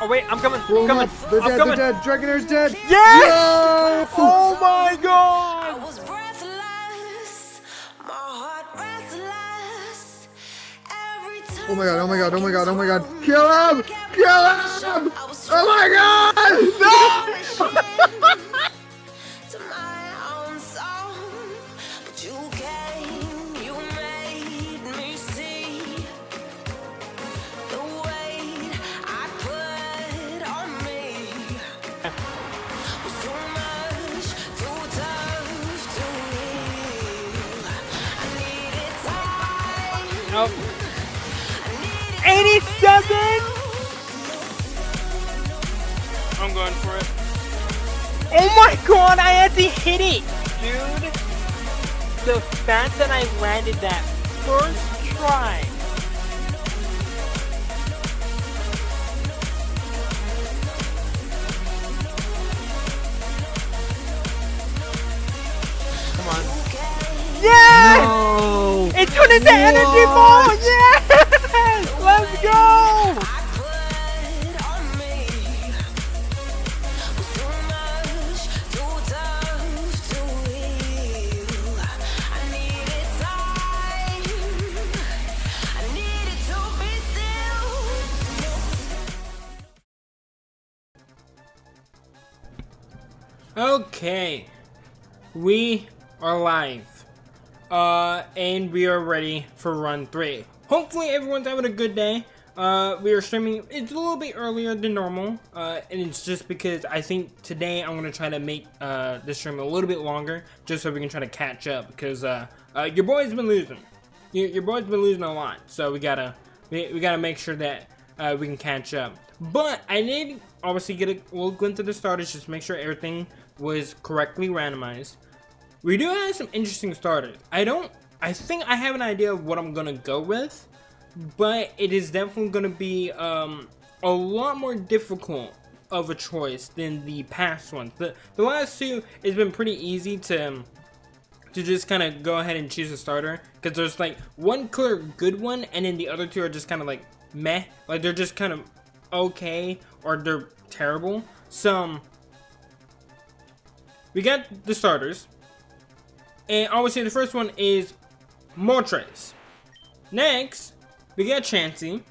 Oh wait, I'm coming. Roll I'm coming. up. They're I'm dead. coming. They're dead. Dragonair's dead. Yes! Yo! Oh my god! I was breathless, my heart restless. Every time Oh my god. Oh my god. Oh my god. Oh my god. Kill him! Kill him! Oh my god! No! to my own song, but you came, you made me see the weight I put on me was too much, too tough to heal. I needed time. Oh, I needed 87! I'm going for it. Oh my god, I had to hit it! Dude, the fact that I landed that first try. Come on. Yes! No! It turned into energy ball! Yes! Let's go! Okay, we are live, and we are ready for run 3. Hopefully everyone's having a good day. We are streaming, it's a little bit earlier than normal, and it's just because I think today I'm going to try to make this stream a little bit longer, just so we can try to catch up, because your boy's been losing. Your boy's been losing a lot, so we gotta make sure that we can catch up. But I did obviously get a little glimpse of the starters, just to make sure everything was correctly randomized. We do have some interesting starters. I think I have an idea of what I'm gonna go with, but it is definitely gonna be a lot more difficult of a choice than the past ones. The last two, it's been pretty easy to just kind of go ahead and choose a starter, because there's like one clear good one, and then the other two are just kind of like meh, like they're just kind of okay, or they're terrible. So we got the starters, and obviously the first one is Moltres. Next we got Chansey,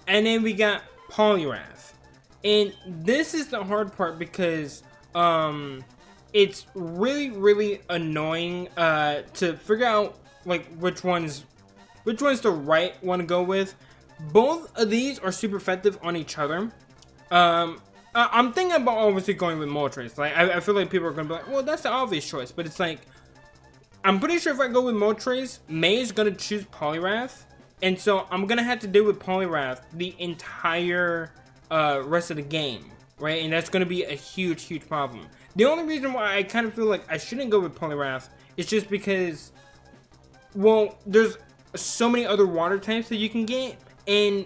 and then we got Poliwrath. And this is the hard part, because it's really annoying to figure out like which one's the right one to go with. Both of these are super effective on each other. I'm thinking about obviously going with Moltres. Like I feel like people are gonna be like, well, that's the obvious choice, but it's like, I'm pretty sure if I go with Moltres, May is gonna choose Poliwrath, and so I'm gonna have to deal with Poliwrath the entire rest of the game, right? And that's gonna be a huge problem. The only reason why I kind of feel like I shouldn't go with Poliwrath is just because, well, there's so many other water types that you can get, and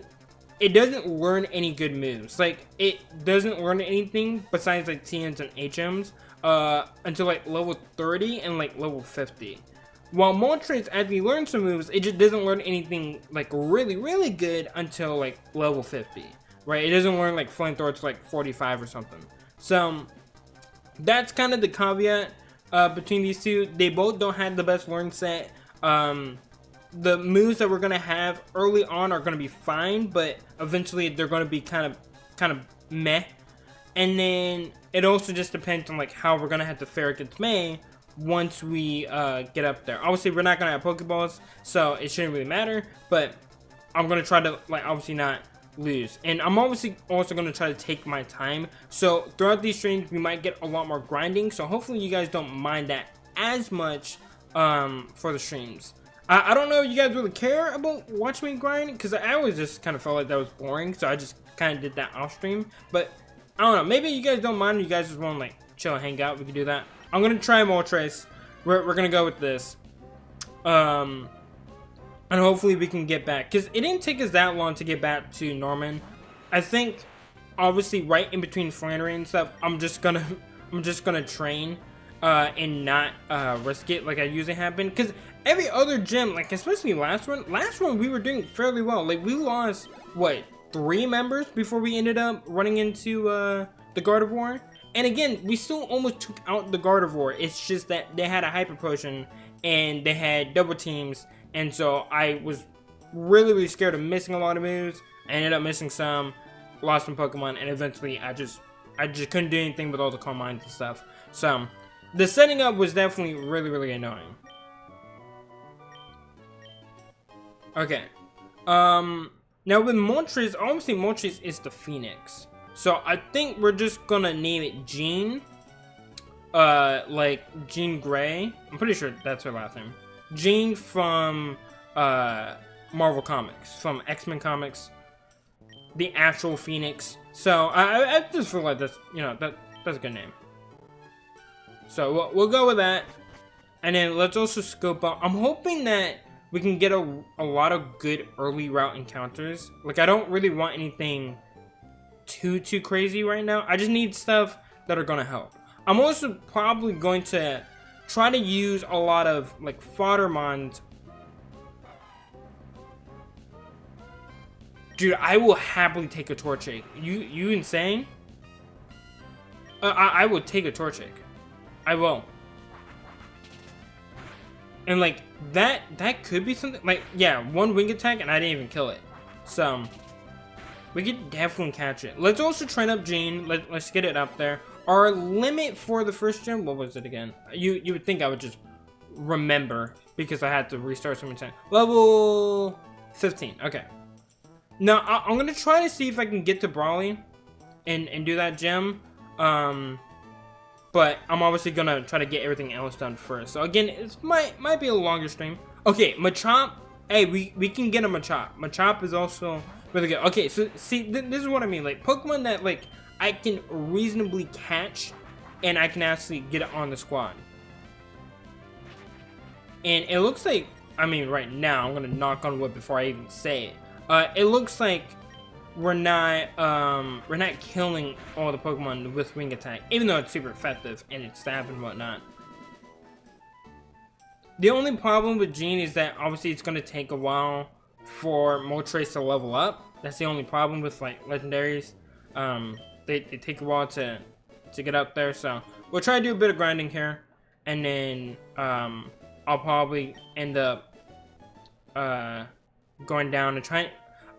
it doesn't learn any good moves. Like, it doesn't learn anything besides like TMs and HMs until like level 30 and like level 50. While Moltres actually learns some moves, it just doesn't learn anything like really good until like level 50, right? It doesn't learn like Flamethrower to like 45 or something. So that's kind of the caveat between these two. They both don't have the best learn set. The moves that we're gonna have early on are gonna be fine, but eventually they're gonna be kind of meh. And then it also just depends on like how we're gonna have to fare against May once we get up there. Obviously we're not gonna have Pokeballs, so it shouldn't really matter, but I'm gonna try to like obviously not lose. And I'm obviously also gonna try to take my time, so throughout these streams we might get a lot more grinding, so hopefully you guys don't mind that as much for the streams. I don't know if you guys really care about watching me grind, because I always just kind of felt like that was boring, so I just kind of did that off stream. But I don't know, maybe you guys don't mind, you guys just want to like chill and hang out, we can do that. I'm gonna try Moltres. We're gonna go with this, and hopefully we can get back, because it didn't take us that long to get back to Norman. I think obviously right in between Flandria and stuff, I'm just gonna train and not risk it like I usually have been, because every other gym, like especially last one we were doing fairly well. Like we lost what, 3 members before we ended up running into the Gardevoir. And again, we still almost took out the Gardevoir. It's just that they had a Hyper Potion and they had double teams. And so I was really scared of missing a lot of moves. I ended up missing some, lost some Pokemon, and eventually I just couldn't do anything with all the Calm Minds and stuff. So the setting up was definitely really annoying. Okay. Now with Moltres, obviously Moltres is the Phoenix. So I think we're just gonna name it Jean. Like Jean Grey. I'm pretty sure that's her last name. Jean from Marvel Comics, from X-Men Comics. The actual Phoenix. So I just feel like that's, you know, that's a good name. So we'll go with that. And then let's also scope out. I'm hoping that we can get a lot of good early route encounters. Like, I don't really want anything too crazy right now. I just need stuff that are gonna help. I'm also probably going to try to use a lot of like fodder mons. Dude, I will happily take a Torchic. You insane? I will take a Torchic. I will. And like that could be something like, yeah, 1 wing attack and I didn't even kill it. So we could definitely catch it. Let's also train up Jean. Let's get it up there. Our limit for the first gym, what was it again? You would think I would just remember because I had to restart so many times. Level 15. Okay. Now I'm gonna try to see if I can get to Brawley and do that gym. But I'm obviously gonna try to get everything else done first. So again, it might be a longer stream. Okay, Machop. Hey, we can get a Machop. Machop is also really good. Okay, so see, this is what I mean. Like Pokemon that like I can reasonably catch, and I can actually get it on the squad. And it looks like, I mean, right now I'm gonna knock on wood before I even say it. It looks like we're not killing all the Pokemon with wing attack, even though it's super effective and it's stab and whatnot. The only problem with Jean is that obviously it's gonna take a while for Moltres to level up. That's the only problem with like legendaries. They take a while to get up there, so we'll try to do a bit of grinding here, and then I'll probably end up going down and trying.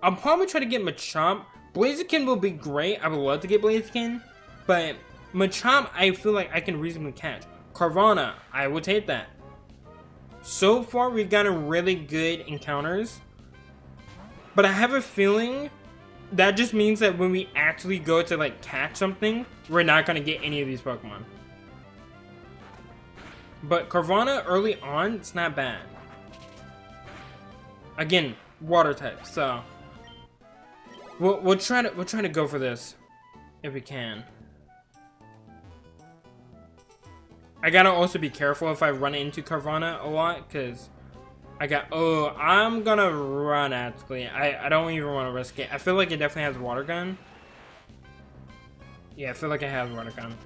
I'll probably try to get Machop. Blaziken will be great. I would love to get Blaziken, but Machop I feel like I can reasonably catch. Carvana, I will take that. So far we've gotten really good encounters, but I have a feeling that just means that when we actually go to like catch something, we're not gonna get any of these Pokemon. But Carvana early on, it's not bad. Again, water type, so we'll try to go for this if we can. I gotta also be careful if I run into Carvana a lot, because I'm gonna run actually. I don't even want to risk it. I feel like it definitely has water gun. Yeah, I feel like it has water gun.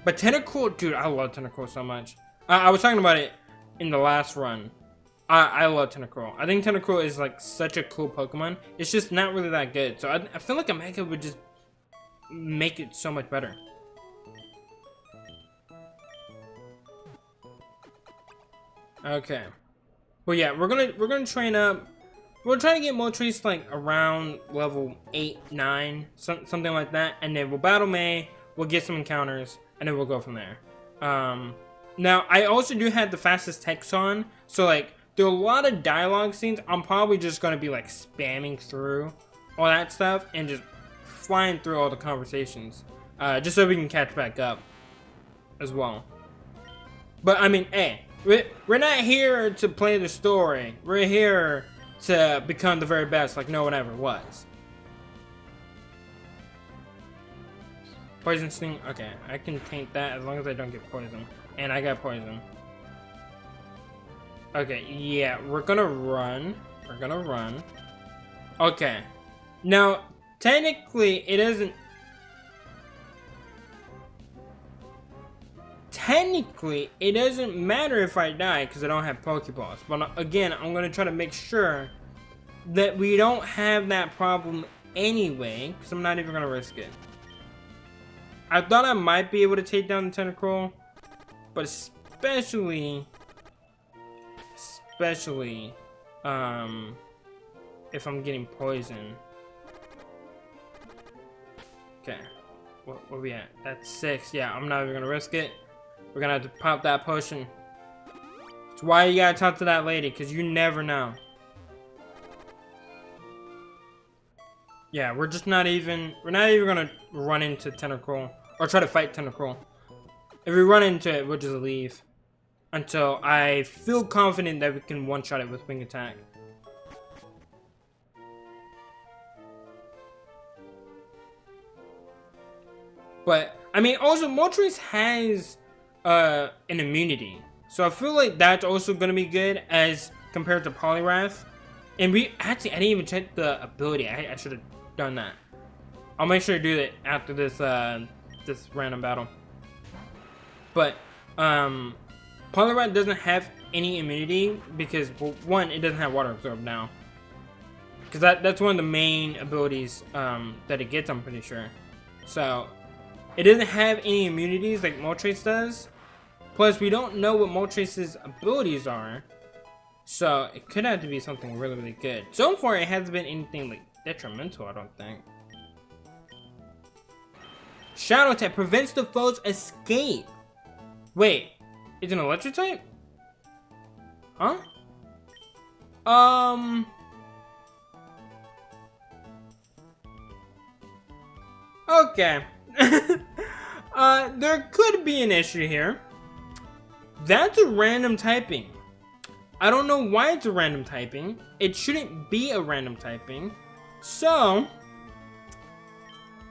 But Tentacool, dude, I love Tentacool so much. I was talking about it in the last run. I love Tentacool. I think Tentacool is like such a cool Pokemon. It's just not really that good. So I feel like a Mega would just make it so much better. Okay. Well, yeah, we're gonna train up. We'll try to get Moltres like around level 8, 9, something like that, and then we'll battle May. We'll get some encounters, and then we'll go from there. Now I also do have the fastest text on, so like there are a lot of dialogue scenes. I'm probably just gonna be like spamming through all that stuff and just flying through all the conversations, just so we can catch back up as well. But I mean, hey. We're not here to play the story. We're here to become the very best like no one ever was. Poison Sting. Okay, I can taint that as long as I don't get poison. And I got poison. Okay, yeah, we're gonna run. We're gonna run. Okay. Now, technically, it isn't... Technically, it doesn't matter if I die because I don't have Pokeballs. But again, I'm going to try to make sure that we don't have that problem anyway, because I'm not even gonna risk it. I thought I might be able to take down the Tentacruel, but especially, if I'm getting poisoned. Okay, where we at? That's 6. Yeah, I'm not even gonna risk it. We're gonna have to pop that potion. That's why you gotta talk to that lady, because you never know. Yeah, we're not even gonna run into Tentacruel or try to fight Tentacruel. If we run into it, we'll just leave until I feel confident that we can one-shot it with Wing Attack. But I mean, also Moltres has an immunity, so I feel like that's also gonna be good as compared to Poliwrath. And I didn't even check the ability. I should have done that. I'll make sure to do that after this this random battle. But Poliwrath doesn't have any immunity because, well, one, it doesn't have Water Absorb now. Because that's one of the main abilities that it gets, I'm pretty sure. So it doesn't have any immunities like Moltres does. Plus, we don't know what Moltres' abilities are. So it could have to be something really, really good. So far, it hasn't been anything like detrimental, I don't think. Shadow Type prevents the foe's escape. Wait, it's an electric type? Huh? Okay. There could be an issue here. That's a random typing. I don't know why it's a random typing. It shouldn't be a random typing. So,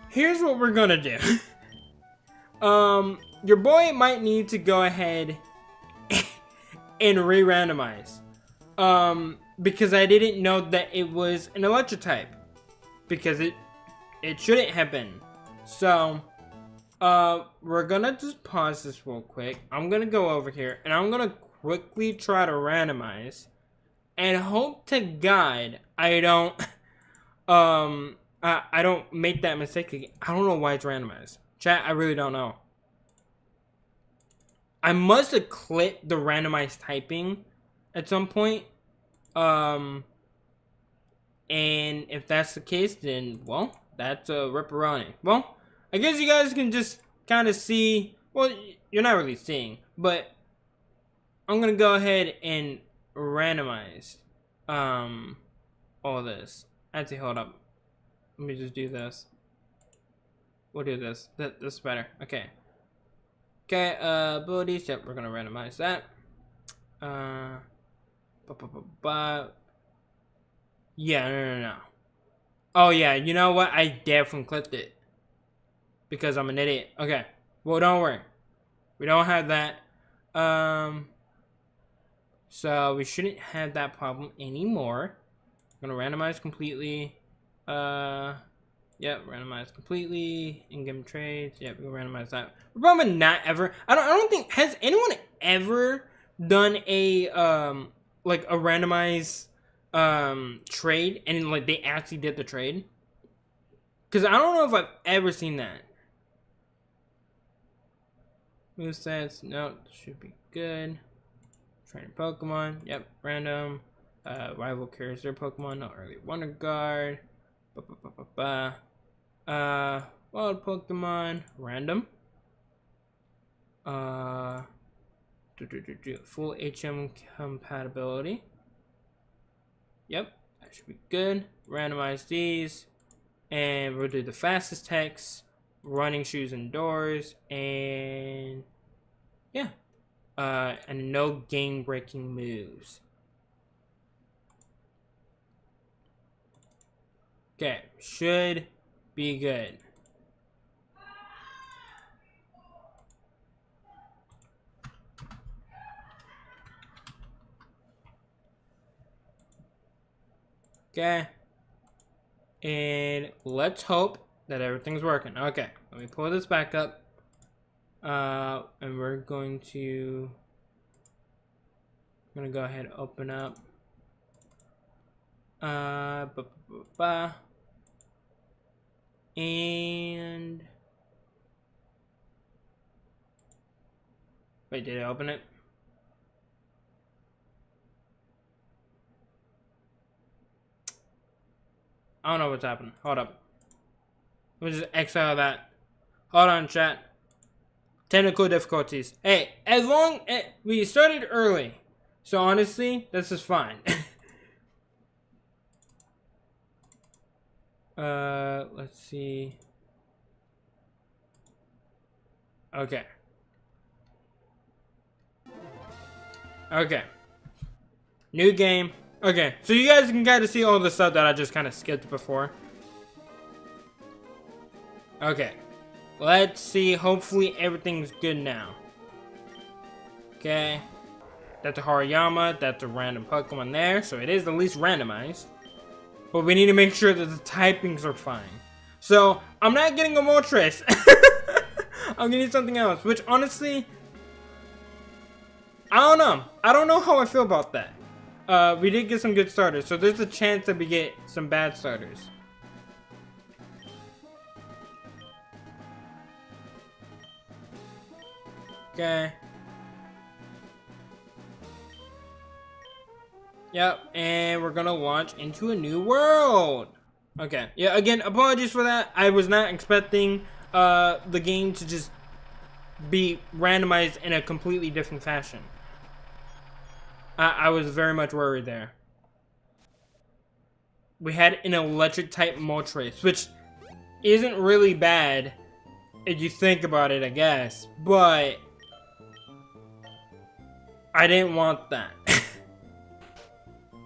here's what we're gonna do. Your boy might need to go ahead and re-randomize. Because I didn't know that it was an electric type. Because it shouldn't have been. So, we're gonna just pause this real quick. I'm gonna go over here and I'm gonna quickly try to randomize and hope to God I don't I don't make that mistake again. I don't know why it's randomized. Chat, I really don't know. I must have clicked the randomized typing at some point. And if that's the case, then, well, that's a ripperoni. Well, I guess you guys can just kind of see. Well, you're not really seeing, but I'm gonna go ahead and randomize all this. Actually, hold up. Let me just do this. We'll do this. This is better. Okay. Okay, abilities. Yep, we're gonna randomize that. Yeah, no. Oh yeah, you know what? I definitely clicked it. Because I'm an idiot. Okay. Well, don't worry. We don't have that. So we shouldn't have that problem anymore. I'm gonna randomize completely. Yep, randomize completely. In-game trades. Yep, we'll randomize that. We're probably not ever. I don't think, has anyone ever done a like a randomized trade and like they actually did the trade? Because I don't know if I've ever seen that. Movesets, no, should be good. Training Pokemon, yep, random. Rival carries their Pokemon, no early Wonder Guard. Wild Pokemon, random. Full HM compatibility. Yep, that should be good. Randomize these. And we'll do the fastest text, running shoes indoors, and yeah. And no game-breaking moves. Okay, should be good. Okay. And let's hope that everything's working. Okay, let me pull this back up. And we're going to... I'm gonna go ahead and open up. And wait, did I open it? I don't know what's happening. Hold up. Let me just exile that. Hold on, chat. Technical difficulties. Hey, as long as we started early, so honestly, this is fine. Let's see. Okay. Okay. New game. Okay, so you guys can kind of see all the stuff that I just kind of skipped before. Okay. Let's see. Hopefully everything's good now. Okay. That's a Hariyama. That's a random Pokemon there. So it is at least randomized. But we need to make sure that the typings are fine. So, I'm not getting a Moltres. I'm getting something else. Which, honestly, I don't know. I don't know how I feel about that. We did get some good starters. So, there's a chance that we get some bad starters. Okay. Yep, and we're gonna launch into a new world. Okay, yeah, again, apologies for that. I was not expecting the game to just be randomized in a completely different fashion. I was very much worried there. We had an electric type Moltres, which isn't really bad if you think about it, I guess. But I didn't want that.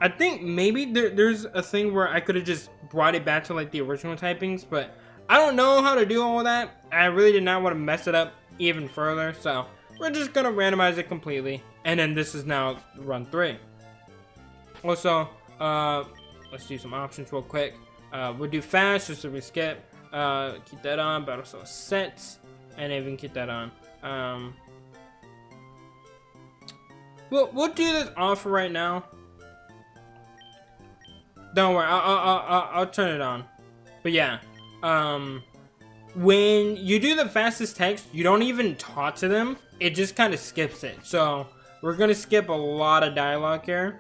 I think maybe there's a thing where I could have just brought it back to like the original typings, but I don't know how to do all that. I really did not want to mess it up even further, so we're just gonna randomize it completely. And then this is now run 3. Also, let's do some options real quick. We'll do fast just so we skip. Keep that on, but also sets, and even keep that on. We'll do this off for right now. Don't worry, I'll turn it on. But yeah, when you do the fastest text, you don't even talk to them. It just kind of skips it. So we're gonna skip a lot of dialogue here.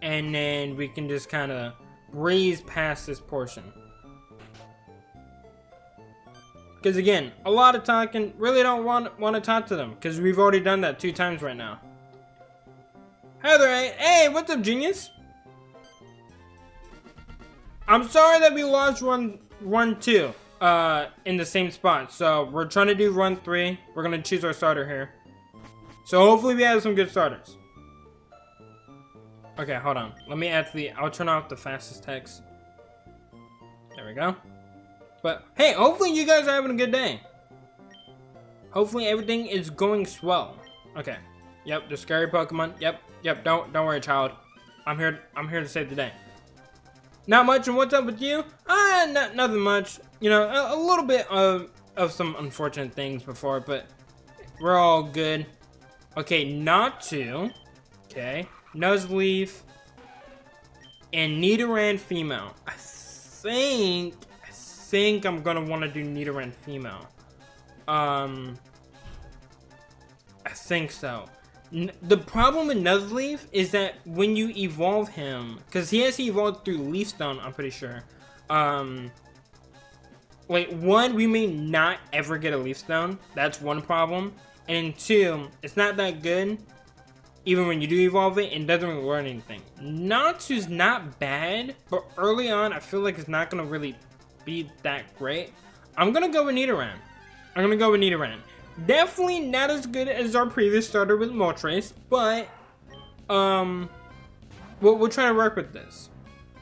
And then we can just kind of breeze past this portion. Because again, a lot of talking, really don't want to talk to them. Because we've already done that 2 times right now. Hey there, hey, what's up, genius? I'm sorry that we lost run 2 in the same spot. So we're trying to do run 3. We're going to choose our starter here. So hopefully we have some good starters. Okay, hold on. Let me add I'll turn off the fastest text. There we go. But hey, hopefully you guys are having a good day. Hopefully everything is going swell. Okay. Yep, the scary Pokemon. Yep. Don't worry, child. I'm here to save the day. Not much. And what's up with you? Nothing much. You know, a little bit of some unfortunate things before, but we're all good. Okay, Natu. Okay, Nuzleaf and Nidoran female. I think I'm gonna want to do Nidoran female. I think so. The problem with Nuzleaf is that when you evolve him, because he has to evolve through Leaf Stone, I'm pretty sure. Like, 1, we may not ever get a Leaf Stone. That's one problem. And 2, it's not that good. Even when you do evolve it, it doesn't really learn anything. Natu's not bad, but early on, I feel like it's not gonna really be that great. I'm gonna go with Nidoran. Definitely not as good as our previous starter with Moltres, but we'll try to work with this.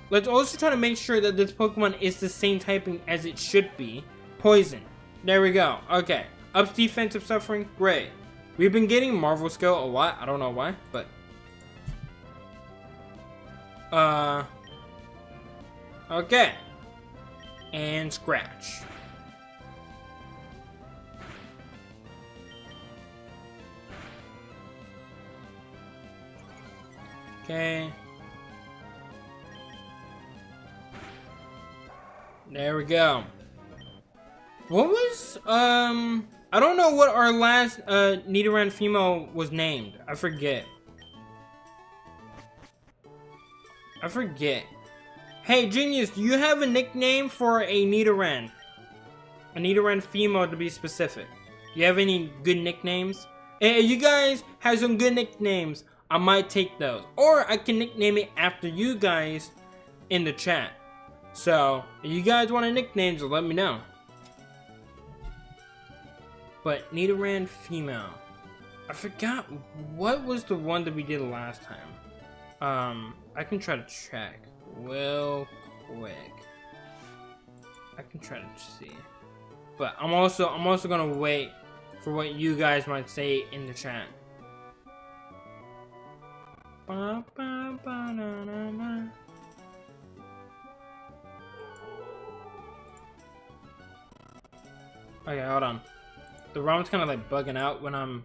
Let's also try to make sure that this Pokemon is the same typing as it should be. Poison. There we go. Okay. Ups defensive suffering. Great. We've been getting Marvel Skill a lot. I don't know why, but okay. And Scratch. Okay. There we go. What was, I don't know what our last, Nidoran female was named. I forget. Hey, Genius, do you have a nickname for a Nidoran? A Nidoran female to be specific. You have any good nicknames? Hey, you guys have some good nicknames. I might take those. Or I can nickname it after you guys in the chat. So, if you guys want a nickname, just let me know. But Nidoran female. I forgot what was the one that we did last time. I can try to check real quick. I can try to see. But I'm also gonna wait for what you guys might say in the chat. Ba, ba, ba, na, na, na. Okay, hold on. The ROM's kind of like bugging out when I'm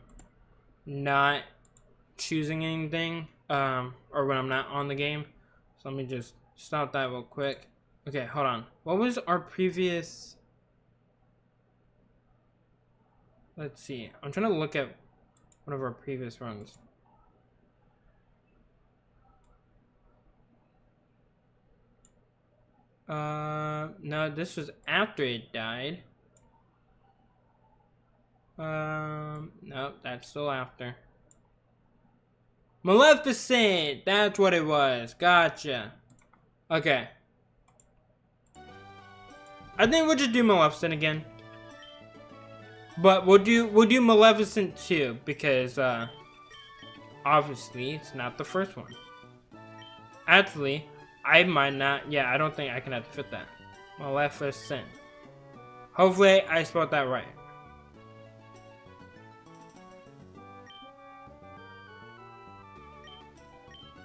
not choosing anything, or when I'm not on the game. So let me just stop that real quick. Okay, hold on. What was our previous... Let's see. I'm trying to look at one of our previous runs. No, this was after it died. Nope, that's still after. Maleficent! That's what it was. Gotcha. Okay. I think we'll just do Maleficent again. But we'll do Maleficent 2 because obviously it's not the first one. Actually, I might not. Yeah, I don't think I can have to fit that. Maleficent. Hopefully I spelled that right.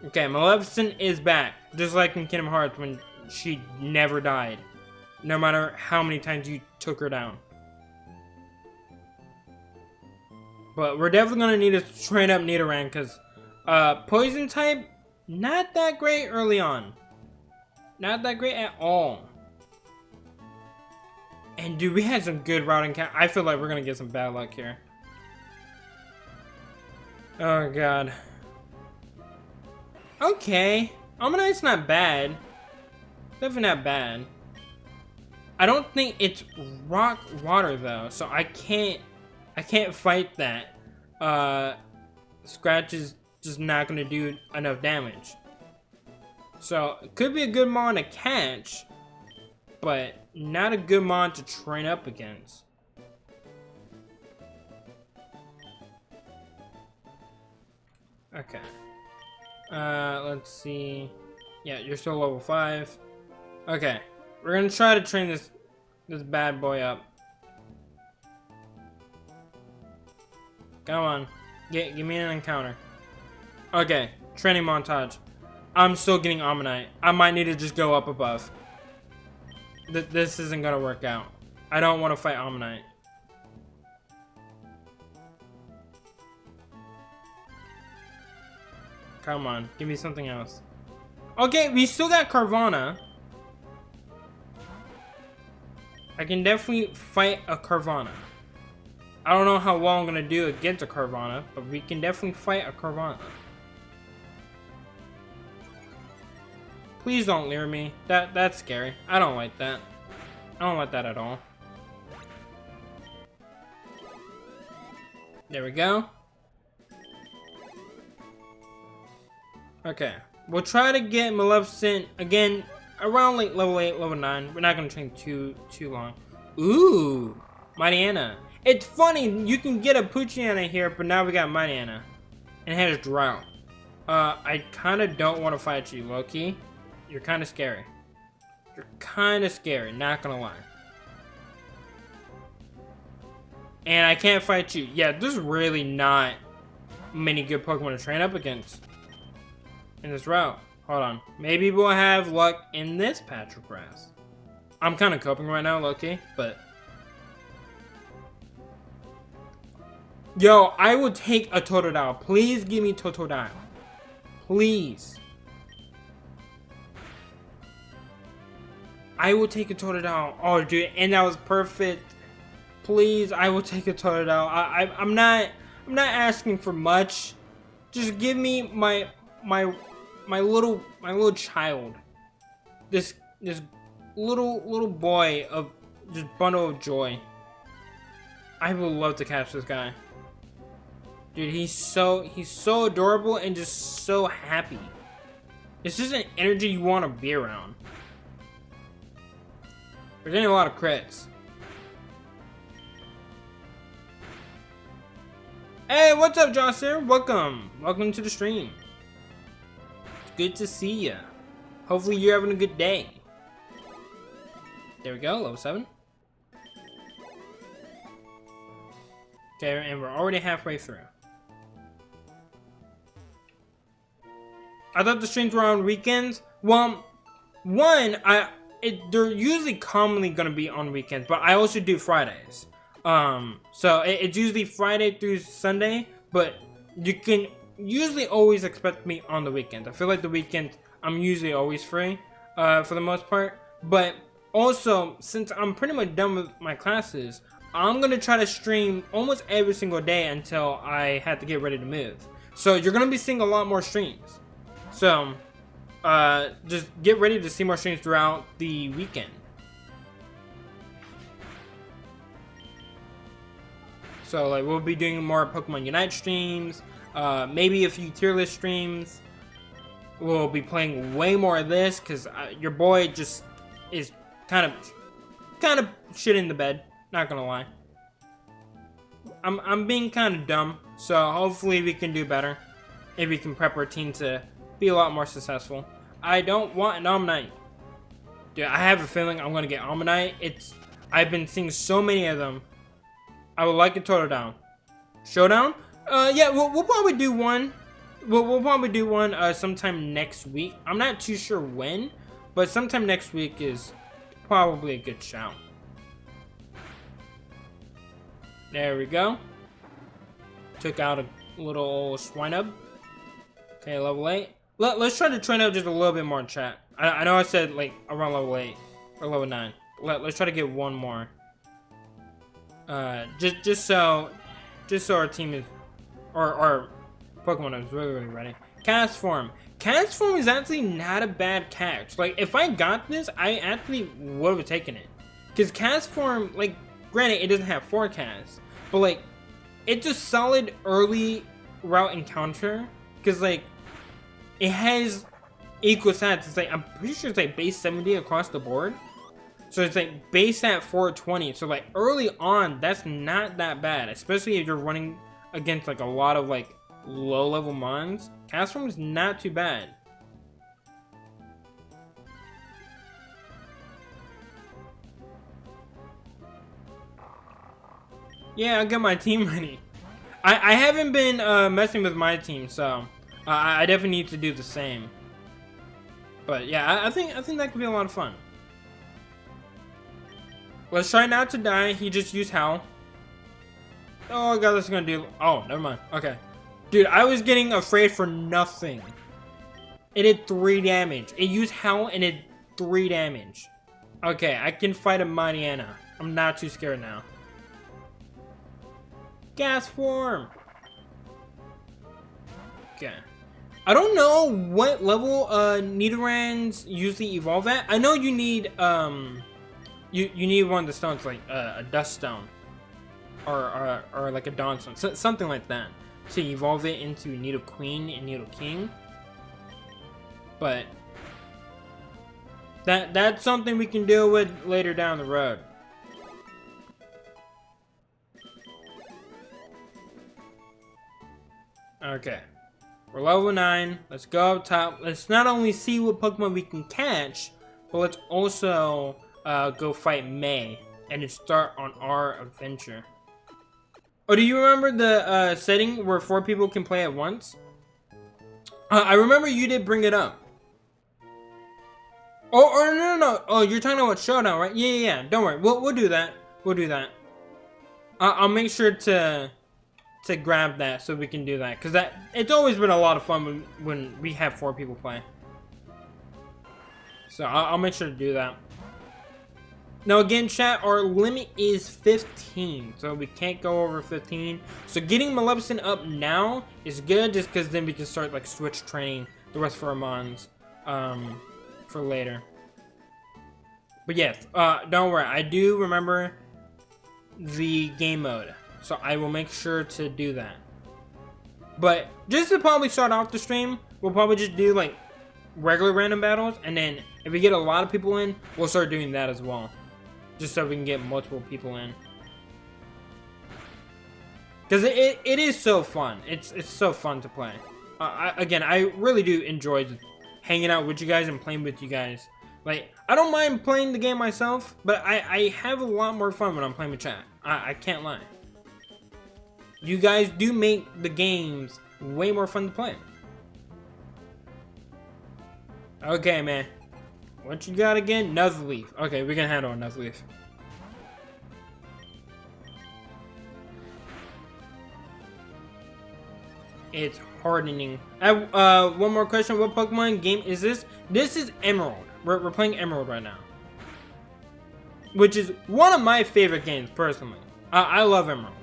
Okay, Maleficent is back. Just like in Kingdom Hearts when she never died. No matter how many times you took her down. But we're definitely going to need to train up Nidoran because Poison type, not that great early on. Not that great at all. And dude, we had some good routing count. I feel like we're going to get some bad luck here. Oh god. Okay. Ammonite's not bad. Definitely not bad. I don't think it's rock water though, so I can't fight that. Scratch is just not gonna do enough damage. So it could be a good mon to catch, but not a good mon to train up against. Okay. Let's see. Yeah, you're still level 5. Okay. We're gonna try to train this bad boy up. Come on. Give me an encounter. Okay. Training montage. I'm still getting Ammonite. I might need to just go up above. This isn't gonna work out. I don't want to fight Ammonite. Come on. Give me something else. Okay, we still got Carvanha. I can definitely fight a Carvanha. I don't know how well I'm gonna do against a Carvanha, but we can definitely fight a Carvanha. Please don't lure me. That's scary. I don't like that. I don't like that at all. There we go. Okay. We'll try to get Maleficent again around like level 8, level 9. We're not gonna train too long. Ooh, Mightyena. It's funny, you can get a Poochyena here, but now we got Mightyena. And it has Drought. I kinda don't want to fight you, Loki. You're kinda scary. You're kinda scary, not gonna lie. And I can't fight you. Yeah, there's really not many good Pokemon to train up against in this route. Hold on. Maybe we'll have luck in this patch of grass. I'm kind of coping right now, Loki, but... Yo, I will take a Totodile. Please give me Totodile. Please. I will take a Totodile. Oh, dude, and that was perfect. Please, I will take a Totodile. I'm not asking for much. Just give me my little child. This little boy of just bundle of joy. I would love to catch this guy. Dude, he's so adorable and just so happy. It's just an energy you want to be around. We're getting a lot of crits. Hey, what's up, Jocelyn? Welcome to the stream. It's good to see ya. Hopefully you're having a good day. There we go, level 7. Okay, and we're already halfway through. I thought the streams were on weekends. Well, one, they're usually commonly gonna be on weekends, but I also do Fridays. So it's usually Friday through Sunday, but you can usually always expect me on the weekends. I feel like the weekends I'm usually always free, for the most part. But also, since I'm pretty much done with my classes, I'm gonna try to stream almost every single day until I have to get ready to move. So you're gonna be seeing a lot more streams. So just get ready to see more streams throughout the weekend. So like we'll be doing more Pokemon Unite streams, maybe a few tier list streams. We'll be playing way more of this because your boy just is kind of shit in the bed. Not gonna lie. I'm being kind of dumb, so hopefully we can do better. If we can prep our team to be a lot more successful. I don't want an Omanyte. Dude, I have a feeling I'm gonna get Omanyte. I've been seeing so many of them. I would like a Totodile. Showdown? Yeah, we'll probably do one. We'll probably do one sometime next week. I'm not too sure when, but sometime next week is probably a good shout. There we go. Took out a little Swinub. Okay, level 8. Let's try to train up just a little bit more in chat. I know I said like around level 8 or level 9. Let's try to get one more. Just so our team is, or our Pokemon is really ready. Castform. Castform is actually not a bad catch. Like if I got this, I actually would have taken it. Cause Castform, like, granted it doesn't have forecast, but like it's a solid early route encounter. Cause like it has equal stats. It's like I'm pretty sure it's like base 70 across the board. So it's like base at 420. So like early on, that's not that bad. Especially if you're running against like a lot of like low level mons. Castform is not too bad. Yeah, I got my team ready. I haven't been messing with my team, so I definitely need to do the same. But yeah, I think that could be a lot of fun. Let's try not to die. He just used Howl. Oh god, that's gonna do. Oh, never mind. Okay. Dude, I was getting afraid for nothing. It did 3 damage. It used Howl and it did 3 damage. Okay, I can fight a Mariana. I'm not too scared now. Gas form. Okay. I don't know what level Nidorans usually evolve at. I know you need you need one of the stones, like a dust stone, or like a dawn stone, something like that, to evolve it into Nidoqueen and Nidoking. But that's something we can deal with later down the road. Okay, we're level 9. Let's go up top. Let's not only see what Pokemon we can catch, but let's also go fight May and then start on our adventure. Oh, do you remember the setting where 4 people can play at once? I remember you did bring it up. Oh, no. Oh, you're talking about Showdown, right? Yeah. Don't worry. We'll do that. We'll do that. I'll make sure to grab that so we can do that, because it's always been a lot of fun when we have 4 people play. So I'll make sure to do that. Now again, chat, our limit is 15, so we can't go over 15. So getting Maleficent up now is good, just because then we can start like switch training the rest of our mons for later. But yes, don't worry, I do remember the game mode, so I will make sure to do that. But just to probably start off the stream, we'll probably just do like regular random battles, and then if we get a lot of people in, we'll start doing that as well, just so we can get multiple people in. Because it is so fun. It's so fun to play. Again, I really do enjoy hanging out with you guys and playing with you guys. Like, I don't mind playing the game myself, but I have a lot more fun when I'm playing with chat. I can't lie. You guys do make the games way more fun to play. Okay, man. What you got again? Nuzlocke. Okay, we can handle a Nuzlocke. It's hardening. One more question. What Pokemon game is this? This is Emerald. We're playing Emerald right now, which is one of my favorite games personally. I love Emerald.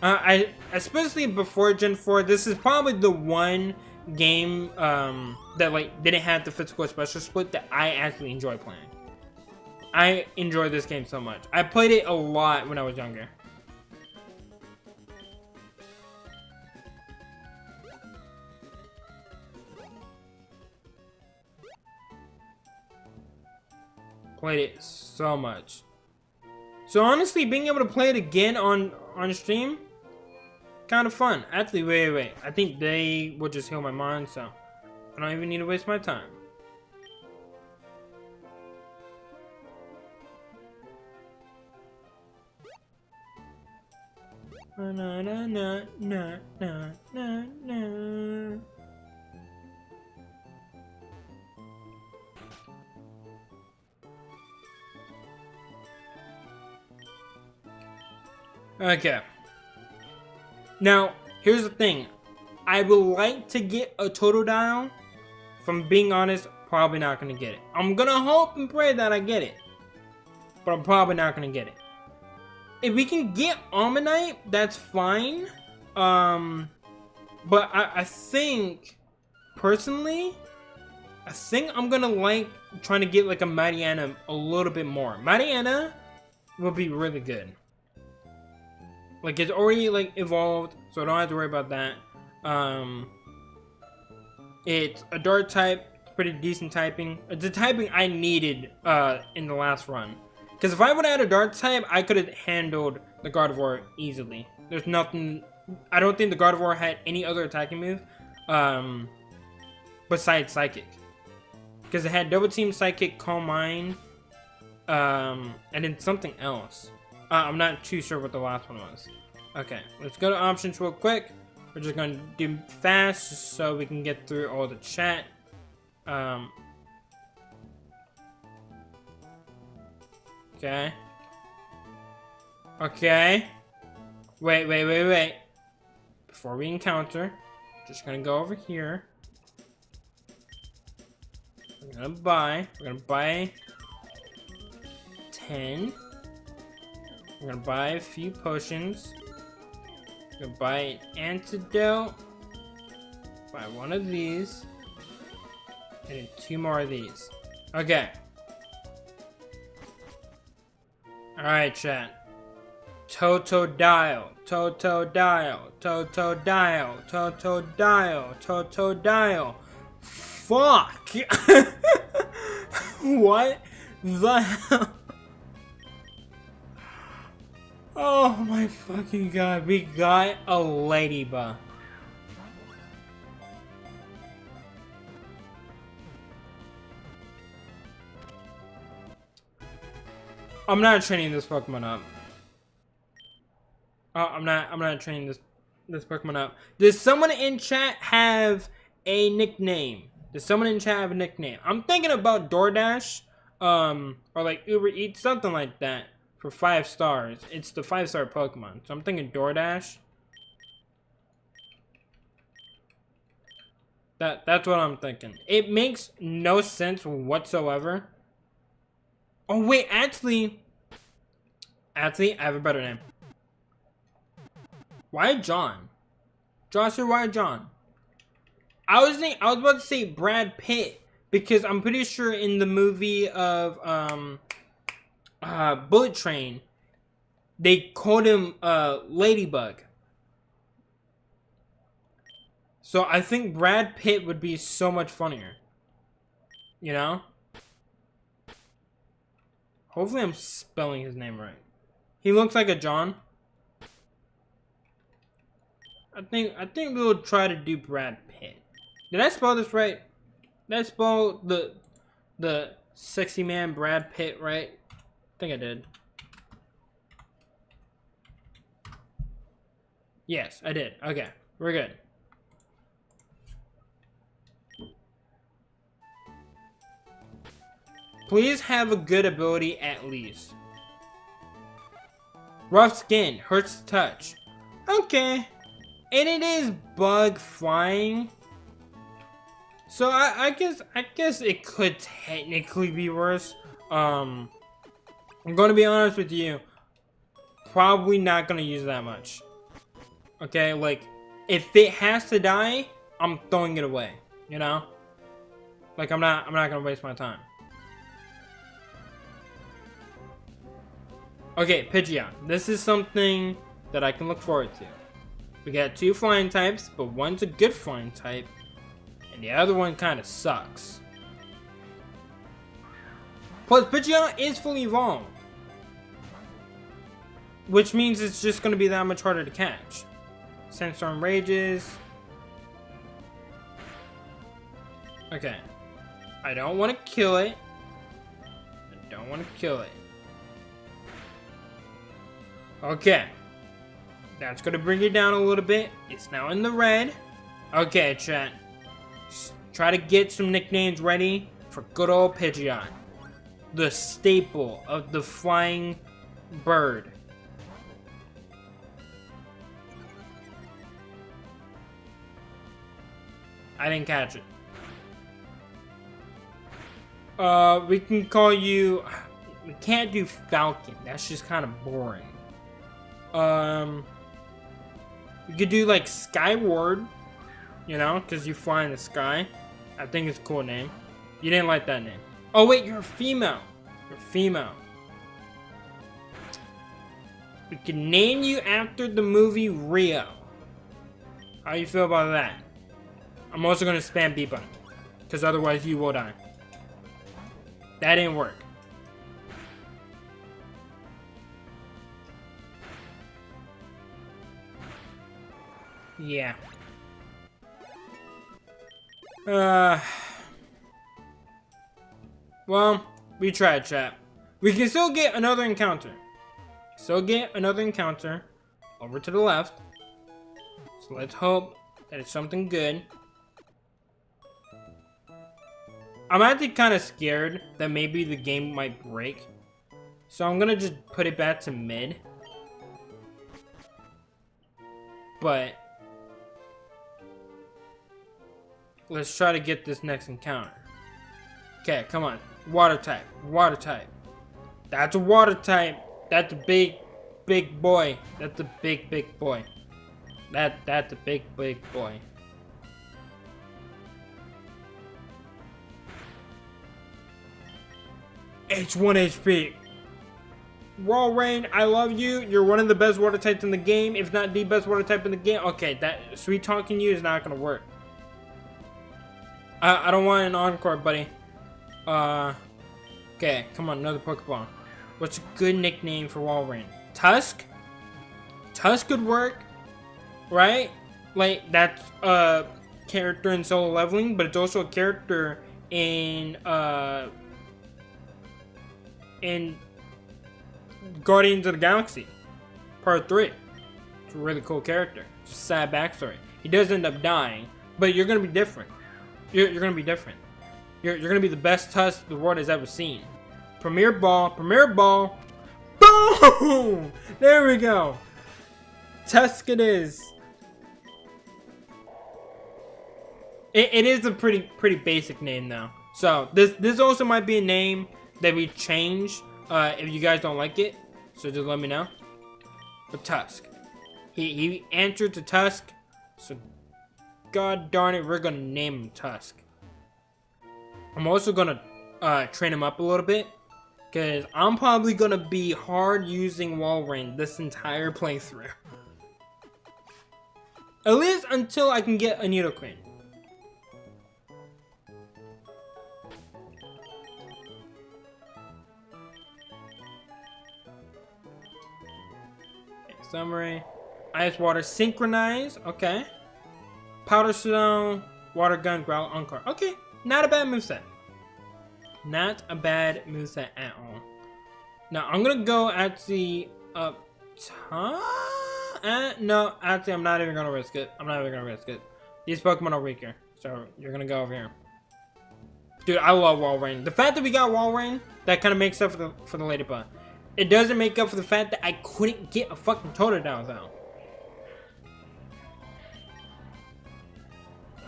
I especially before Gen 4. This is probably the one game that like didn't have the physical special split that I actually enjoy playing. I enjoy this game so much. I played it a lot when I was younger. Played it so much. So honestly, being able to play it again on stream, kind of fun. Actually, wait. I think they will just heal my mind, so I don't even need to waste my time. Na na na na na na na. Okay. Now, here's the thing. I would like to get a Totodile. From being honest, probably not going to get it. I'm going to hope and pray that I get it. But I'm probably not going to get it. If we can get Ammonite, that's fine. But I think, personally, I think I'm going to like trying to get like a Mariana a little bit more. Mariana will be really good. Like, it's already, like, evolved, so I don't have to worry about that. It's a dark type, pretty decent typing. It's the typing I needed in the last run. Because if I would have had a dark type, I could have handled the Gardevoir easily. There's nothing... I don't think the Gardevoir had any other attacking move besides Psychic. Because it had Double Team, Psychic, Calm Mind, and then something else. I'm not too sure what the last one was. Okay, let's go to options real quick. We're just gonna do fast just so we can get through all the chat. Okay. Okay. Wait. Before we encounter, just gonna go over here. We're gonna buy 10. We're gonna buy a few potions. We're gonna buy an antidote. Buy one of these. And then 2 more of these. Okay. Alright, chat. Totodile. Fuck! What the hell? Oh my fucking god, we got a ladybug. I'm not training this Pokemon up. I'm not training this Pokemon up. Does someone in chat have a nickname? I'm thinking about DoorDash, or like Uber Eats, something like that. For 5 stars. It's the 5-star Pokemon. So I'm thinking DoorDash. That's what I'm thinking. It makes no sense whatsoever. Oh wait, actually, I have a better name. Why John? Sir, why John? I was about to say Brad Pitt because I'm pretty sure in the movie of Bullet Train, they called him Ladybug. So I think Brad Pitt would be so much funnier. You know? Hopefully I'm spelling his name right. He looks like a John. I think we'll try to do Brad Pitt. Did I spell this right? Did I spell the sexy man Brad Pitt right? I think I did. Yes, I did. Okay, we're good. Please have a good ability at least. Rough skin, hurts to touch. Okay. And it is bug flying. So I guess it could technically be worse. I'm gonna be honest with you. Probably not gonna use that much. Okay, like if it has to die, I'm throwing it away. You know? Like I'm not gonna waste my time. Okay, Pidgeot. This is something that I can look forward to. We got 2 flying types, but one's a good flying type, and the other one kind of sucks. Plus, Pidgeot is fully evolved, which means it's just going to be that much harder to catch. Sandstorm rages. Okay. I don't want to kill it. Okay. That's gonna bring it down a little bit. It's now in the red. Okay, chat. Just try to get some nicknames ready for good old Pidgeot. The staple of the flying bird. I didn't catch it. We can call you... We can't do Falcon. That's just kind of boring. We could do like Skyward, you know, because you fly in the sky. I think it's a cool name. You didn't like that name. Oh wait, you're a female. You're female. We can name you after the movie Rio. How you feel about that? I'm also gonna spam B button, because otherwise you will die. That didn't work. Yeah. Well, we tried, chat. We can still get another encounter. Over to the left. So let's hope that it's something good. I'm actually kind of scared that maybe the game might break. So I'm gonna just put it back to mid. But let's try to get this next encounter. Okay, come on. Water type. That's a water type. That's a big boy. That's a big boy. That's a big boy. It's 1 HP. Walrein, I love you. You're one of the best water types in the game, if not the best water type in the game. Okay, that sweet talking you is not gonna work. I don't want an encore, buddy. Okay, come on, another Pokeball. What's a good nickname for Walrein? Tusk? Tusk could work, right? Like, that's a character in Solo Leveling, but it's also a character in Guardians of the Galaxy Part 3. It's a really cool character. It's a sad backstory. He does end up dying, but you're gonna be different. You're gonna be different. You're gonna be the best Tusk the world has ever seen. Premier Ball. Boom! There we go. Tusk it is. It is a pretty basic name though. So this also might be a name that we change if you guys don't like it. So just let me know. But Tusk. He answered to Tusk. So god darn it, we're gonna name him Tusk. I'm also gonna train him up a little bit. Because I'm probably gonna be hard using Walrein this entire playthrough. At least until I can get a Nidoqueen. Okay, summary. Ice Water Synchronize. Okay. Powder Stone, Water Gun, Growl, Encore. Okay, not a bad moveset. Not a bad moveset at all. Now, I'm gonna go at the up top. No, actually, I'm not even gonna risk it. I'm not even gonna risk it. These Pokemon are weaker, so you're gonna go over here. Dude, I love Walrein. The fact that we got Walrein, that kind of makes up for the Ladybug. It doesn't make up for the fact that I couldn't get a fucking Totodile, though.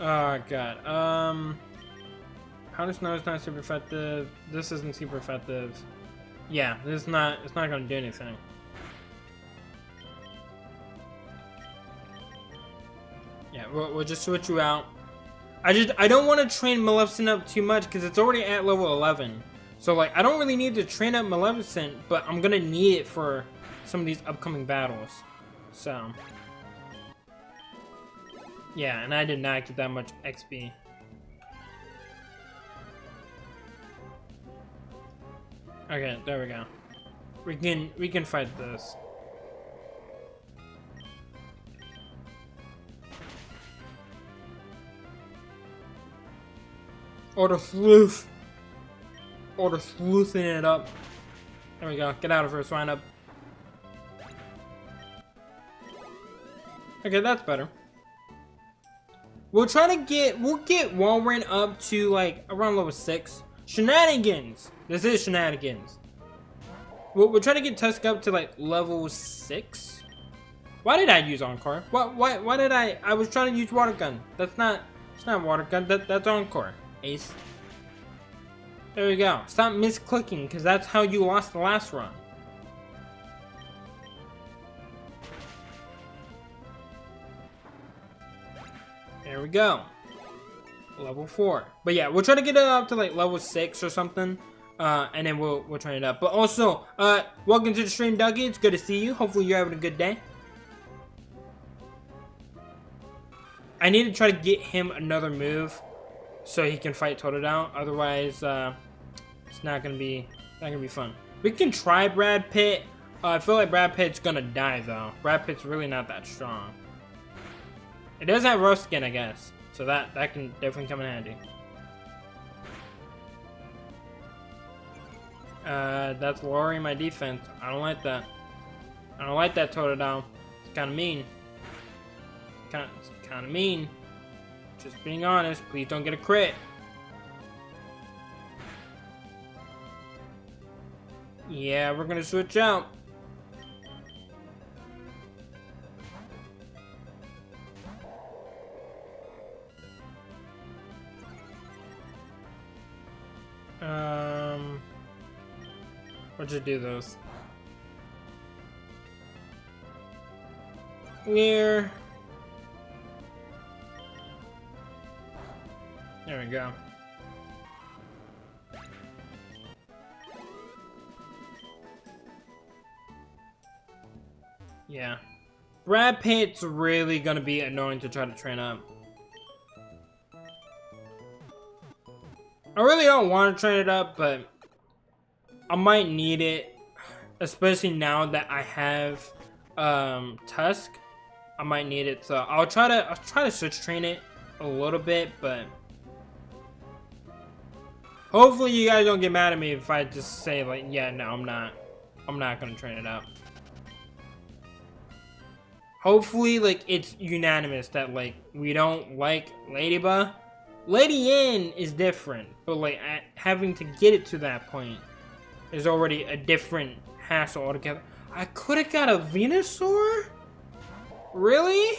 Oh, God. Powder Snow is not super effective. This isn't super effective. Yeah, this is not. It's not gonna do anything. Yeah, we'll just switch you out. I don't want to train Maleficent up too much because it's already at level 11. So like, I don't really need to train up Maleficent, but I'm gonna need it for some of these upcoming battles. So yeah, and I did not get that much XP. Okay, there we go. We can fight this. Order sleuth. Order sleuthing it up. There we go. Get out of her, swine up. Okay, that's better. We'll get Walrein up to like around level 6. Shenanigans! This is shenanigans. We're trying to get Tusk up to like level 6. Why did I use Encore? Why did I was trying to use Water Gun. It's not Water Gun, that's Encore. Ace. There we go. Stop misclicking, because that's how you lost the last run. There we go. Level 4. But yeah, we'll try to get it up to like level 6 or something. And then we'll train it up. But also, welcome to the stream, Dougie. It's good to see you. Hopefully you're having a good day. I need to try to get him another move so he can fight Totodile. Otherwise, it's not gonna be fun. We can try Brad Pitt. I feel like Brad Pitt's gonna die though. Brad Pitt's really not that strong. It does have roast skin, I guess. So that can definitely come in handy. That's lowering my defense. I don't like that. I don't like that Totodile. It's kind of mean. It's kind of mean. Just being honest. Please don't get a crit. Yeah, we're gonna switch out. What'd you do those? Here. There we go. Yeah. Brad Pitt's really gonna be annoying to try to train up. I really don't want to train it up, but I might need it, especially now that I have Tusk. I might need it, so I'll try to switch train it a little bit, but hopefully you guys don't get mad at me if I just say like, yeah, no, I'm not gonna train it up. Hopefully, like, it's unanimous that like we don't like Ladybug. Lady N is different, but like having to get it to that point is already a different hassle altogether. I could have got a Venusaur? Really?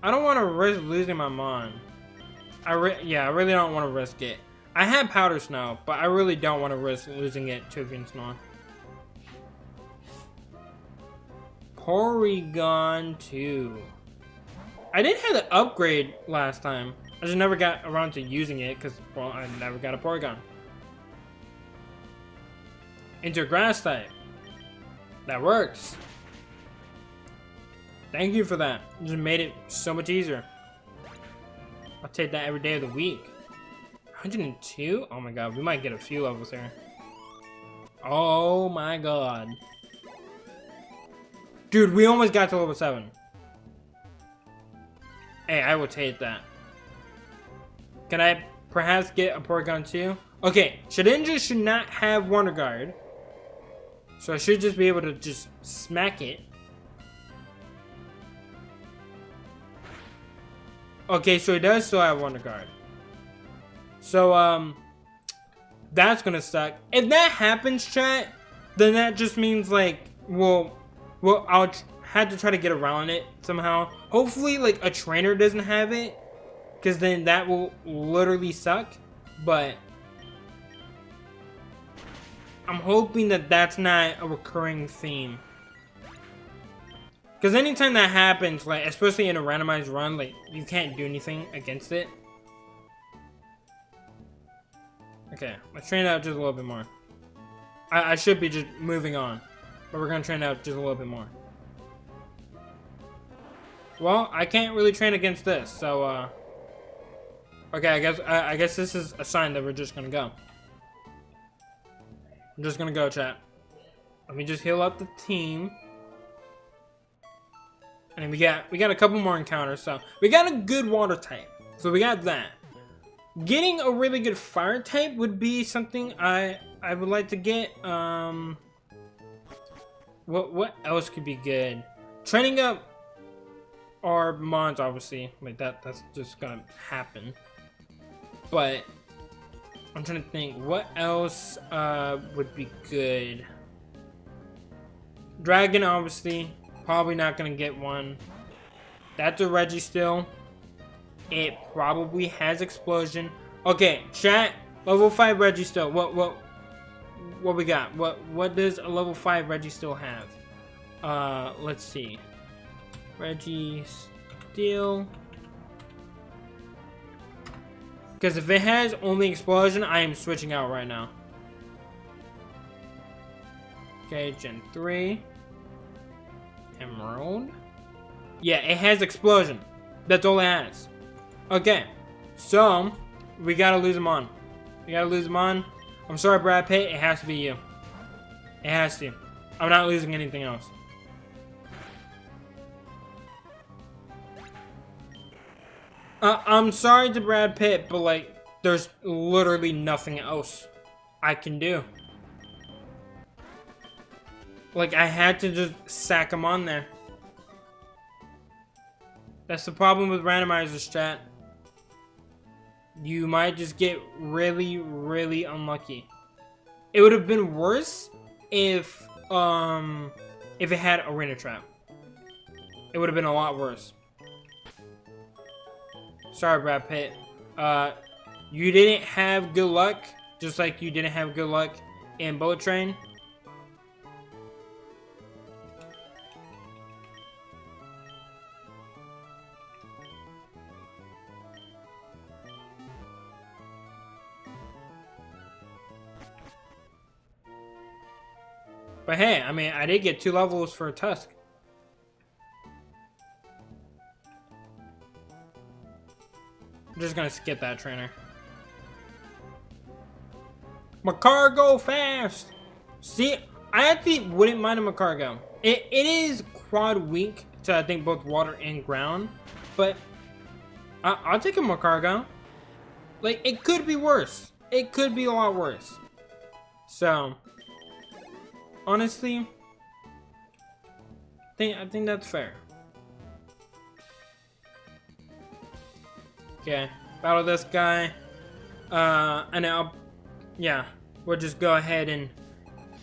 I don't want to risk losing my Mon. I really don't want to risk it. I have Powder Snow, but I really don't want to risk losing it to Snow. Porygon 2. I did have the upgrade last time. I just never got around to using it because, well, I never got a Porygon. Into Grass type. That works. Thank you for that. You just made it so much easier. I'll take that every day of the week. 102? Oh my god, we might get a few levels here. Oh my god. Dude, we almost got to level 7. Hey, I will take that. Can I perhaps get a Porygon 2? Okay, Shedinja should not have Wonder Guard. So I should just be able to just smack it. Okay, so it does still have Wonder Guard. So, that's gonna suck. If that happens, chat, then that just means, like, well, I'll have to try to get around it somehow. Hopefully, like, a trainer doesn't have it, because then that will literally suck. But I'm hoping that that's not a recurring theme. Because anytime that happens, like, especially in a randomized run, like, you can't do anything against it. Okay, let's train it out just a little bit more. I should be just moving on. But we're going to train it out just a little bit more. Well, I can't really train against this, so, okay, I guess this is a sign that we're just going to go. I'm just going to go, chat. Let me just heal up the team. And then we got a couple more encounters, so we got a good water type. So we got that. Getting a really good fire type would be something I would like to get. What else could be good? Training up our mons, obviously. Like that's just gonna happen. But I'm trying to think what else would be good. Dragon, obviously. Probably not gonna get one. That's a Registeel. It probably has Explosion. Okay, chat. Level 5 Registeel. What we got? What does a level 5 Registeel have? Let's see. Registeel. Because if it has only Explosion, I am switching out right now. Okay, Gen 3. Emerald. Yeah, it has Explosion. That's all it has. Okay, so we gotta lose him on. We gotta lose him on. I'm sorry, Brad Pitt. It has to be you. It has to. I'm not losing anything else. I'm sorry to Brad Pitt, but like, there's literally nothing else I can do. Like, I had to just sack him on there. That's the problem with randomizers, chat. You might just get really, really unlucky. It would have been worse if it had Arena Trap. It would have been a lot worse. Sorry, Brad Pitt. You didn't have good luck, just like you didn't have good luck in Bullet Train. But hey, I mean, I did get 2 levels for a Tusk. I'm just gonna skip that trainer. Macargo fast! See, I actually wouldn't mind a Macargo. It is quad weak to, I think, both water and ground. But I'll take a Macargo. Like, it could be worse. It could be a lot worse. So, honestly, I think that's fair. Okay, battle this guy. And then yeah, we'll just go ahead and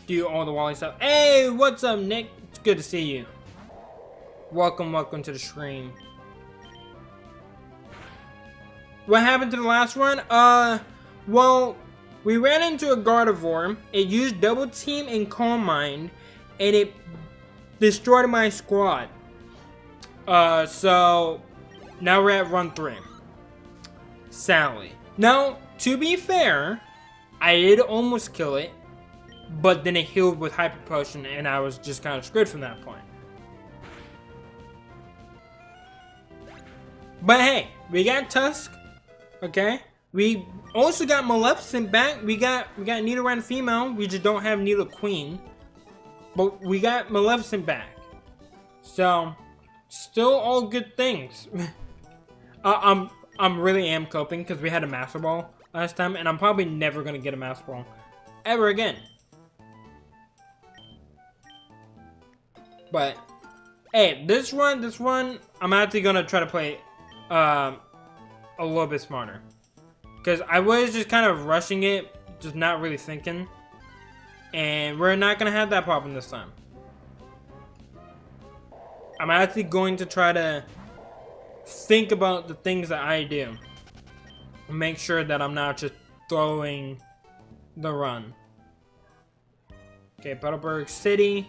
do all the Wally stuff. Hey, what's up, Nick? It's good to see you. Welcome to the stream. What happened to the last run? Well, we ran into a Gardevoir. It used Double Team and Calm Mind, and it destroyed my squad. So now we're at run 3. Sally. Now, to be fair, I did almost kill it, but then it healed with Hyper Potion, and I was just kind of screwed from that point. But hey, we got Tusk, okay? We also got Maleficent back. We got Nidoran female. We just don't have Nidoqueen, but we got Maleficent back. So, still all good things. I'm really am coping because we had a Master Ball last time, and I'm probably never gonna get a Master Ball ever again. But hey, this run, I'm actually gonna try to play a little bit smarter, because I was just kind of rushing it, just not really thinking, and we're not gonna have that problem this time. I'm actually going to try to think about the things that I do. Make sure that I'm not just throwing the run. Okay, Petalburg City.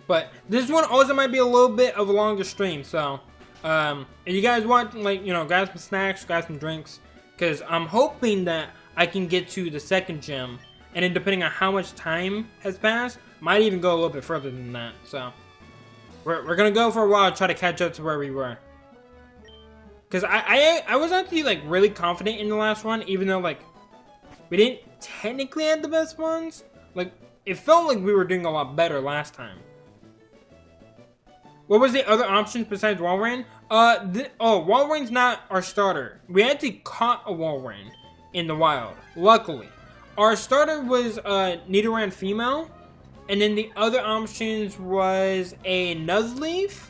But this one also might be a little bit of a longer stream, so if you guys want, like, you know, grab some snacks, grab some drinks, because I'm hoping that I can get to the second gym, and then depending on how much time has passed, might even go a little bit further than that. So we're gonna go for a while, try to catch up to where we were. Because I was actually, like, really confident in the last one, even though, like, we didn't technically have the best ones. Like, it felt like we were doing a lot better last time. What was the other options besides Walrein? Walrein's not our starter. We actually caught a Walrein in the wild, luckily. Our starter was Nidoran female, and then the other options was a Nuzleaf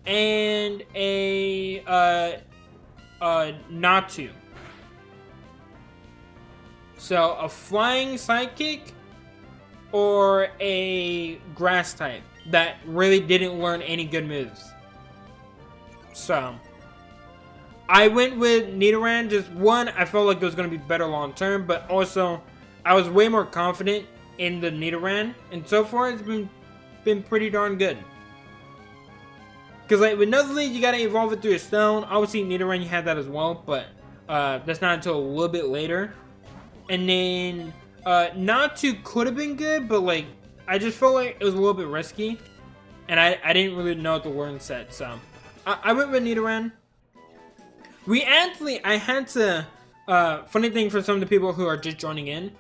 and a Natu. So a flying Psychic or a grass type that really didn't learn any good moves. So I went with Nidoran. Just one, I felt like it was going to be better long term, but also I was way more confident in the Nidoran, and so far it's been pretty darn good. Because, like, with Nuzleaf, you gotta evolve it through a stone. Obviously, Nidoran, you had that as well, but that's not until a little bit later. And then Natu could have been good, but, like, I just felt like it was a little bit risky, and I didn't really know what the learn set, so I went with Nidoran. I had to, funny thing for some of the people who are just joining in,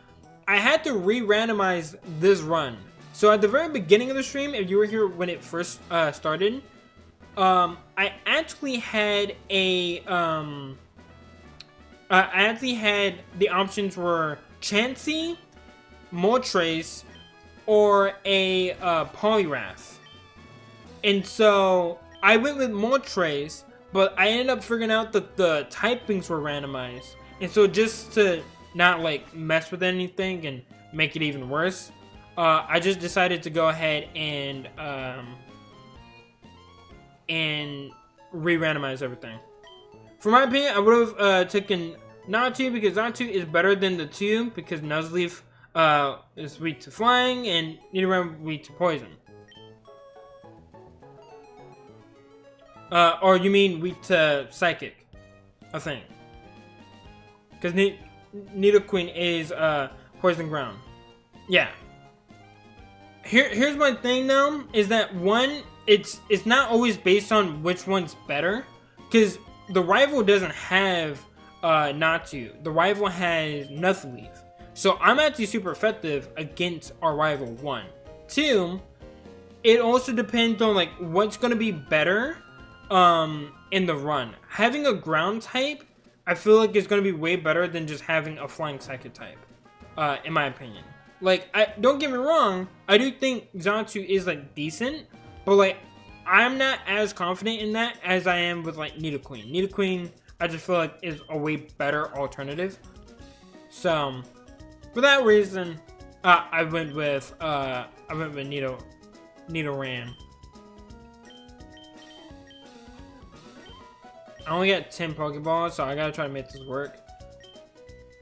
I had to re-randomize this run. So at the very beginning of the stream, if you were here when it first started, I actually had the options were Chansey, Moltres, or a Poliwrath. And so I went with Moltres, but I ended up figuring out that the typings were randomized. And so just to not, like, mess with anything and make it even worse, I just decided to go ahead and re-randomize everything. For my opinion, I would have taken Natu, because Natu is better than the 2, because Nuzleaf is weak to flying and Nidoran weak to poison. Or you mean weak to psychic, I think. Because Nidoqueen is poison ground. Yeah. Here's my thing though, is that one, it's not always based on which one's better, because the rival doesn't have Natu. The rival has Nuzleaf. So I'm actually super effective against our rival, 1. 2, it also depends on, like, what's going to be better in the run. Having a ground type, I feel like it's going to be way better than just having a flying psychic type, in my opinion. Like, don't get me wrong, I do think Xatu is, like, decent, but, like, I'm not as confident in that as I am with, like, Nidoqueen. Nidoqueen, I just feel like is a way better alternative. So for that reason, I went with Nidoran. I only got 10 Pokeballs, so I gotta try to make this work.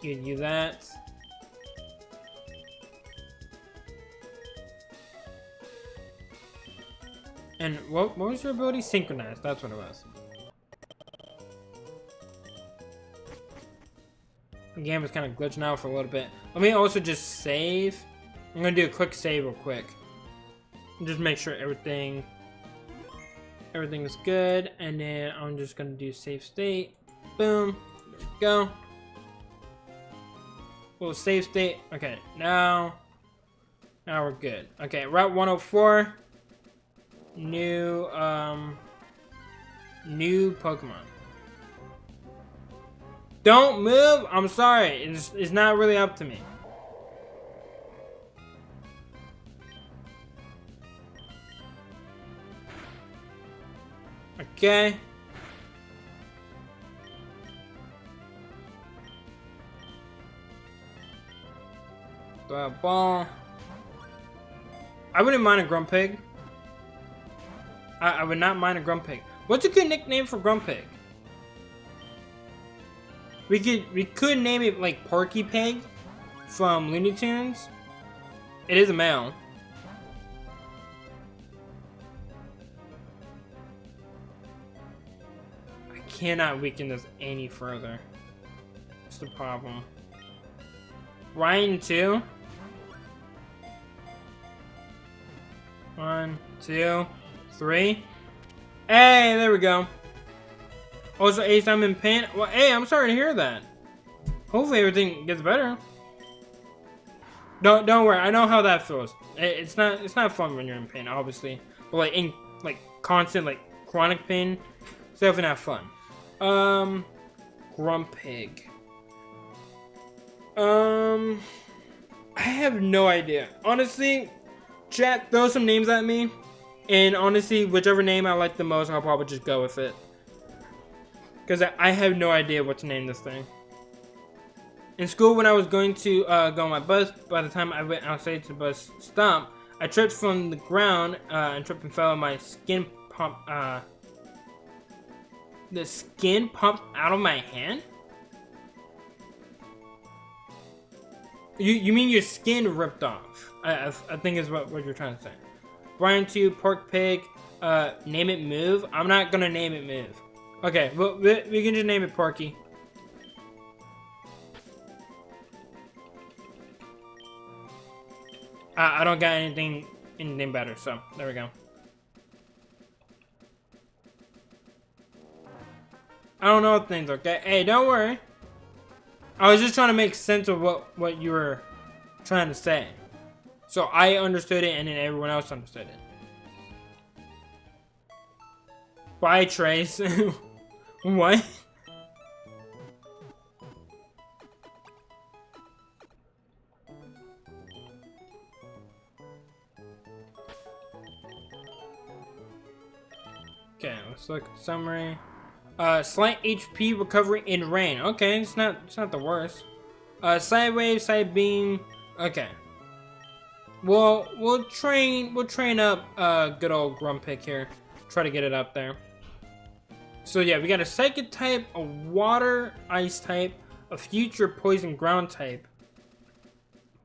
Give you that. And what was your ability? Synchronized, that's what it was. The game was kind of glitching out for a little bit. Let me also just save. I'm gonna do a quick save real quick. And just make sure everything is good. And then I'm just gonna do save state. Boom. There we go. Little save state. Okay, now we're good. Okay, Route 104. New Pokemon. Don't move! I'm sorry, it's not really up to me. Okay. Throw a ball. I wouldn't mind a Grumpig. I would not mind a Grumpig. What's a good nickname for Grumpig? We could name it like Porky Pig from Looney Tunes. It is a male. I cannot weaken this any further. That's the problem. Ryan 2. 1, 2, 3. Hey, there we go. Also, Ace, I'm in pain. Well, hey, I'm sorry to hear that. Hopefully everything gets better. Don't worry. I know how that feels. It's not fun when you're in pain, obviously. But like in constant chronic pain, it's definitely not fun. Grumpig. I have no idea. Honestly, chat, throw some names at me. And honestly, whichever name I like the most, I'll probably just go with it. Because I have no idea what to name this thing. In school, when I was going to go on my bus, by the time I went outside to the bus stop, I tripped from the ground and tripped and fell on my skin pump. The skin pumped out of my hand? You mean your skin ripped off? I think is what you're trying to say. Brian 2, Pork Pig, name it Move. I'm not gonna name it Move. Okay, well, we can just name it Porky. I don't got anything better, so there we go. I don't know things, okay? Hey, don't worry. I was just trying to make sense of what you were trying to say. So I understood it, and then everyone else understood it. Bye, Trace. What? Okay, let's look at the summary. Slight HP recovery in rain. Okay, it's not the worst. Side wave, side beam. Okay. Well, we'll train up good old Grumpig here. Try to get it up there. So yeah, we got a Psychic type, a Water Ice type, a Future Poison Ground type.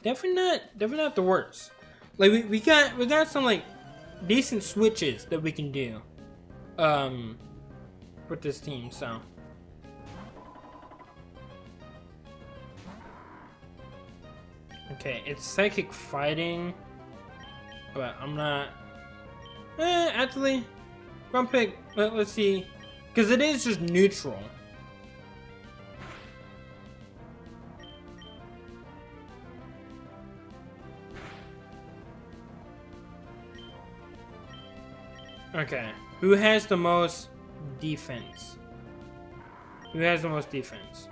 Definitely not the worst. Like we got some like decent switches that we can do. With this team, so. Okay, it's Psychic Fighting, but I'm not. Actually, Grumpig. Let's see, because it is just neutral. Okay, who has the most defense? Who has the most defense?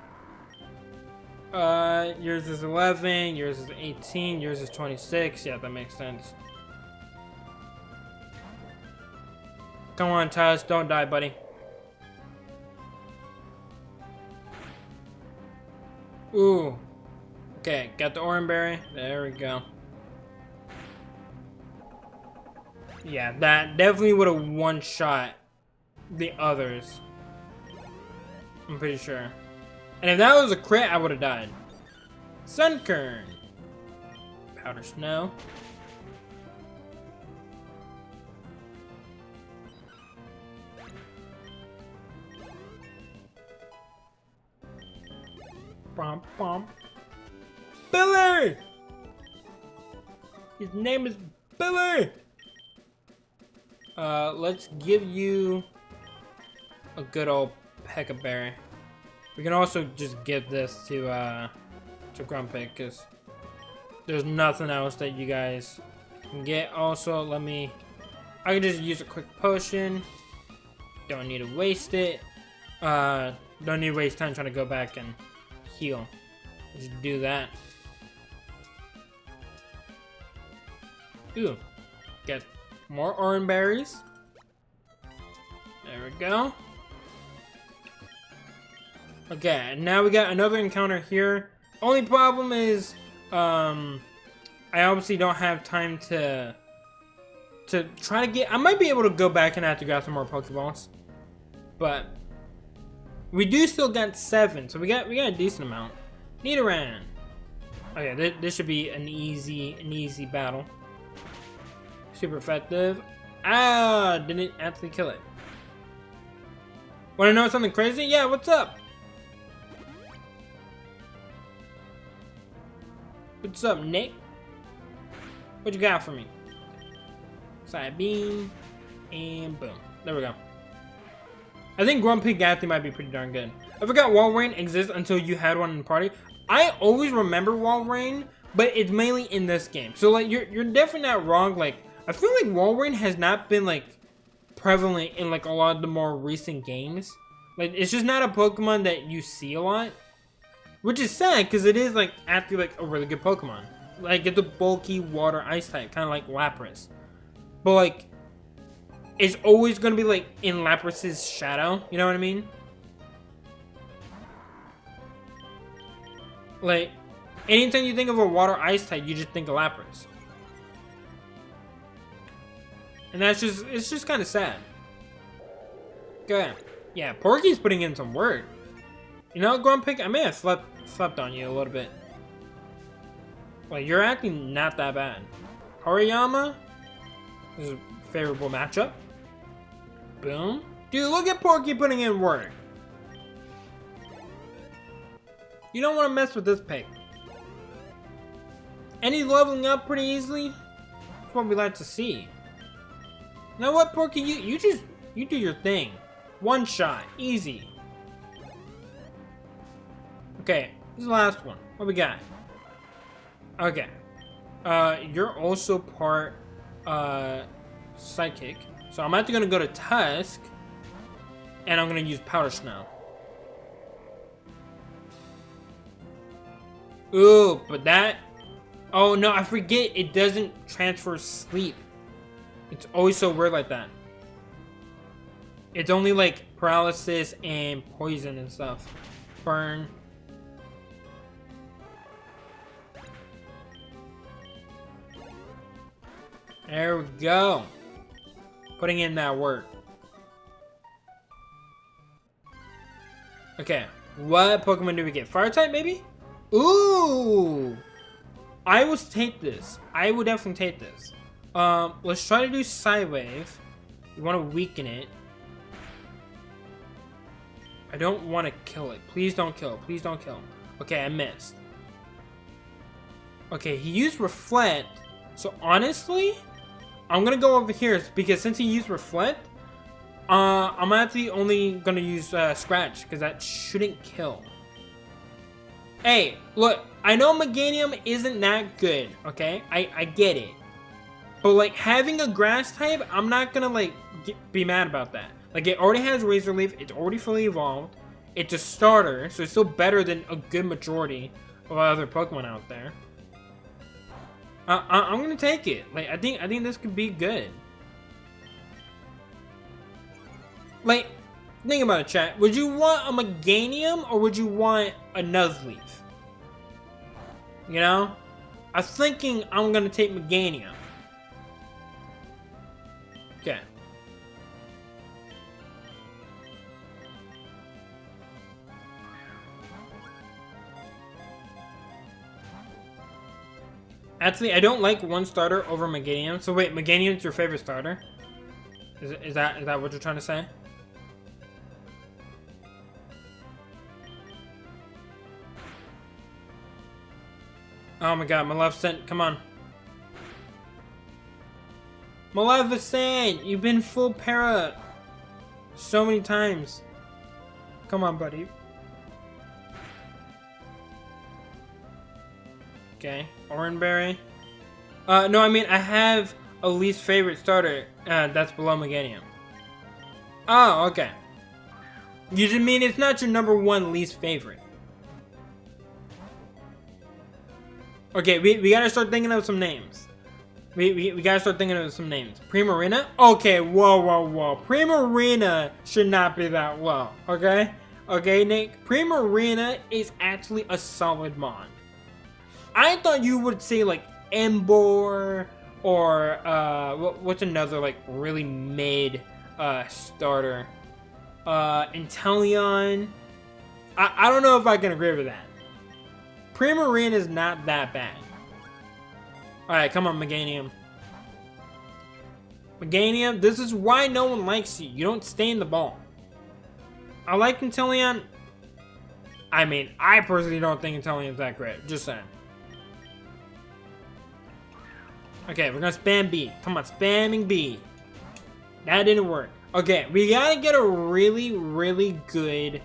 Yours is 11, yours is 18, yours is 26. Yeah, that makes sense. Come on, Taz, don't die, buddy. Ooh. Okay, got the Oranberry. There we go. Yeah, that definitely would have one-shot the others. I'm pretty sure. And if that was a crit, I would have died. Sunkern. Powder snow. Bom, bom. Billy! His name is Billy! Let's give you a good old Peccaberry. We can also just give this to Grumpy, because there's nothing else that you guys can get. Also, I can just use a quick potion. Don't need to waste it. Don't need to waste time trying to go back and heal. Just do that. Ooh, get more orange berries. There we go. Okay, now we got another encounter here. Only problem is, I obviously don't have time to try to get. I might be able to go back and have to grab some more Pokeballs, but we do still got 7, so we got a decent amount. Nidoran. Okay, this should be an easy battle. Super effective. Ah, didn't actually kill it. Want to know something crazy? Yeah, what's up? What's up, Nick? What you got for me? Side beam, and boom. There we go. I think Grumpy Gatsby might be pretty darn good. I forgot Walrein exists until you had one in the party. I always remember Walrein, but it's mainly in this game. So like, you're definitely not wrong. Like, I feel like Walrein has not been like prevalent in like a lot of the more recent games. Like, it's just not a Pokemon that you see a lot, which is sad because it is like actually like a really good Pokemon. Like, it's a bulky water ice type, kind of like Lapras, but like it's always gonna be like in Lapras's shadow. You know what I mean? Like, anytime you think of a water ice type, you just think of Lapras. And it's just kind of sad. Good. Yeah, Porky's putting in some work. You know, Grumpy, I may have slept on you a little bit. Well, you're acting not that bad. Hariyama. This is a favorable matchup. Boom. Dude, look at Porky putting in work. You don't want to mess with this pig. And he's leveling up pretty easily. That's what we like to see. You know what, Porky? You do your thing. One shot. Easy. Okay. This is the last one. What we got? Okay. You're also part Psychic. So I'm actually gonna go to Tusk. And I'm gonna use Powder Snow. Ooh, but that... Oh no, I forget it doesn't transfer sleep. It's always so weird like that. It's only like paralysis and poison and stuff. Burn. There we go. Putting in that work. Okay, what Pokemon do we get? Fire type maybe? Ooh! I would take this. I would definitely take this. Let's try to do Psywave. We want to weaken it. I don't want to kill it. Please don't kill. Please don't kill. Okay, I missed. Okay, he used Reflect. So honestly, I'm gonna go over here because since he used Reflect, I'm actually only gonna use Scratch because that shouldn't kill. Hey, look, I know Meganium isn't that good, okay? I get it. But like having a grass type, I'm not gonna like be mad about that. Like it already has Razor Leaf, it's already fully evolved. It's a starter, so it's still better than a good majority of other Pokemon out there. I'm gonna take it. Like I think this could be good. Like, think about it, chat. Would you want a Meganium or would you want a Nuzleaf? You know? I'm thinking I'm gonna take Meganium. Okay. Actually, I don't like one starter over Meganium. So wait, Meganium's your favorite starter? Is that what you're trying to say? Oh my god, Maleficent, come on. Maleficent, you've been full para so many times. Come on, buddy. Okay, Oranberry. No, I mean, I have a least favorite starter that's below Meganium. Oh, okay. You just mean it's not your number one least favorite. Okay, we gotta start thinking of some names. We gotta start thinking of some names. Primarina? Okay, whoa. Primarina should not be that low, okay? Okay, Nick? Primarina is actually a solid mon. I thought you would say, like, Emboar, or, what's another, like, really mid, starter? Inteleon. I don't know if I can agree with that. Primarina is not that bad. Alright, come on, Meganium. Meganium, this is why no one likes you. You don't stay in the ball. I like Inteleon. I mean, I personally don't think Inteleon's that great. Just saying. Okay, we're gonna spam B. Come on, spamming B. That didn't work. Okay, we gotta get a really good,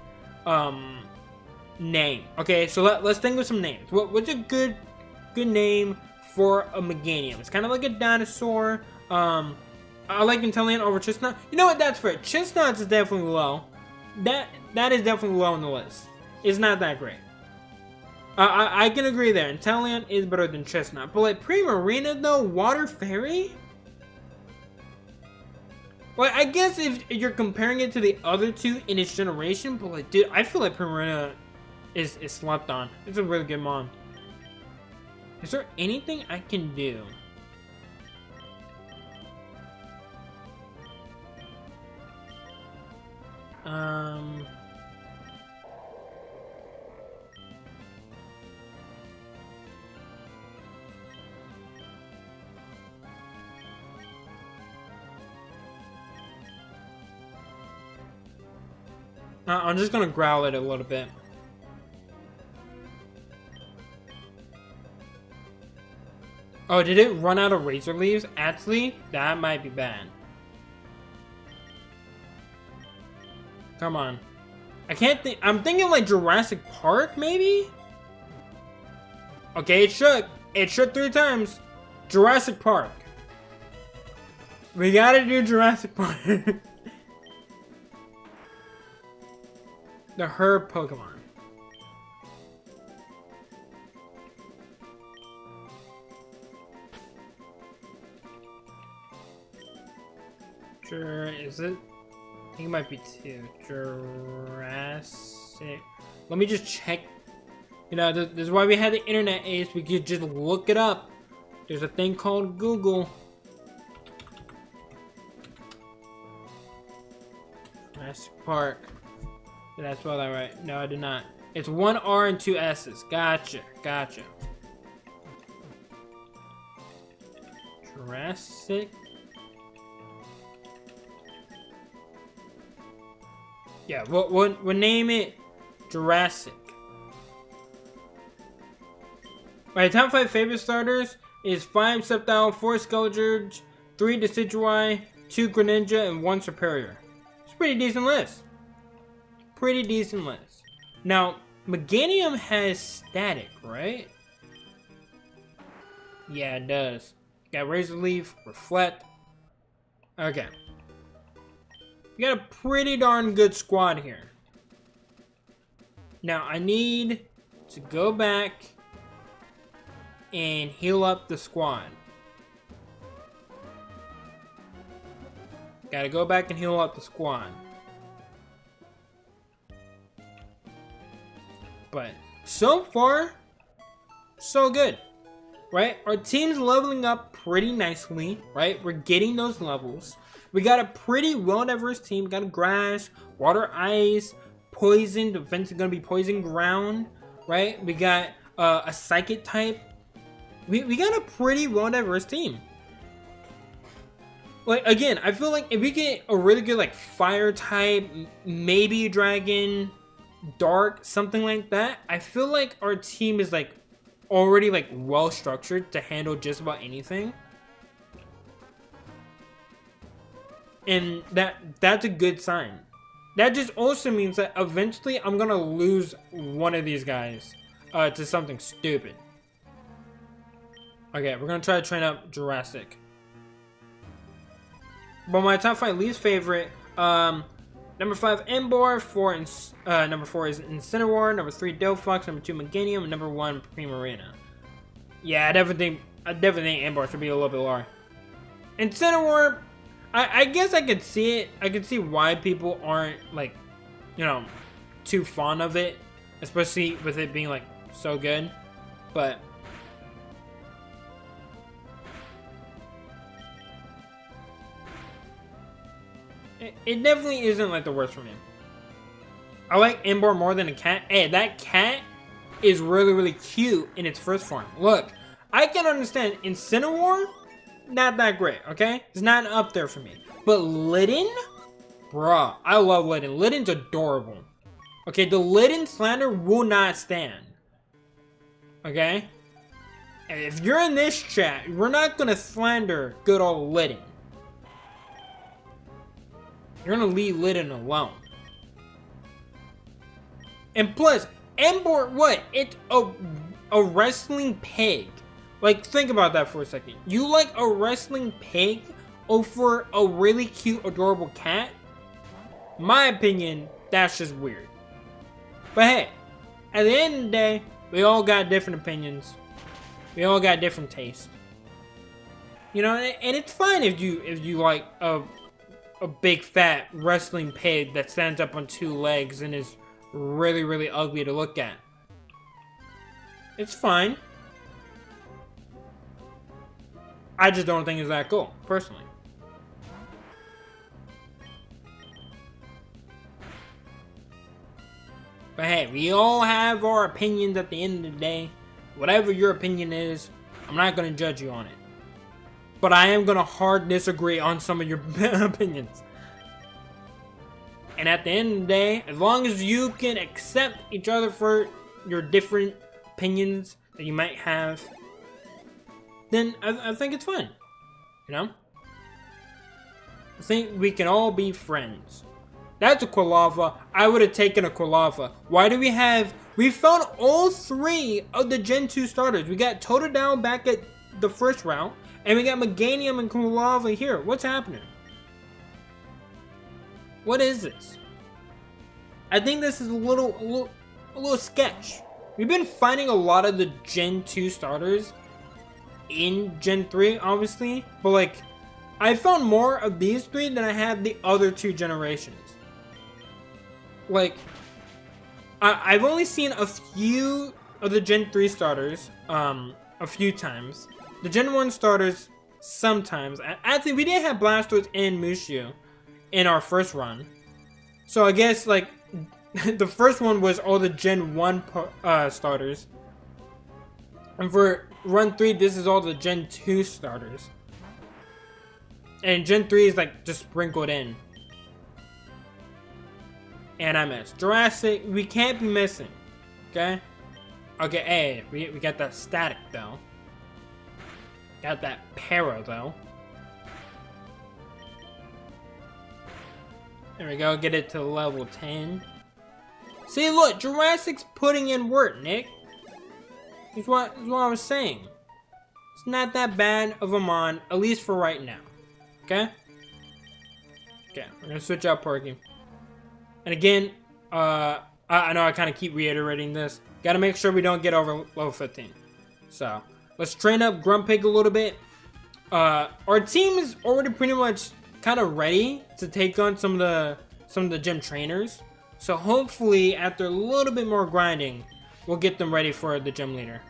name. Okay, so let's think of some names. What's a good name for a Meganium? It's kind of like a dinosaur. I like Inteleon over Chestnut. You know what? That's fair. Chestnut is definitely low. That is definitely low on the list. It's not that great. I can agree there. Inteleon is better than Chestnut, but like Primarina though, Water Fairy. Well, I guess if you're comparing it to the other two in its generation, but like, dude, I feel like Primarina is slept on. It's a really good mon. Is there anything I can do? I'm just gonna growl it a little bit. Oh, did it run out of razor leaves? Actually, that might be bad. Come on. I can't think. I'm thinking like Jurassic Park, maybe? Okay, it shook. It shook 3 times. Jurassic Park. We gotta do Jurassic Park. The herb Pokemon. Sure, is it? I think it might be 2. Jurassic. Let me just check. You know, this is why we had the internet, Ace. We could just look it up. There's a thing called Google. Jurassic Park. Did I spell that right? No, I did not. It's 1 R and 2 S's. Gotcha. Jurassic. Yeah, we'll name it Jurassic. My top 5 favorite starters is 5 Sceptile, 4 Skellige, 3 Decidueye, 2 Greninja, and 1 Superior. It's a pretty decent list. Now, Meganium has static, right? Yeah, it does. Got Razor Leaf, Reflect. Okay. We got a pretty darn good squad here. Now, I need to go back and heal up the squad. Gotta go back and heal up the squad. But so far, so good, right? Our team's leveling up pretty nicely, right? We're getting those levels. We got a pretty well-diverse team. We got a grass, water, ice, poison. Defense is gonna be poison ground, right? We got a psychic type. we got a pretty well diverse team. Like, again, I feel like if we get a really good, like, fire type, maybe dragon, dark, something like that, I feel like our team is, like, already, like, well structured to handle just about anything. And that's a good sign. That just also means that eventually I'm gonna lose one of these guys to something stupid. Okay, we're gonna try to train up Jurassic. But my top 5 least favorite, number 5 Ember, number 4 is Incineroar, number 3 Delphox, number 2 Meganium, and number 1 Primarina. Yeah, I definitely think Ember should be a little bit lower. Incineroar, I guess I could see it. I could see why people aren't, like, you know, too fond of it, especially with it being, like, so good. But it definitely isn't, like, the worst for me. I like Ember more than a cat. Hey, that cat is really, really cute in its first form. Look, I can understand Incineroar, not that great, okay? It's not up there for me. But Litten? Bruh, I love Litten. Litten's adorable. Okay, the Litten slander will not stand. Okay? And if you're in this chat, we're not gonna slander good old Litten. You're gonna leave Litten alone. And plus, Ember, what? It's a wrestling pig. Like, think about that for a second. You like a wrestling pig over a really cute, adorable cat? My opinion, that's just weird. But hey, at the end of the day, we all got different opinions. We all got different tastes. You know, and it's fine if you like a big fat wrestling pig that stands up on 2 legs and is really, really ugly to look at. It's fine. I just don't think it's that cool, personally. But hey, we all have our opinions at the end of the day. Whatever your opinion is, I'm not going to judge you on it. But I am going to hard disagree on some of your opinions. And at the end of the day, as long as you can accept each other for your different opinions that you might have, then I think it's fun. You know? I think we can all be friends. That's a Quilava. I would have taken a Quilava. Why do we have... We found all 3 of the Gen 2 starters. We got Totodile back at the first round. And we got Meganium and Quilava here. What's happening? What is this? I think this is a little sketch. We've been finding a lot of the Gen 2 starters in Gen 3, obviously. But, like, I found more of these 3 than I have the other 2 generations. Like, I've only seen a few of the Gen 3 starters, a few times. The Gen 1 starters, sometimes. Actually, we didn't have Blastoise and Mushu in our first run. So I guess, like, the first one was all the Gen 1 starters. And for run 3, this is all the Gen 2 starters. And Gen 3 is, like, just sprinkled in. And I missed. Jurassic, we can't be missing. Okay? Okay, hey, we got that static, though. Got that para, though. There we go, get it to level 10. See, look, Jurassic's putting in work, Nick. That's what I was saying. It's not that bad of a mon, at least for right now. Okay? Okay, we're gonna switch out Porky. And again, I know I kind of keep reiterating this. Gotta make sure we don't get over level 15. So, let's train up Grumpig a little bit. Our team is already pretty much kind of ready to take on some of the gym trainers. So hopefully, after a little bit more grinding, we'll get them ready for the gym leader.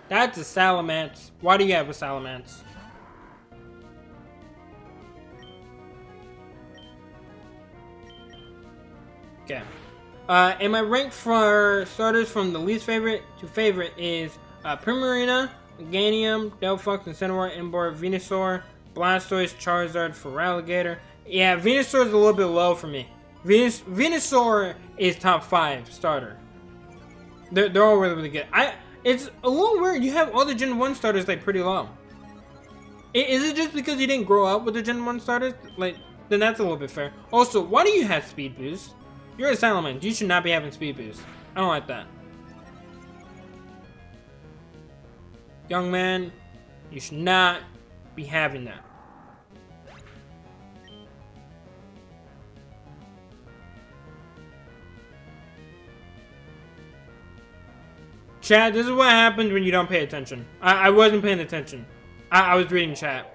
That's a Salamence. Why do you have a Salamence? Okay. And my rank for starters from the least favorite to favorite is Primarina, Meganium, Delphox, Incineroar, Emboar, Venusaur, Blastoise, Charizard, Feraligatr. Yeah, Venusaur is a little bit low for me. Venusaur is top 5 starter. They're all really good. It's a little weird. You have all the Gen 1 starters like pretty low. Is it just because you didn't grow up with the Gen 1 starters? Like, then that's a little bit fair. Also, why do you have Speed Boost? You're a Salamence. You should not be having Speed Boost. I don't like that. Young man, you should not be having that. Chat, this is what happens when you don't pay attention. I wasn't paying attention. I was reading chat.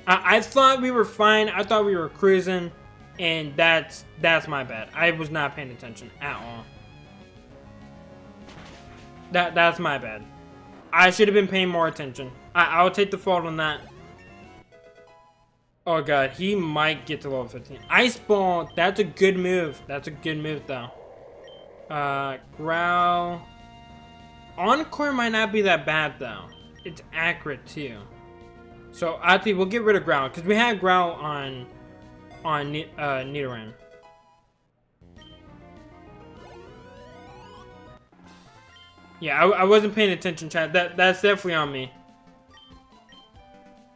I thought we were fine. I thought we were cruising. And that's my bad. I was not paying attention at all. That's my bad. I should have been paying more attention. I'll take the fault on that. Oh god, he might get to level 15. Ice Ball, that's a good move. That's a good move though. Growl. Encore might not be that bad though. It's accurate too. So I think we'll get rid of Growl because we had Growl on Nidoran. Yeah, I wasn't paying attention, chat. That's definitely on me.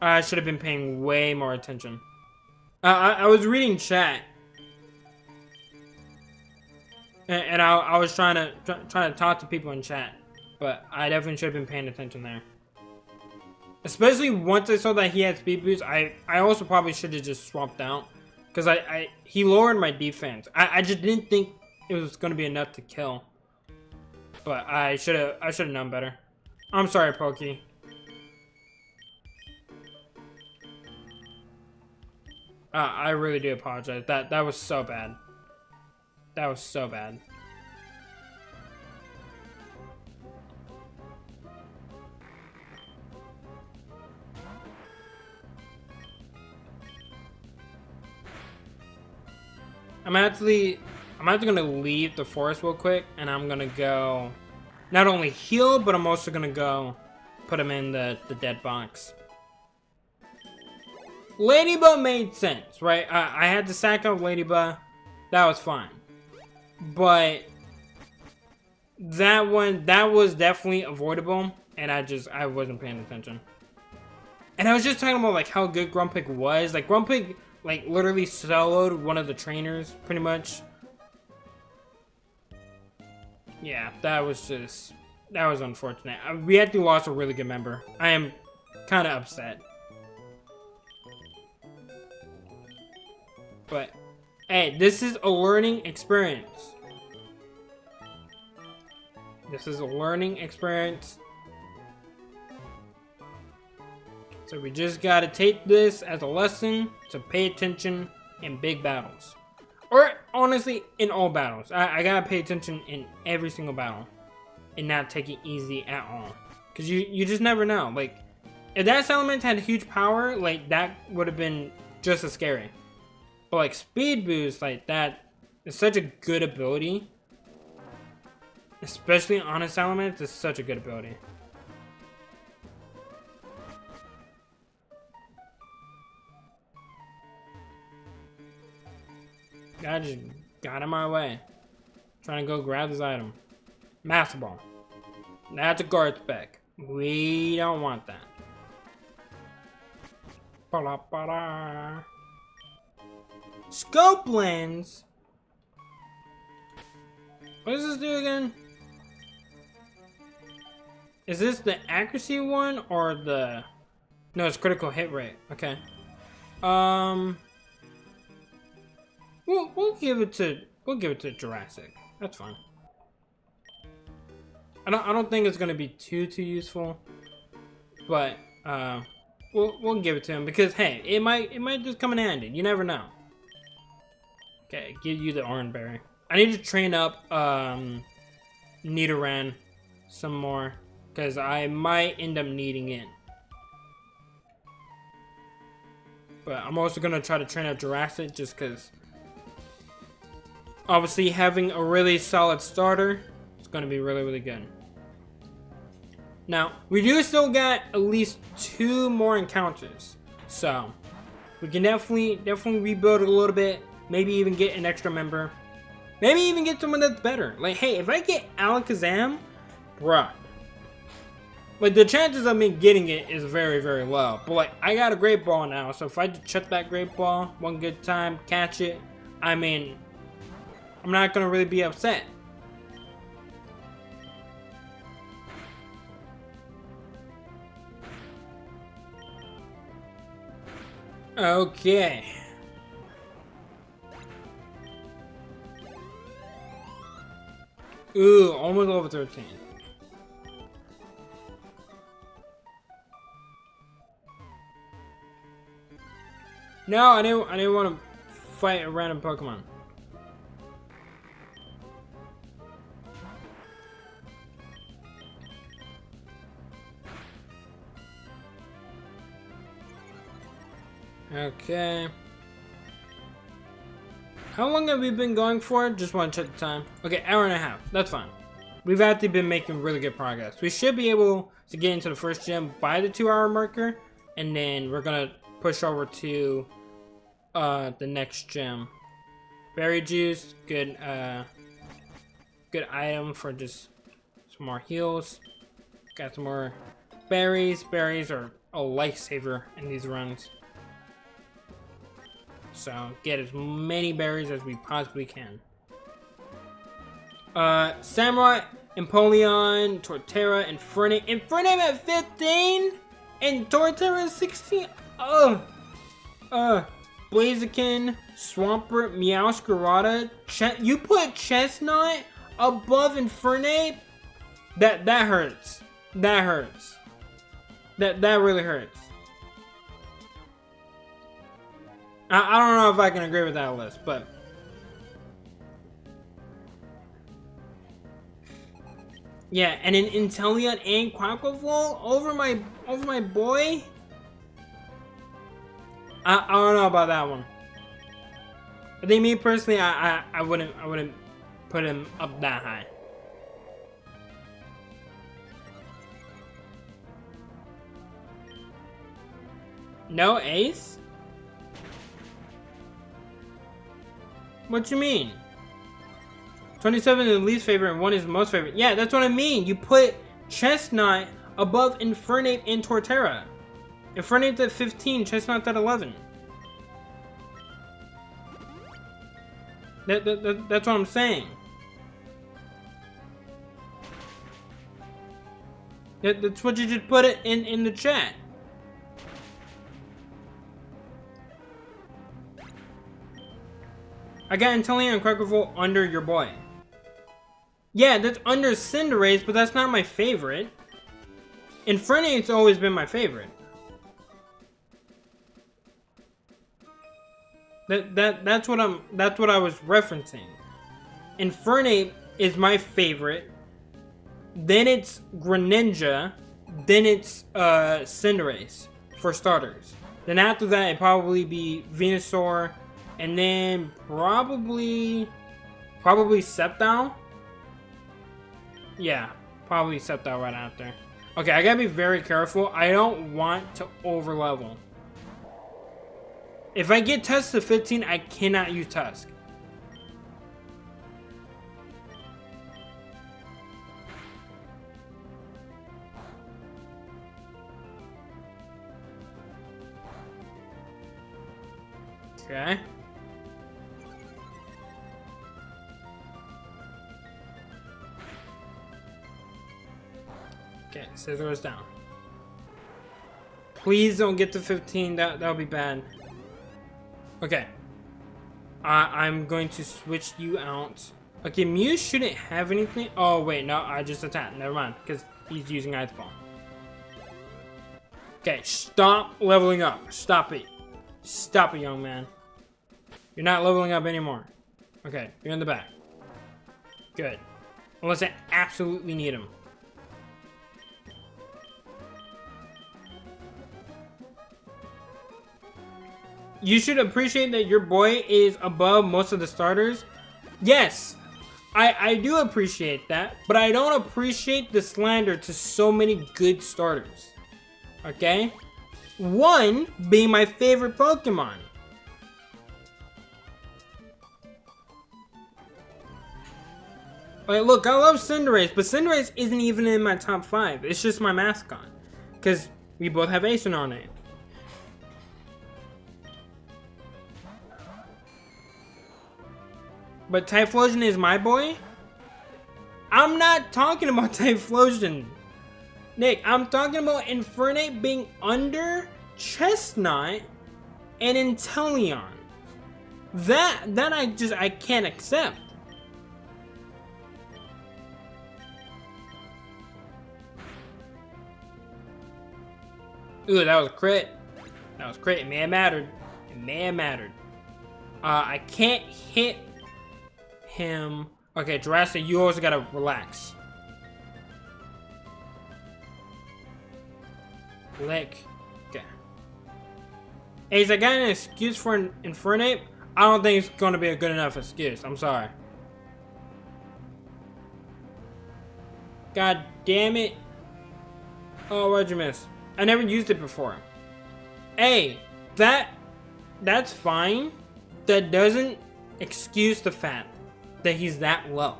I should have been paying way more attention. I was reading chat, and I was trying to talk to people in chat, but I definitely should have been paying attention there. Especially once I saw that he had Speed Boost, I also probably should have just swapped out. Because he lowered my defense. I just didn't think it was going to be enough to kill. But I should have known better. I'm sorry, Pokey. I really do apologize. That was so bad. That was so bad. I'm actually gonna leave the forest real quick, and I'm gonna go not only heal, but I'm also gonna go put him in the dead box. Ladybug made sense, right? I had to sack out Ladybug. That was fine. But that was definitely avoidable, and I wasn't paying attention. And I was just talking about like how good Grumpig was. Like Grumpig like literally soloed one of the trainers pretty much. Yeah, that was unfortunate. We actually lost a really good member. I am kind of upset. But hey, this is a learning experience. This is a learning experience. So we just gotta take this as a lesson to pay attention in big battles. Or honestly, in all battles. I gotta pay attention in every single battle. And not take it easy at all. Because you just never know. Like, if that Salamence had huge power, like, that would have been just as scary. But like, Speed Boost, like, that is such a good ability. Especially on a Salamence, it's such a good ability. I just got in my way. Trying to go grab this item. Master Ball. That's a guard spec. We don't want that. Ba-da-ba-da. Scope Lens? What does this do again? Is this the accuracy one or the... No, it's critical hit rate. Okay. We'll give it to Jurassic. That's fine. I don't think it's gonna be too useful, but we'll give it to him because hey, it might just come in handy. You never know. Okay, give you the Orange Berry. I need to train up Nidoran some more because I might end up needing it. But I'm also gonna try to train up Jurassic just because Obviously, having a really solid starter is going to be really, really good. Now, we do still got at least 2 more encounters. So, we can definitely rebuild it a little bit. Maybe even get an extra member. Maybe even get someone that's better. Like, hey, if I get Alakazam, bruh. Like, the chances of me getting it is very, very low. But, like, I got a Great Ball now. So, if I chuck that Great Ball one good time, catch it, I mean, I'm not going to really be upset. Okay. Ooh, almost level 13. No, I didn't want to fight a random Pokemon. Okay. How long have we been going for? Just want to check the time. Okay, hour and a half. That's fine. We've actually been making really good progress. We should be able to get into the first gym by the 2-hour marker. And then we're going to push over to the next gym. Berry juice. Good, good item for just some more heals. Got some more berries. Berries are a lifesaver in these runs. So, get as many berries as we possibly can. Samurai, Empoleon, Torterra, Infernape. Infernape at 15? And Torterra at 16? Blaziken, Swampert, Meowscarada. You put Chestnut above Infernape? That hurts. That hurts. That really hurts. I don't know if I can agree with that list, but yeah, and an Inteleon and Quaquaval over my boy. I don't know about that one. I think me personally, I wouldn't put him up that high. No ace? What you mean? 27 is the least favorite and 1 is the most favorite. Yeah, that's what I mean. You put Chestnut above Infernape and Torterra. Infernape's at 15, Chestnut's at 11. That's what I'm saying. That's what you just put it in the chat. I got Inteleon and Quaquaval under your boy. Yeah, that's under Cinderace, but that's not my favorite. Infernape's always been my favorite. That's what I was referencing. Infernape is my favorite. Then it's Greninja. Then it's Cinderace for starters. Then after that, it'd probably be Venusaur. And then probably Sceptile. Yeah, probably Sceptile right after. Okay, I gotta be very careful. I don't want to overlevel. If I get Tusk to 15, I cannot use Tusk. Okay. Okay, Scissors down. Please don't get to 15. That'll be bad. Okay. I'm going to switch you out. Okay, Mew shouldn't have anything. Oh wait, no, I just attacked. Never mind, because he's using Ice Ball. Okay, stop leveling up. Stop it. Stop it, young man. You're not leveling up anymore. Okay, you're in the back. Good. Unless I absolutely need him. You should appreciate that your boy is above most of the starters Yes, I do appreciate that, but I don't appreciate the slander to so many good starters. Okay? One being my favorite Pokemon. Like, look, I love Cinderace, but Cinderace isn't even in my top 5. It's just my mascot. Because we both have Ace in our name. But Typhlosion is my boy? I'm not talking about Typhlosion, Nick. I'm talking about Infernape being under Chestnut and Inteleon. That I can't accept. Ooh, that was a crit. That was a crit. It may have mattered. It may have mattered. I can't hit him. Okay, Jurassic, you always gotta relax. Lick. Okay. Ace, I got an excuse for an Infernape. I don't think it's gonna be a good enough excuse. I'm sorry. God damn it. Oh, what'd you miss? I never used it before. Hey, that's fine. That doesn't excuse the fact that he's that low.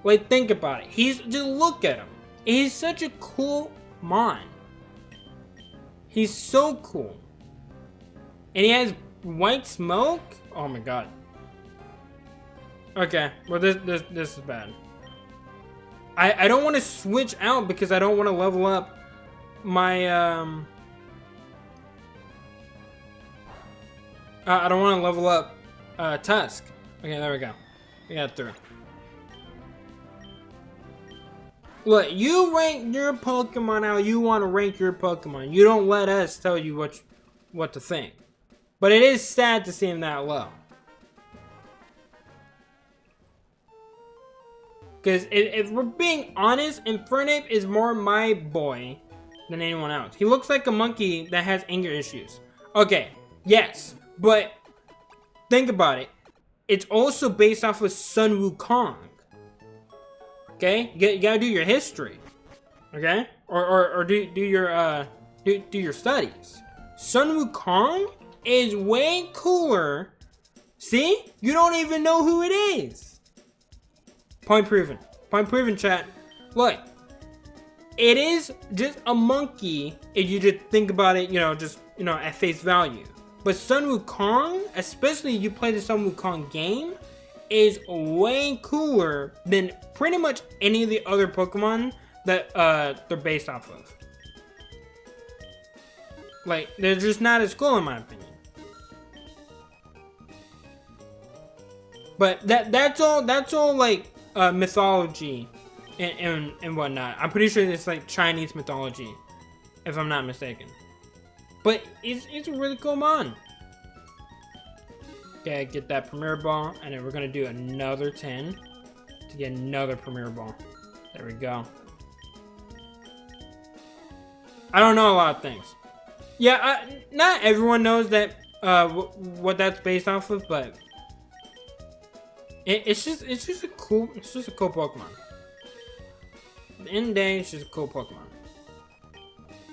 Like, think about it. Just look at him. He's such a cool mon. He's so cool. And he has white smoke? Oh my god. Okay, well this is bad. I don't want to switch out because I don't want to level up my I don't want to level up Tusk. Okay, there we go. We got through. Look, you rank your Pokemon how you want to rank your Pokemon. You don't let us tell you what to think. But it is sad to see him that low. Because if we're being honest, Infernape is more my boy than anyone else. He looks like a monkey that has anger issues. Okay, yes, but think about it. It's also based off of Sun Wukong. Okay, you gotta do your history. Okay, or do your studies. Sun Wukong is way cooler. See, you don't even know who it is. Point proven. Point proven, chat. Look, it is just a monkey if you just think about it, at face value. But Sun Wukong, especially if you play the Sun Wukong game, is way cooler than pretty much any of the other Pokemon that they're based off of. Like, they're just not as cool in my opinion. But that's all like mythology and whatnot. I'm pretty sure it's like Chinese mythology, if I'm not mistaken. But it's a really cool mon. Okay, get that Premier Ball, and then we're gonna do another 10 to get another Premier Ball. There we go. I don't know a lot of things. Yeah, not everyone knows that what that's based off of, but it's just a cool Pokemon. At the end of the day, it's just a cool Pokemon.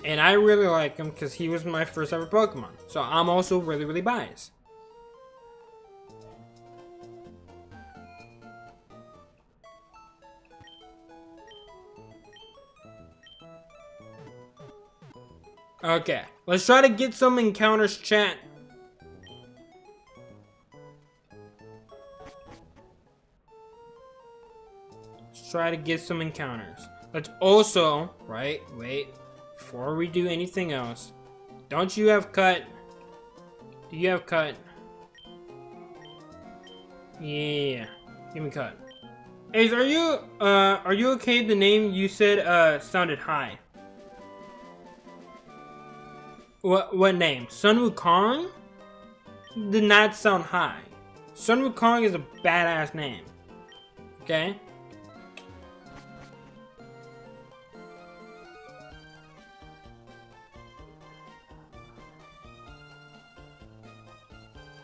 And I really like him because he was my first ever Pokemon. So I'm also really, really biased. Okay, let's try to get some encounters, chat. Let's try to get some encounters. Let's also, wait, before we do anything else, don't you have cut? Do you have cut? Yeah, give me cut. Ace, are you okay? The name you said sounded high. What name? Sun Wukong? Did not sound high. Sun Wukong is a badass name. Okay?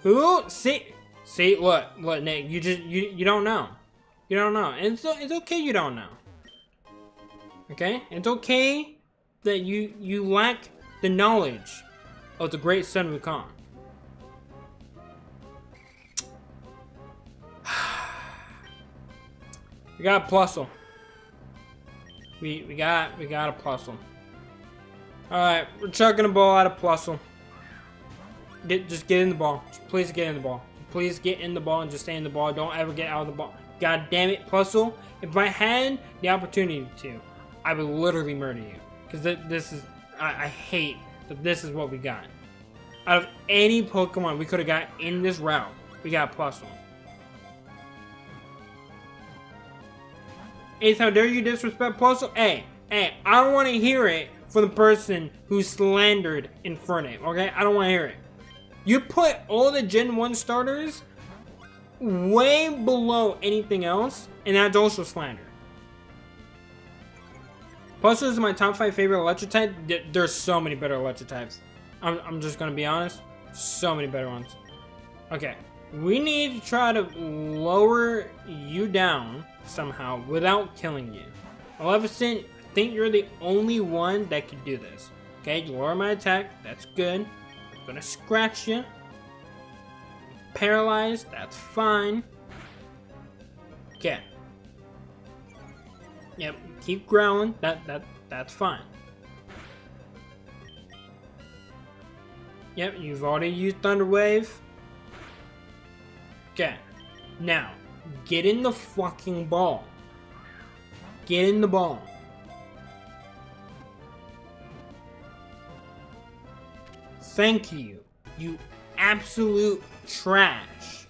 Who? See? See, look, Nick, you don't know. You don't know. And it's okay you don't know. Okay? It's okay that you lack the knowledge of the great Sun Wukong. We got a Plusle. We got a Plusle. Alright, we're chucking the ball out of Plusle. Just get in the ball. Please get in the ball. Please get in the ball and just stay in the ball. Don't ever get out of the ball. God damn it, Plusle. If I had the opportunity to, I would literally murder you. Because this is... I hate that this is what we got. Out of any Pokemon we could have got in this route, we got Plusle. Ace, how dare you disrespect Plusle? Hey, I don't want to hear it from the person who slandered Infernape, okay? I don't want to hear it. You put all the Gen 1 starters way below anything else, and that's also slander. Plusle is my top 5 favorite electric type. There's so many better electric types. I'm just gonna be honest. So many better ones. Okay, we need to try to lower you down somehow without killing you. Maleficent, I think you're the only one that could do this. Okay, you lower my attack. That's good. I'm gonna scratch you. Paralyzed. That's fine. Okay. Yep. Keep growling. That's fine. Yep. You've already used Thunder Wave. Okay. Now, get in the fucking ball. Get in the ball. Thank you. You absolute trash.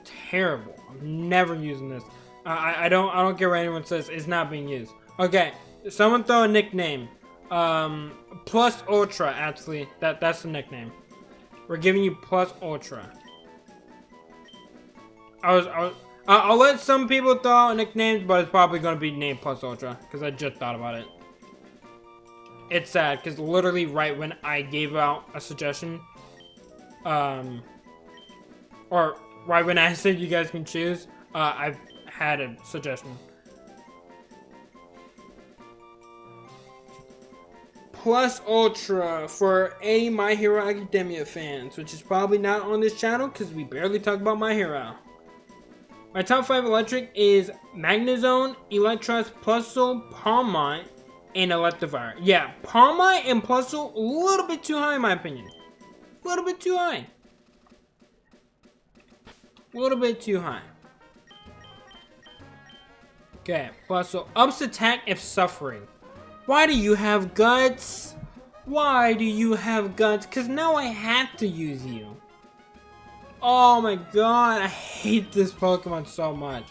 Terrible. I'm never using this. I don't care what anyone says. It's not being used. Okay. Someone throw a nickname. Plus Ultra, actually. That's the nickname. We're giving you Plus Ultra. I'll let some people throw out nicknames, but it's probably gonna be named Plus Ultra because I just thought about it. It's sad because literally right when I gave out a suggestion, or right when I said you guys can choose, I've had a suggestion. Plus Ultra for any My Hero Academia fans, which is probably not on this channel because we barely talk about My Hero. My top 5 electric is Magnezone, Electros, Plusle, Palmont, and Electivire. Yeah, Palmont and Plusle, a little bit too high in my opinion. A little bit too high. A little bit too high. Okay, Plusle. Ups attack if suffering. Why do you have guts? Why do you have guts? Because now I have to use you. Oh my god, I hate this Pokemon so much.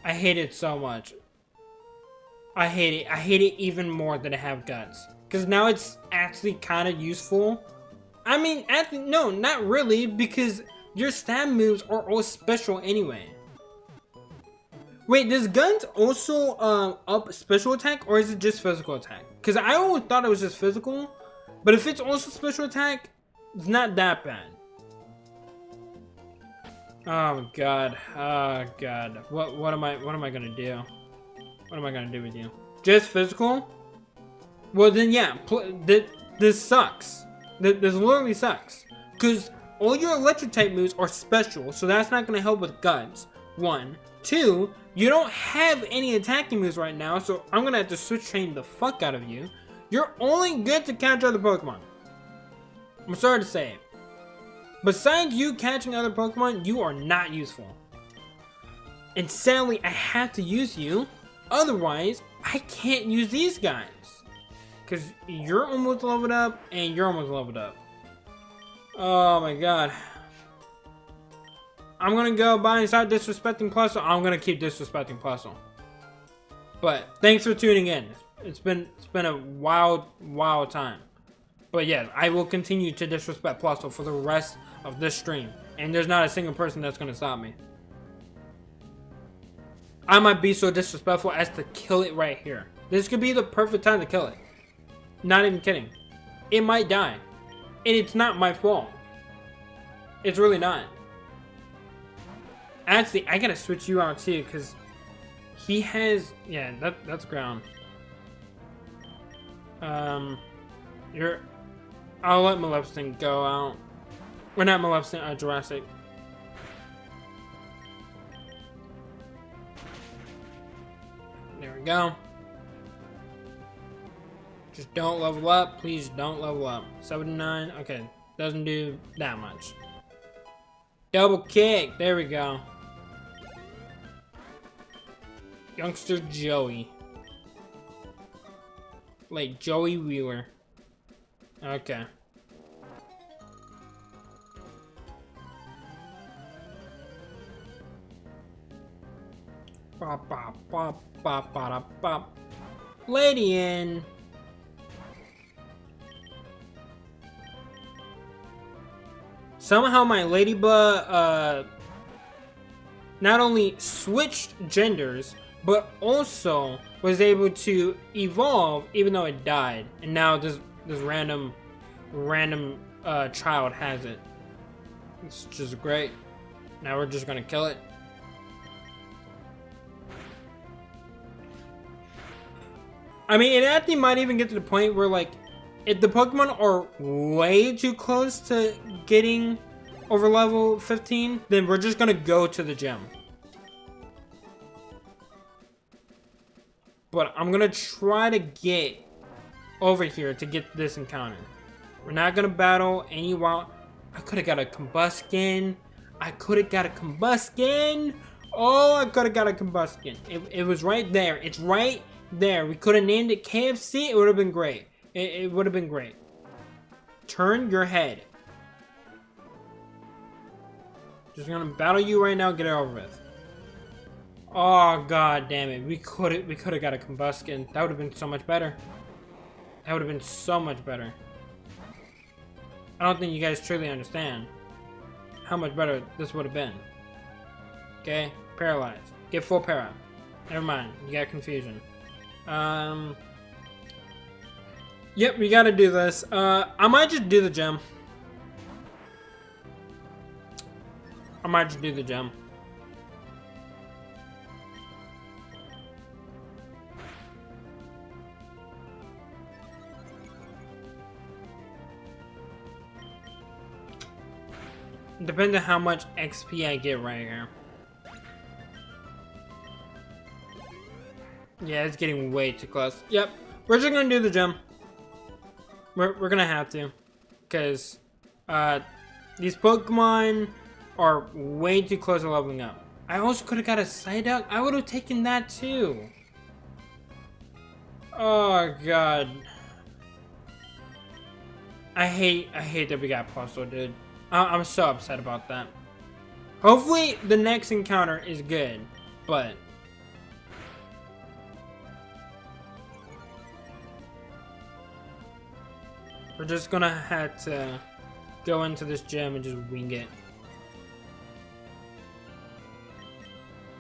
I hate it so much. I hate it. I hate it even more than I have guts. Because now it's actually kind of useful. I mean, actually, no, not really. Because your stab moves are all special anyway. Wait, does guns also up special attack? Or is it just physical attack? Because I always thought it was just physical. But if it's also special attack, it's not that bad. Oh god. Oh god. What am I gonna do? What am I gonna do with you? Just physical? Well then yeah, this sucks. This literally sucks. Cause all your electric type moves are special, so that's not gonna help with guns. 1. 2, you don't have any attacking moves right now, so I'm gonna have to switch train the fuck out of you. You're only good to catch other Pokemon. I'm sorry to say it. Besides you catching other Pokemon, you are not useful. And sadly, I have to use you. Otherwise, I can't use these guys. Because you're almost leveled up, and you're almost leveled up. Oh my god. I'm gonna go by and start disrespecting Plusle. I'm gonna keep disrespecting Plusle. But thanks for tuning in. It's been a wild time. But yeah, I will continue to disrespect Plusle for the rest of this stream. And there's not a single person that's gonna stop me. I might be so disrespectful as to kill it right here. This could be the perfect time to kill it. Not even kidding. It might die. And it's not my fault. It's really not. Actually, I gotta switch you out too, because he has... Yeah, that's ground. I'll let Maleficent go out. We're not Maleficent, Jurassic. There we go. Just don't level up. Please don't level up. 79. Okay. Doesn't do that much. Double kick. There we go. Youngster Joey. Like Joey Wheeler. Okay. Bop, bop, bop, bop, bop, bop. Lady in. Somehow my ladybug not only switched genders, but also was able to evolve even though it died. And now this random child has it. It's just great. Now we're just gonna kill it. I mean, it actually might even get to the point where, like, if the Pokemon are way too close to getting over level 15, then we're just gonna go to the gym. But I'm gonna try to get over here to get this encounter. We're not gonna battle any wild... I could've got a Combuskin. I could've got a Combuskin. Oh, I could've got a Combuskin. It was right there. It's right there. We could've named it KFC. It would've been great. It would've been great. Turn your head. Just gonna battle you right now. Get it over with. Oh, god damn it. We could've got a Combuskin. That would've been so much better. That would've been so much better. I don't think you guys truly understand how much better this would've been. Okay? Paralyzed. Get full para. Never mind. You got confusion. Yep, we gotta do this. I might just do the gym. I might just do the gym. Depends on how much XP I get right here. Yeah, it's getting way too close. Yep, we're just gonna do the gym. We're gonna have to, because these Pokemon are way too close to leveling up. I also could have got a Psyduck. I would have taken that too. Oh god, I hate that we got Pulsar, dude. I'm so upset about that. Hopefully the next encounter is good, but we're just gonna have to go into this gym and just wing it.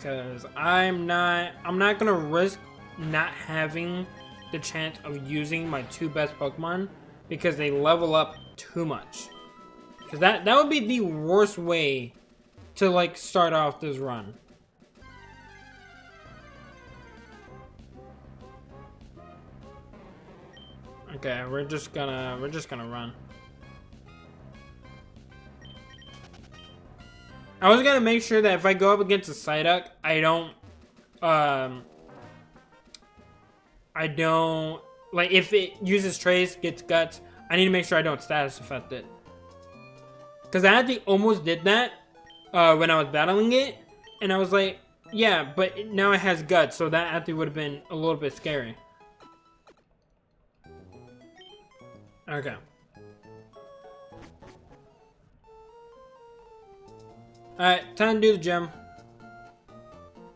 Cause I'm not gonna risk not having the chance of using my two best Pokemon because they level up too much. Cause that would be the worst way to like start off this run. Okay, we're just gonna run. I was gonna make sure that if I go up against a Psyduck, I don't like if it uses Trace, gets Guts, I need to make sure I don't status affect it. Cause I actually almost did that when I was battling it, and I was like, yeah, but now it has Guts, so that actually would have been a little bit scary. Okay. Alright, time to do the gym.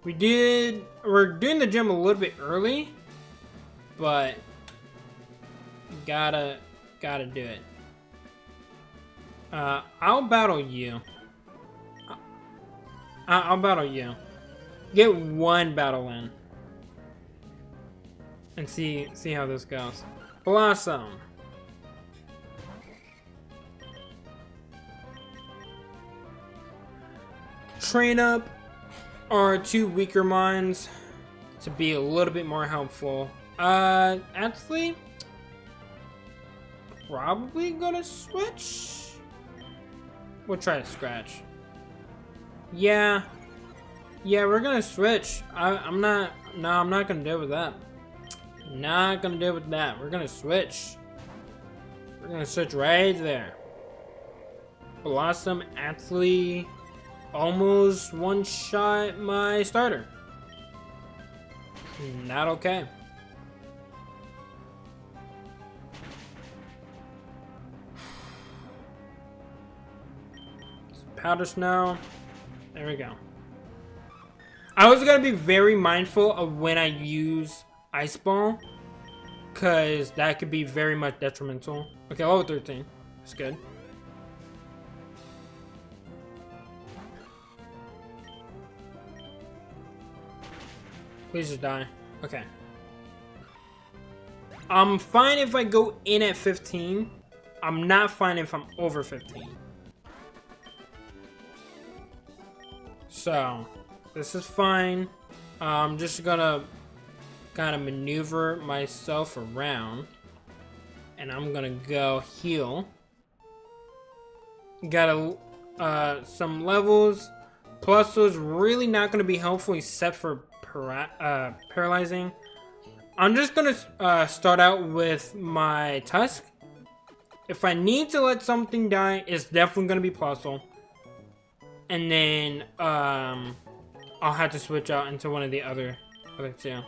We're doing the gym a little bit early, but gotta do it. I'll battle you. I'll battle you. Get one battle in. And see how this goes. Blossom. Train up our 2 weaker mines to be a little bit more helpful. Actually, probably gonna switch. We'll try to scratch. Yeah, we're gonna switch. I'm not gonna deal with that. Not gonna deal with that. We're gonna switch. We're gonna switch right there. Blossom actually almost one-shot my starter. Not okay. Powder snow. There we go. I was gonna be very mindful of when I use ice ball, cause that could be very much detrimental. Okay, level 13. That's good. Please just die. Okay. I'm fine if I go in at 15. I'm not fine if I'm over 15. So, this is fine. I'm just gonna kind of maneuver myself around. And I'm gonna go heal. Got some levels. Plus, was really not gonna be helpful except for paralyzing. I'm just gonna start out with my Tusk. If I need to let something die, it's definitely gonna be Plusle. And then I'll have to switch out into one of the other two.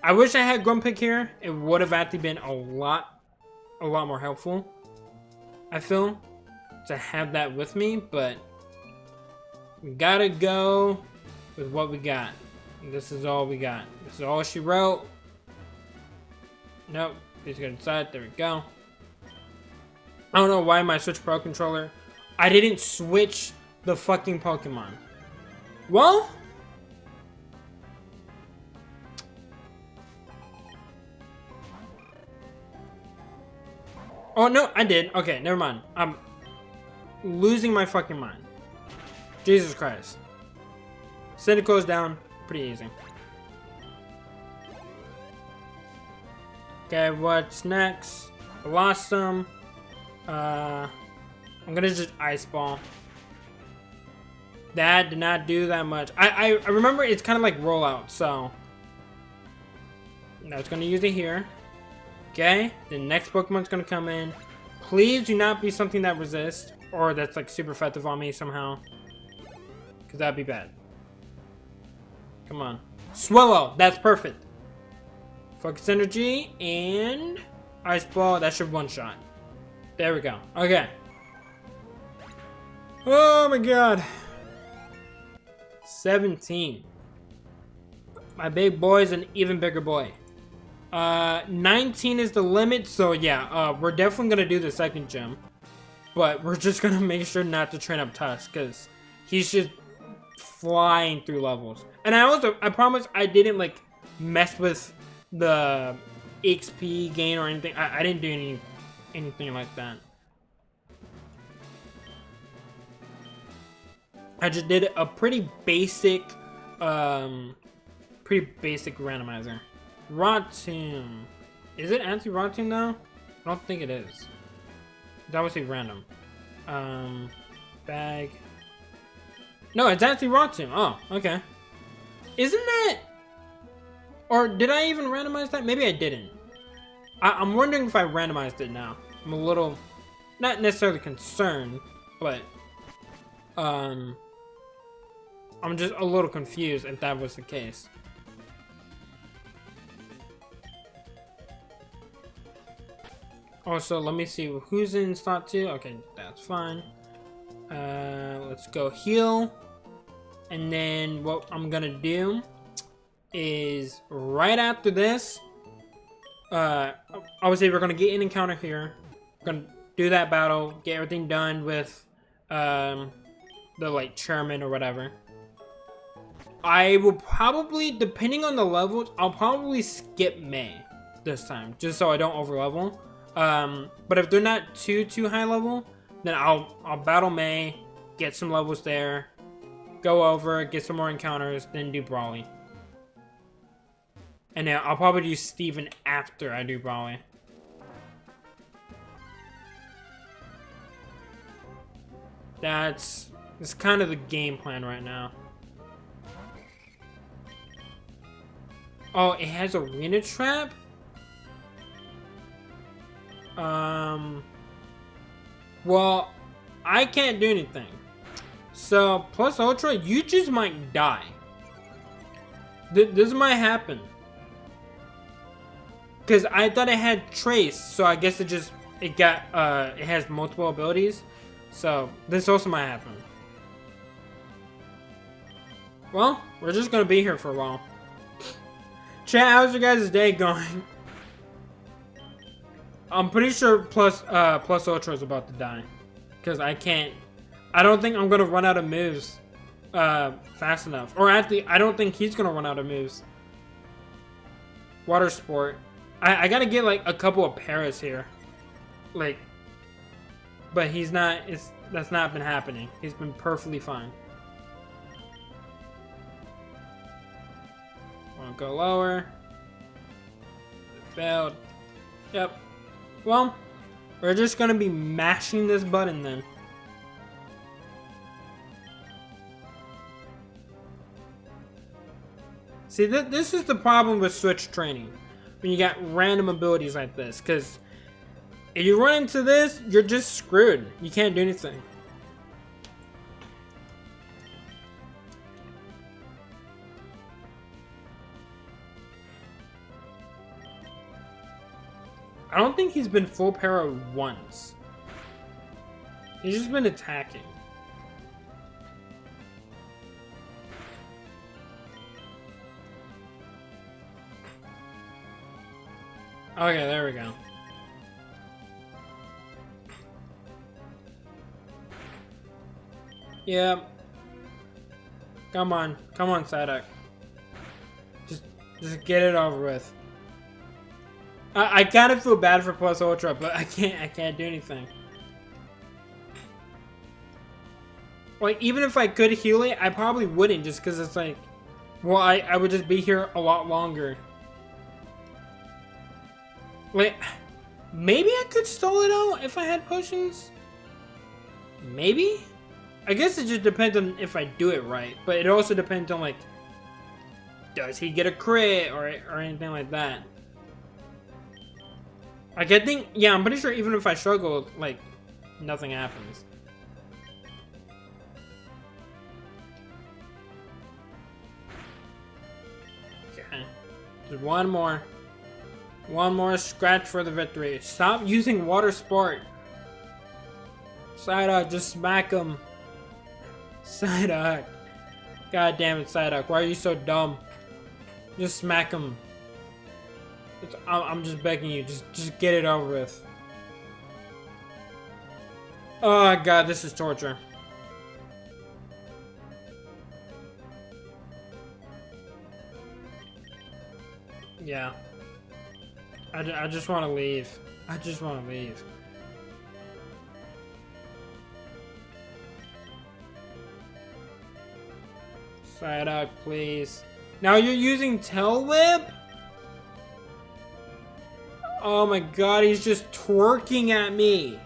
I wish I had Grumpig here. It would have actually been a lot more helpful, I feel, to have that with me. But we gotta go with what we got. This is all we got. This is all she wrote. Nope. Please go inside. There we go. I don't know why my Switch Pro controller. I didn't switch the fucking Pokemon. Well. Oh no, I did. Okay, never mind. I'm losing my fucking mind. Jesus Christ. Cynical's down. Pretty easy. Okay, what's next? Blossom. I'm gonna just Ice Ball. That did not do that much. I remember it's kind of like rollout, so I was gonna use it here. Okay, the next Pokemon's gonna come in. Please do not be something that resists or that's like super effective on me somehow, because that'd be bad. Come on. Swallow. That's perfect. Focus energy and Ice Ball. That should one-shot. There we go. Okay. Oh my god. 17. My big boy is an even bigger boy. 19 is the limit. So yeah, we're definitely going to do the second gym. But we're just going to make sure not to train up Tusk, because he's just flying through levels. And I promise I didn't like mess with the XP gain or anything. I didn't do anything like that. I just did a pretty basic randomizer. Rotom. Is it anti-Rotom though? I don't think it is. That was a random. Bag. No, it's anti-Rotom. Oh, okay. Isn't that... Or did I even randomize that? Maybe I didn't. I'm wondering if I randomized it now. I'm a little... Not necessarily concerned, but... I'm just a little confused if that was the case. Also, let me see who's in slot 2. Okay, that's fine. Let's go heal. And then what I'm gonna do is right after this, obviously we're gonna get an encounter here. We're gonna do that battle, get everything done with the like chairman or whatever. I will probably, depending on the levels, I'll probably skip May this time, just so I don't overlevel. But if they're not too high level, then I'll battle May, get some levels there, go over, get some more encounters, then do Brawly. And then I'll probably do Steven after I do Brawly. That's kind of the game plan right now. Oh, it has arena trap? Well, I can't do anything. So, plus Ultra, you just might die. This might happen. Because I thought it had Trace, so I guess it has multiple abilities. So, this also might happen. Well, we're just gonna be here for a while. Chat, how's your guys' day going? I'm pretty sure plus Ultra is about to die. Because I don't think I'm gonna run out of moves fast enough. Or actually, I don't think he's gonna run out of moves. Water Sport. I gotta get like a couple of Paras here. Like, but he's not, that's not been happening. He's been perfectly fine. Wanna go lower. Failed. Yep. Well, we're just gonna be mashing this button then. See, this is the problem with Switch training. When you got random abilities like this. Because if you run into this, you're just screwed. You can't do anything. I don't think he's been full para once. He's just been attacking. Okay, there we go. Yep. Come on, Psyduck. Just get it over with. I kind of feel bad for plus Ultra, but I can't do anything. Like, even if I could heal it, I probably wouldn't, just because it's like, well, I would just be here a lot longer. Wait, maybe I could stall it out if I had potions? Maybe? I guess it just depends on if I do it right, but it also depends on, like, does he get a crit or anything like that? Like, I think, yeah, I'm pretty sure even if I struggle, like, nothing happens. Okay. Just one more. One more scratch for the victory. Stop using Water Sport. Psyduck, just smack him. Psyduck. God damn it, Psyduck. Why are you so dumb? Just smack him. I'm just begging you. Just get it over with. Oh god, this is torture. Yeah. I just want to leave. I just want to leave. Psyduck, please. Now you're using Tail Whip? Oh my god, he's just twerking at me.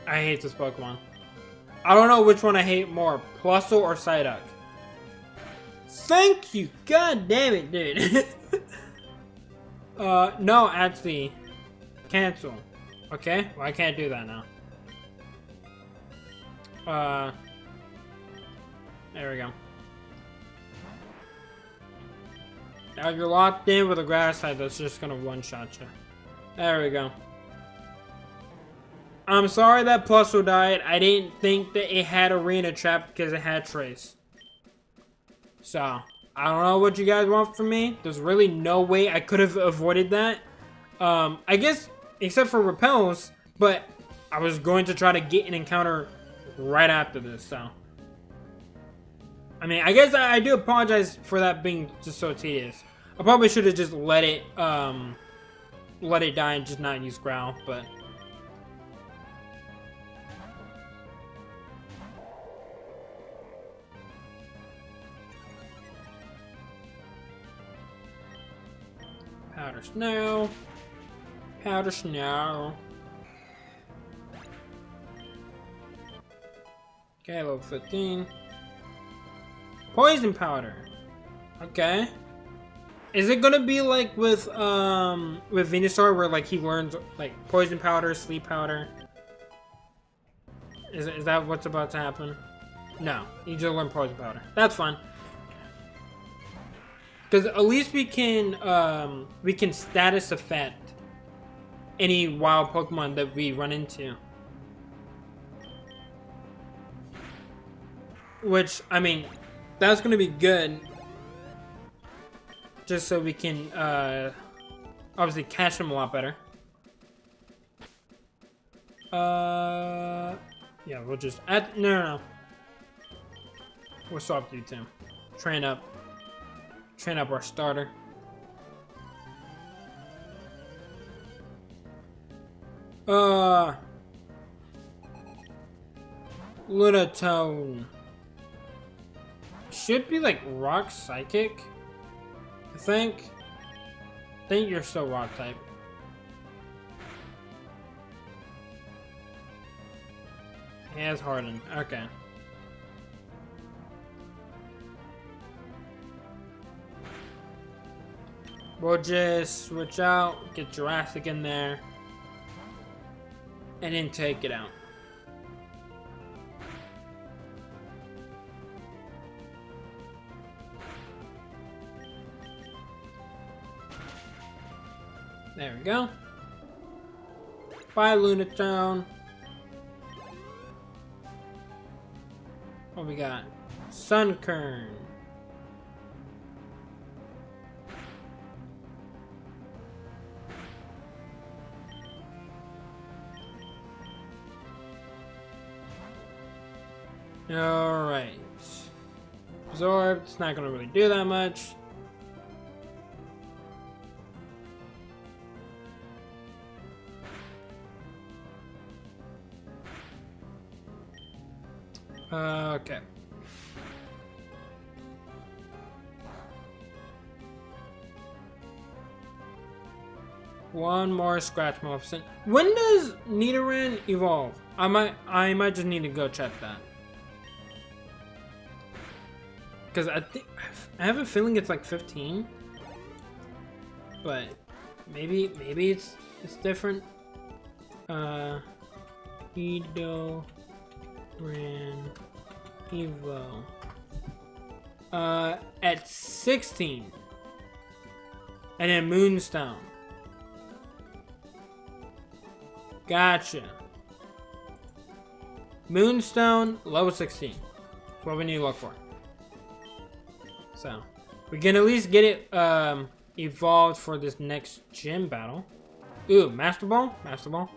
I hate this Pokemon. I don't know which one I hate more, Plusle or Psyduck. Thank you! God damn it, dude. No, actually. Cancel. Okay? Well, I can't do that now. There we go. Now you're locked in with a grass type that's just gonna one-shot you. There we go. I'm sorry that Plusle died. I didn't think that it had Arena Trap because it had Trace. So, I don't know what you guys want from me. There's really no way I could have avoided that. I guess, except for repels, but I was going to try to get an encounter right after this, so. I mean, I guess I do apologize for that being just so tedious. I probably should have just let it die and just not use Growl, but Powder snow. Powder snow. Okay, level 15. Poison powder. Okay. Is it gonna be like with Venusaur where like he learns like poison powder, sleep powder? Is that what's about to happen? No, you just learn poison powder. That's fine. Because at least we can status effect any wild Pokemon that we run into. Which, I mean, that's gonna be good. Just so we can obviously catch them a lot better. Yeah, we'll just add. No. We'll swap you two. Train up our starter. Lunatone. Should be like rock psychic. I think you're still rock type. He has hardened. Okay. We'll just switch out, get Jurassic in there, and then take it out. There we go. Bye, Lunatone. What we got? Sunkern. Alright. Absorb. It's not going to really do that much. Okay. One more scratch Maleficent. When does Nidoran evolve? I might just need to go check that. Because I have a feeling it's like 15. But maybe it's different. Nidoran Evo. At 16. And then Moonstone. Gotcha. Moonstone, level 16. That's what we need to look for. So, we can at least get it evolved for this next gym battle. Ooh, Master Ball? Master Ball?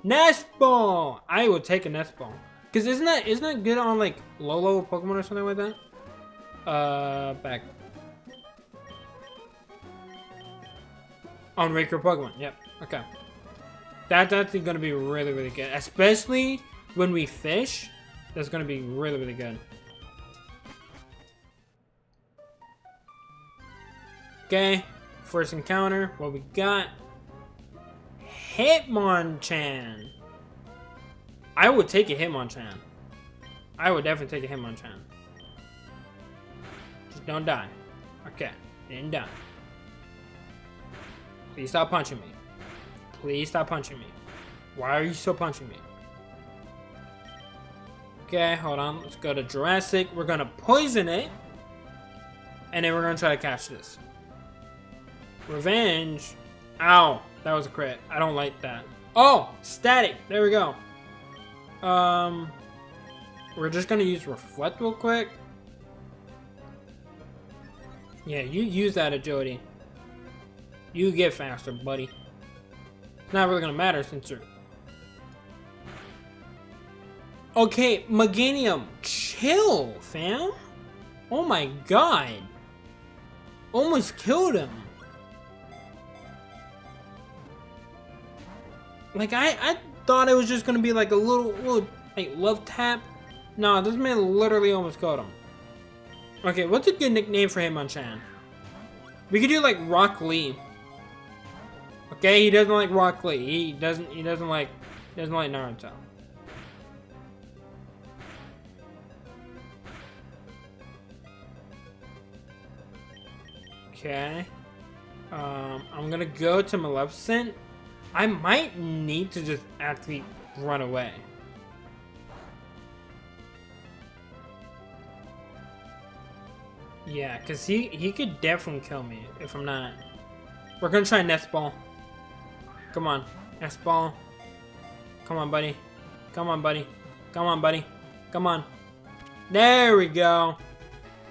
Nest Ball! I will take a Nest Ball. Because isn't that good on like low level Pokemon or something like that? Back. On regular Pokemon, yep. Okay. That's actually going to be really, really good. Especially when we fish. That's going to be really, really good. Okay. First encounter. What we got? Hitmonchan. I would take a Hitmonchan. I would definitely take a Hitmonchan. Just don't die. Okay. Didn't die. Please stop punching me. Please stop punching me. Why are you still punching me? Okay, hold on. Let's go to Jurassic. We're going to poison it. And then we're going to try to catch this. Revenge. Ow. That was a crit. I don't like that. Oh! Static. There we go. We're just going to use Reflect real quick. Yeah, you use that agility. You get faster, buddy. Not really gonna matter since you're... Okay, Meganium, chill, fam. Oh my god. Almost killed him. Like, I thought it was just gonna be like a little like love tap. No, this man literally almost killed him. Okay, what's a good nickname for Hitmonchan? We could do like Rock Lee. Okay, he doesn't like Rock Lee. He doesn't like Naruto. Okay. I'm gonna go to Maleficent. I might need to just actually run away. Yeah, cause he could definitely kill me if I'm not. We're gonna try Nest Ball. Come on, Nest Ball. Come on, buddy. Come on, buddy. Come on, buddy. Come on. There we go.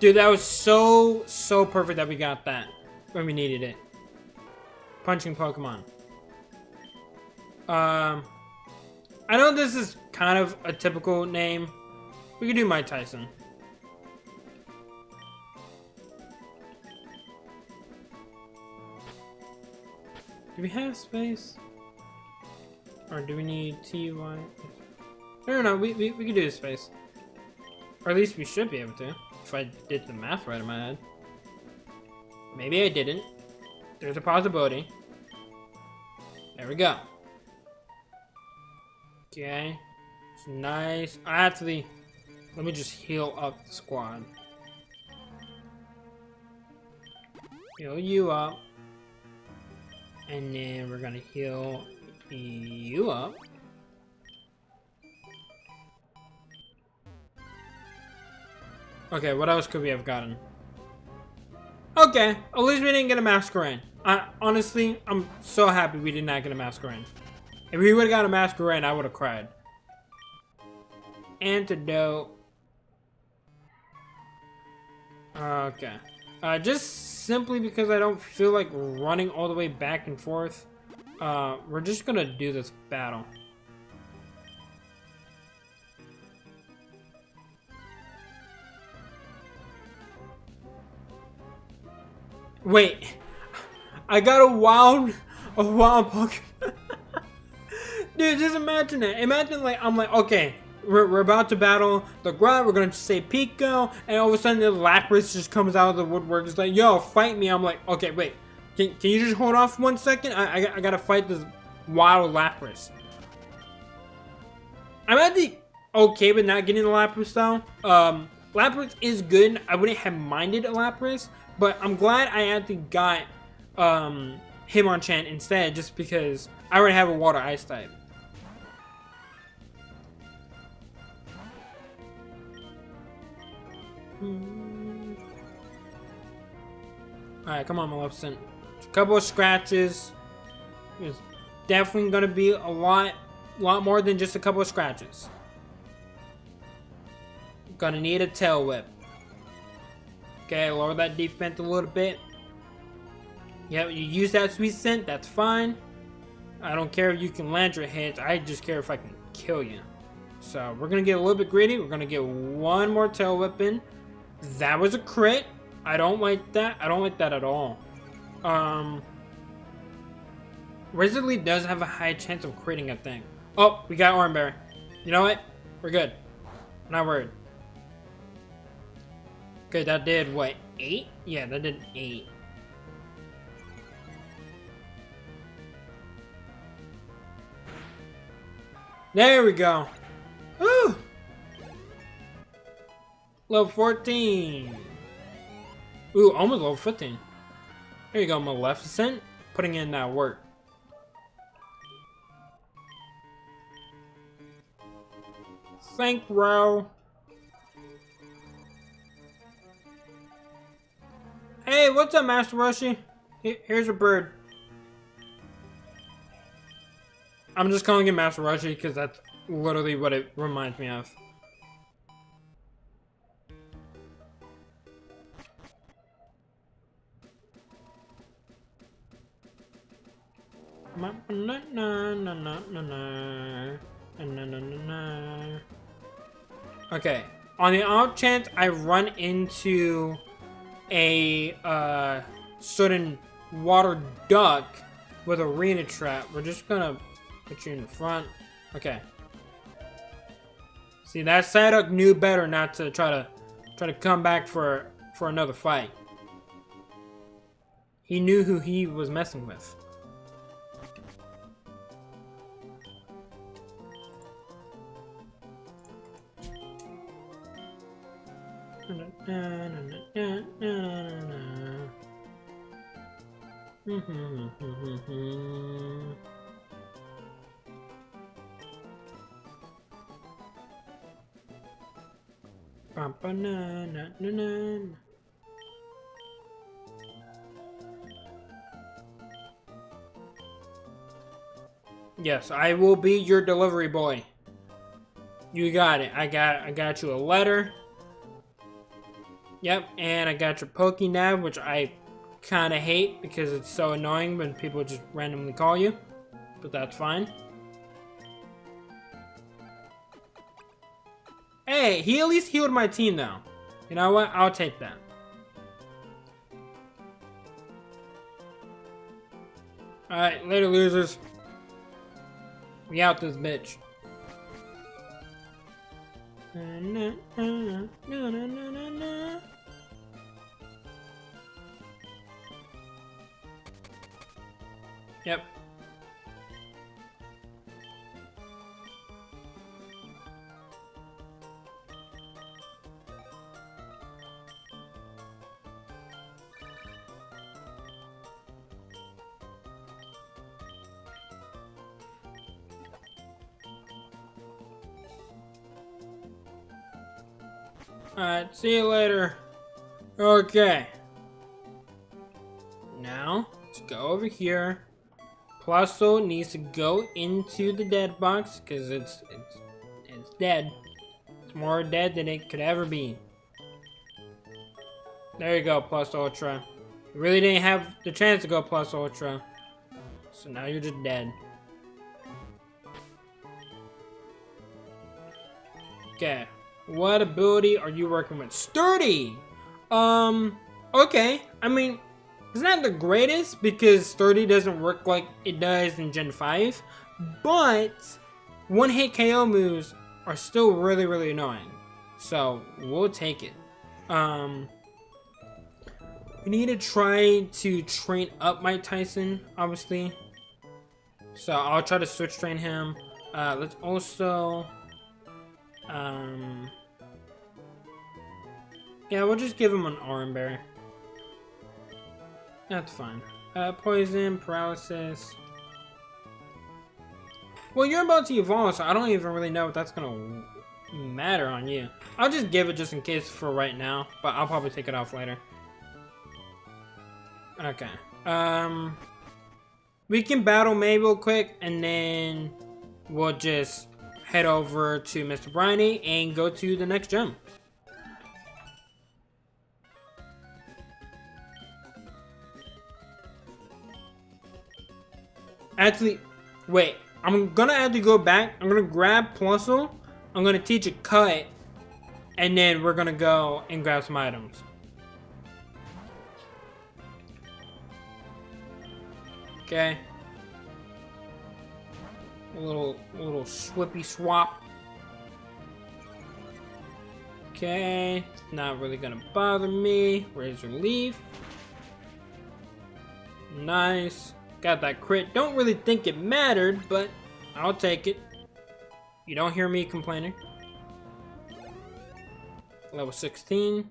Dude, that was so perfect that we got that when we needed it. Punching Pokemon. I know this is kind of a typical name. We could do Mike Tyson. Do we have space? Or do we need TY? No, we could do this space. Or at least we should be able to. If I did the math right in my head. Maybe I didn't. There's a possibility. There we go. Okay. It's nice. Actually, let me just heal up the squad. Heal you up. And then we're gonna heal you up. Okay, what else could we have gotten? Okay, at least we didn't get a Masquerain. Honestly, I'm so happy we did not get a Masquerain. If we would have got a Masquerain, I would have cried. Antidote. Okay. Just simply because I don't feel like running all the way back and forth, we're just gonna do this battle. Wait, I got a wild Pokemon. Dude, just imagine that. Imagine like, I'm like, okay, we're about to battle the Grunt, we're gonna say Pico, and all of a sudden the Lapras just comes out of the woodwork. It's like, yo, fight me. I'm like, okay, wait, can you just hold off 1 second? I gotta fight this wild Lapras. I'm actually okay with not getting the Lapras though. Lapras is good. I wouldn't have minded a Lapras, but I'm glad I actually got Hitmonchan instead, just because I already have a Water Ice type. Alright, come on, Maleficent. A couple of scratches. It's definitely gonna be a lot more than just a couple of scratches. Gonna need a Tail Whip. Okay, lower that defense a little bit. Yeah, you use that Sweet Scent, that's fine. I don't care if you can land your hits, I just care if I can kill you. So, we're gonna get a little bit greedy. We're gonna get one more Tail Whip in. That was a crit. I don't like that. I don't like that at all. Razor Leaf does have a high chance of critting a thing. Oh, we got Oran Berry. You know what? We're good. I'm not worried. Okay, that did what? 8? Yeah, that did 8. There we go. Woo! Level 14. Ooh, almost level 15. Here you go, Maleficent. Putting in that work. Thank Ro. Hey, what's up, Master Roshi? Here's a bird. I'm just calling it Master Roshi because that's literally what it reminds me of. Okay, on the off chance I run into a certain water duck with a arena trap, we're just gonna put you in the front. Okay. See, that Psyduck knew better not to try to come back for another fight. He knew who he was messing with. Yes, I will be your delivery boy. You got it. I got you a letter. Yep, and I got your Pokénav, which I kind of hate because it's so annoying when people just randomly call you. But that's fine. Hey, he at least healed my team though. You know what? I'll take that. Alright, later losers. We out this bitch. Yep. Alright, see you later. Okay. Now, let's go over here. Plusso needs to go into the dead box because it's dead. It's more dead than it could ever be. There you go, Plus Ultra. You really didn't have the chance to go Plus Ultra. So now you're just dead. Okay. What ability are you working with? Sturdy! Okay. I mean, it's not the greatest because Sturdy doesn't work like it does in Gen 5. But one-hit KO moves are still really, really annoying. So, we'll take it. We need to try to train up Mike Tyson, obviously. So, I'll try to switch train him. Let's also... yeah, we'll just give him an Oran Berry. That's fine. Poison, paralysis. Well, you're about to evolve, so I don't even really know if that's gonna matter on you. I'll just give it just in case for right now, but I'll probably take it off later. Okay. We can battle May real quick, and then we'll just head over to Mr. Briney and go to the next gym. Actually, wait. I'm gonna have to go back. I'm gonna grab Plusle. I'm gonna teach a cut. And then we're gonna go and grab some items. Okay. A little swippy swap. Okay. Not really gonna bother me. Razor Leaf. Nice. Got that crit. Don't really think it mattered, but I'll take it. You don't hear me complaining. Level 16.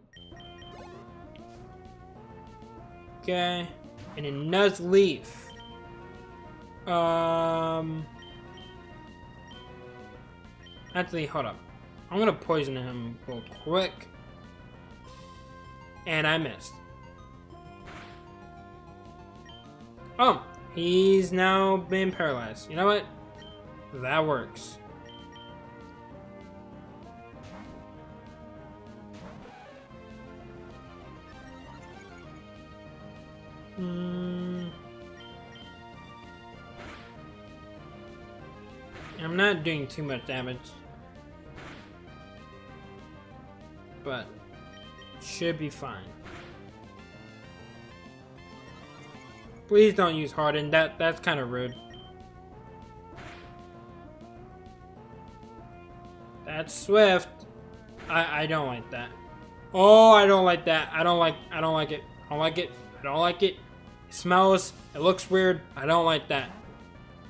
Okay. And a Nuzleaf. Actually, hold up. I'm gonna poison him real quick. And I missed. Oh, he's now been paralyzed. You know what? That works. I'm not doing too much damage. But should be fine. Please don't use Harden. That's kind of rude. That's Swift. I don't like that. Oh, I don't like that. I don't like it. I don't like it. I don't like it. It smells. It looks weird. I don't like that.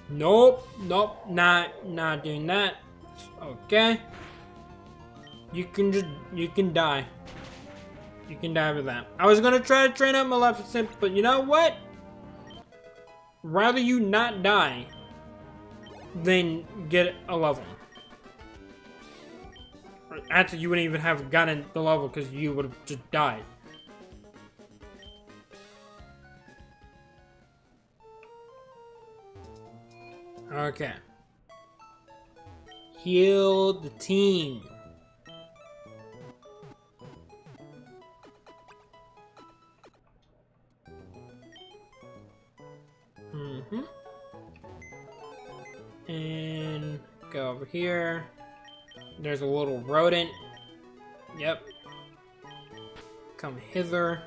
Nope. Not doing that. Okay. You can die. You can die with that. I was gonna try to train up Maleficent, but you know what? Rather you not die than get a level. Actually, you wouldn't even have gotten the level because you would have just died. Okay. Heal the team. And go over here. There's a little rodent. Yep. Come hither.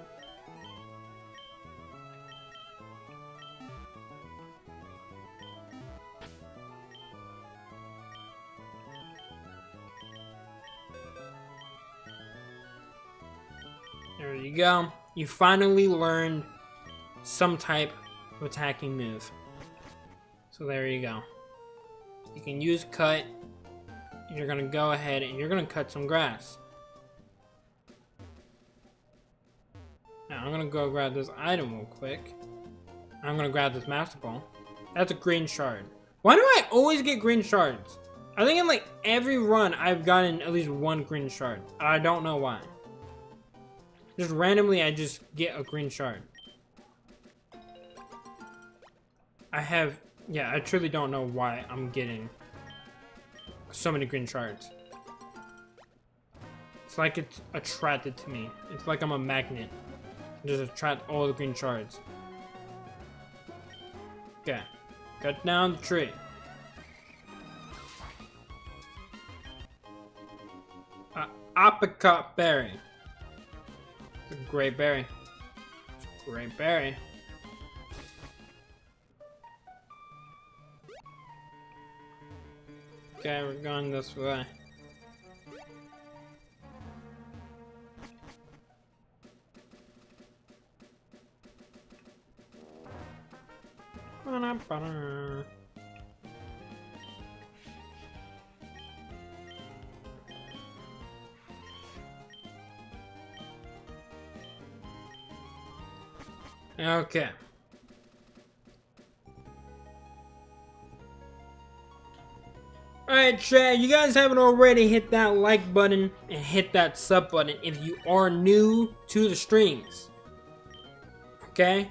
There you go. You finally learned some type of attacking move. So there you go. You can use cut. You're gonna go ahead and you're gonna cut some grass. Now I'm gonna go grab this item real quick. I'm gonna grab this master ball. That's a green shard. Why do I always get green shards? I think in like every run I've gotten at least one green shard. I don't know why. Just randomly I just get a green shard. I truly don't know why I'm getting so many green shards. It's like it's attracted to me. It's like I'm a magnet. Just attract all the green shards. Okay. Cut down the tree. Apricot berry. It's a great berry. It's a great berry. Okay, we're going this way. Okay. Alright, chat, you guys haven't already hit that like button and hit that sub button if you are new to the streams. Okay?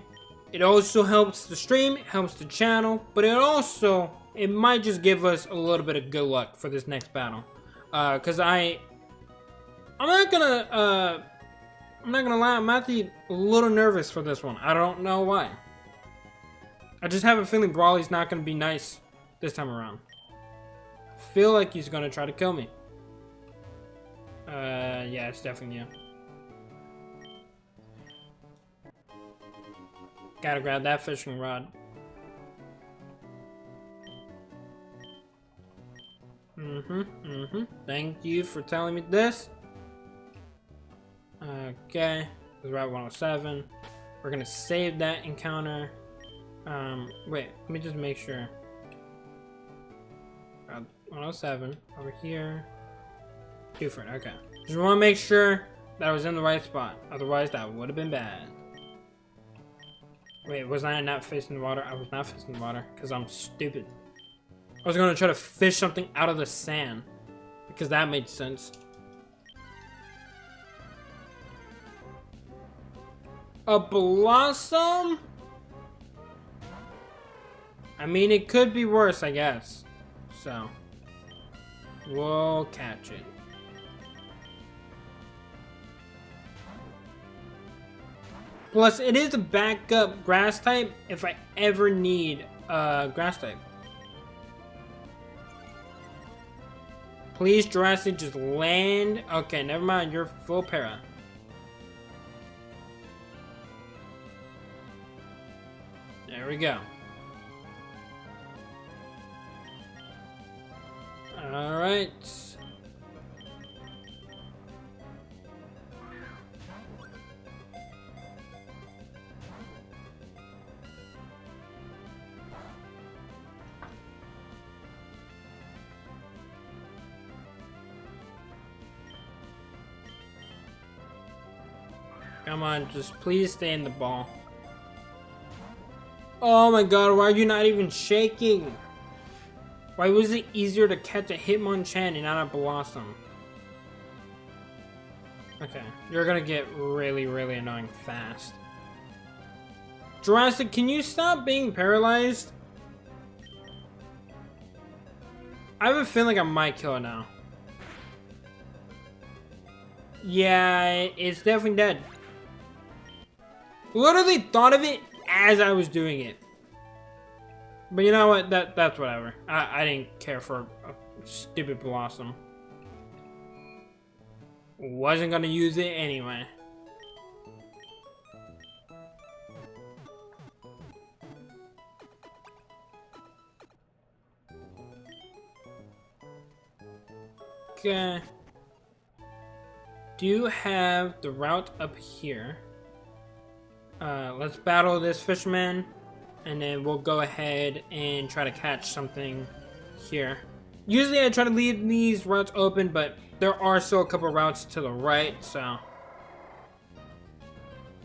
It also helps the stream, it helps the channel, but it might just give us a little bit of good luck for this next battle. Cause I'm not gonna lie, I'm actually a little nervous for this one. I don't know why. I just have a feeling Brawly's not gonna be nice this time around. I feel like he's gonna try to kill me. Yeah, it's definitely you. Gotta grab that fishing rod. Thank you for telling me this. Okay, it's Route 107. We're gonna save that encounter. Wait, let me just make sure. Route 107, over here. Buford, okay. Just wanna make sure that I was in the right spot. Otherwise, that would have been bad. Wait, was I not facing the water? I was not facing the water because I'm stupid. I was gonna try to fish something out of the sand because that made sense. A blossom? I mean, it could be worse, I guess. So, we'll catch it. Plus, it is a backup grass type if I ever need a grass type. Please, Jurassic, just land. Okay, never mind. You're full para. There we go. All right. Come on, just please stay in the ball. Oh my god, why are you not even shaking? Why was it easier to catch a Hitmonchan and not a Blossom? Okay, you're gonna get really, really annoying fast. Jurassic, can you stop being paralyzed? I have a feeling I might kill it now. Yeah, it's definitely dead. Literally thought of it as I was doing it. But you know what? That's whatever. I didn't care for a stupid Blossom. Wasn't gonna use it anyway. Okay. Do you have the route up here? Let's battle this fisherman, and then we'll go ahead and try to catch something here. Usually I try to leave these routes open, but there are still a couple routes to the right, so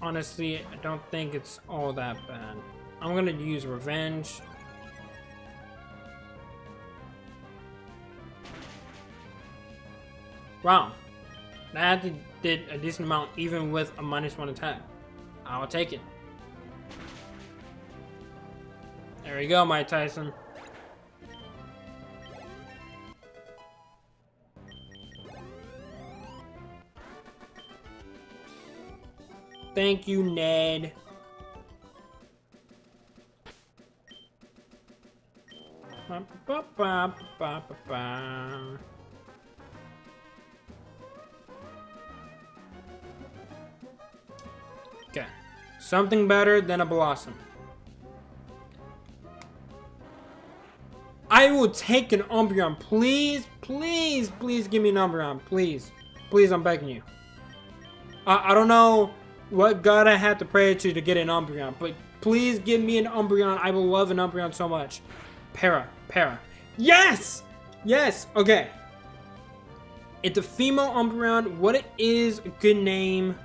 honestly, I don't think it's all that bad. I'm gonna use Revenge. Wow, that did a decent amount even with a -1 attack. I'll take it. There we go, Mike Tyson. Thank you, Ned. Ba, ba, ba, ba, ba, ba. Okay, something better than a Blossom. I will take an Umbreon, please, please, please give me an Umbreon, please, please, I'm begging you. I don't know what god I had to pray to get an Umbreon, but please give me an Umbreon. I will love an Umbreon so much. Para, yes, yes. Okay, it's a female Umbreon. What is a good name?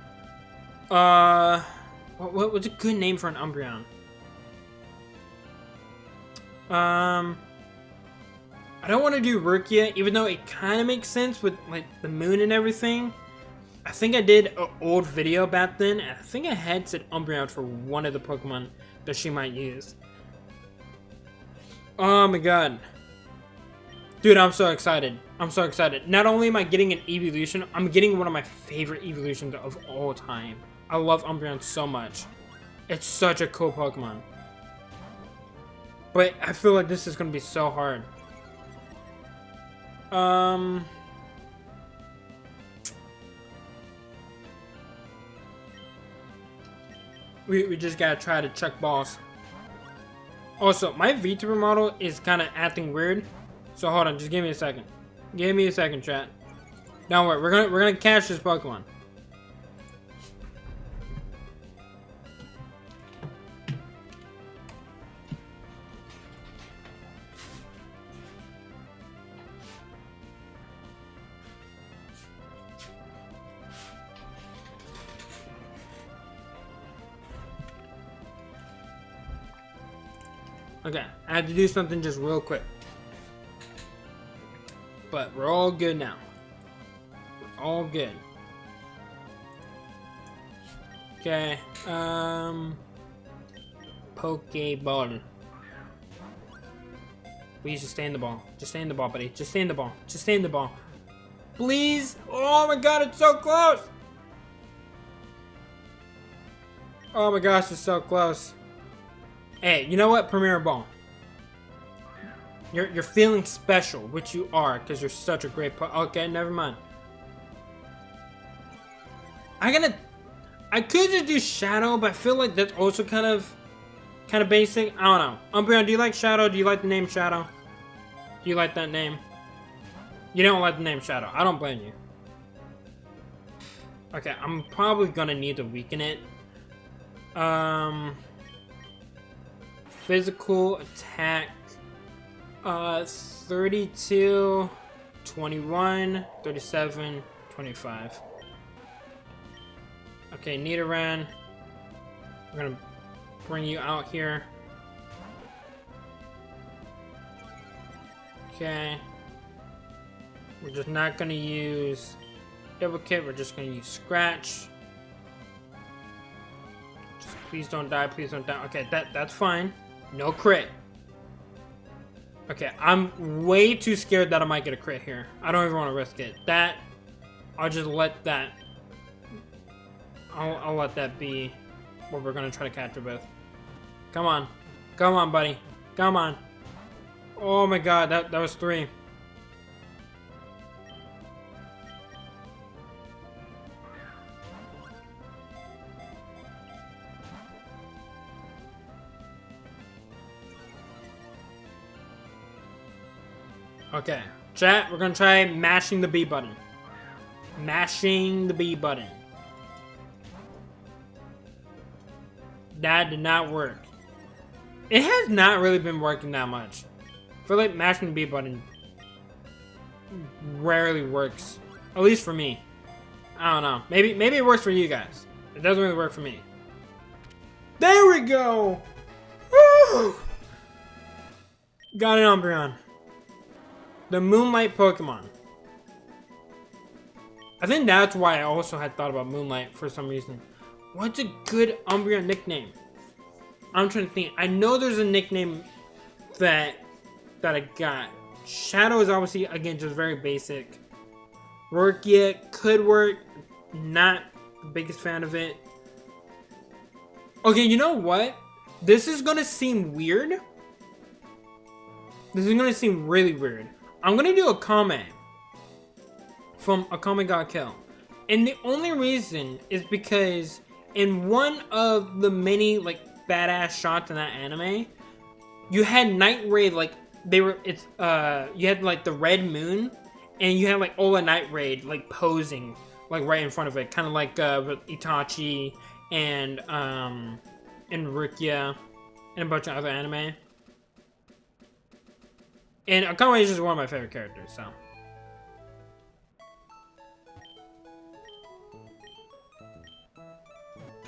What's a good name for an Umbreon? I don't want to do Rukia, even though it kind of makes sense with like the moon and everything. I think I did an old video back then, and I think I had said Umbreon for one of the Pokemon that she might use. Oh my god. Dude, I'm so excited. I'm so excited. Not only am I getting an evolution, I'm getting one of my favorite evolutions of all time. I love Umbreon so much. It's such a cool Pokemon. But I feel like this is going to be so hard. We just gotta try to check balls. Also, my Vtuber model is kind of acting weird. So hold on, just give me a second. Give me a second, chat. Don't worry, we're gonna catch this Pokemon. Okay, I had to do something just real quick. But we're all good now. We're all good. Okay, Pokeball. Please just stay in the ball. Just stay in the ball, buddy. Just stay in the ball. Just stay in the ball. Please! Oh my god, it's so close! Oh my gosh, it's so close. Hey, you know what? Premier Ball. You're feeling special, which you are, because you're such a great okay, never mind. I could just do Shadow, but I feel like that's also kind of basic. I don't know. Umbreon, do you like Shadow? Do you like the name Shadow? Do you like that name? You don't like the name Shadow. I don't blame you. Okay, I'm probably gonna need to weaken it. Physical attack, 32, 21, 37, 25. Okay, Nidoran. We're gonna bring you out here. Okay. We're just not gonna use double kit, we're just gonna use scratch. Just please don't die, please don't die. Okay, that's fine. No crit. Okay, I'm way too scared that I might get a crit here. I don't even want to risk it. That, I'll just let that, I'll let that be what we're gonna try to catch it with. Come on. Come on, buddy. Come on. Oh my god, that was 3. Okay, chat, we're gonna try mashing the B button. Mashing the B button. That did not work. It has not really been working that much. I feel like mashing the B button rarely works. At least for me. I don't know. Maybe it works for you guys. It doesn't really work for me. There we go! Woo! Got an Umbreon. The Moonlight Pokemon. I think that's why I also had thought about Moonlight for some reason. What's a good Umbreon nickname? I'm trying to think. I know there's a nickname that I got. Shadow is obviously, again, just very basic. Rukia could work. Not the biggest fan of it. Okay, you know what? This is gonna seem weird. This is gonna seem really weird. I'm gonna do a comment from a comment got killed. And the only reason is because in one of the many like badass shots in that anime, you had Night Raid like you had like the red moon and you had like Ola Night Raid like posing like right in front of it, kind of like with Itachi and Rukia and a bunch of other anime. And Akame is just one of my favorite characters, so.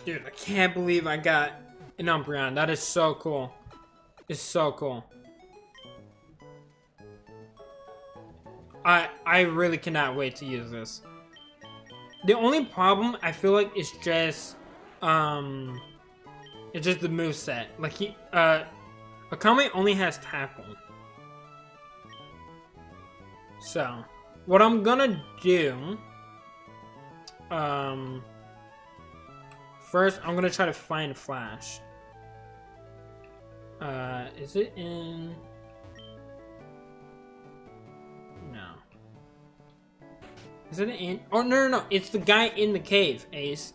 Dude, I can't believe I got an Umbreon. That is so cool. It's so cool. I really cannot wait to use this. The only problem I feel like is just the moveset. Like Akame only has tackle. So, what I'm gonna do, first I'm gonna try to find Flash. Is it in? No. Is it in? Oh, no. It's the guy in the cave, Ace.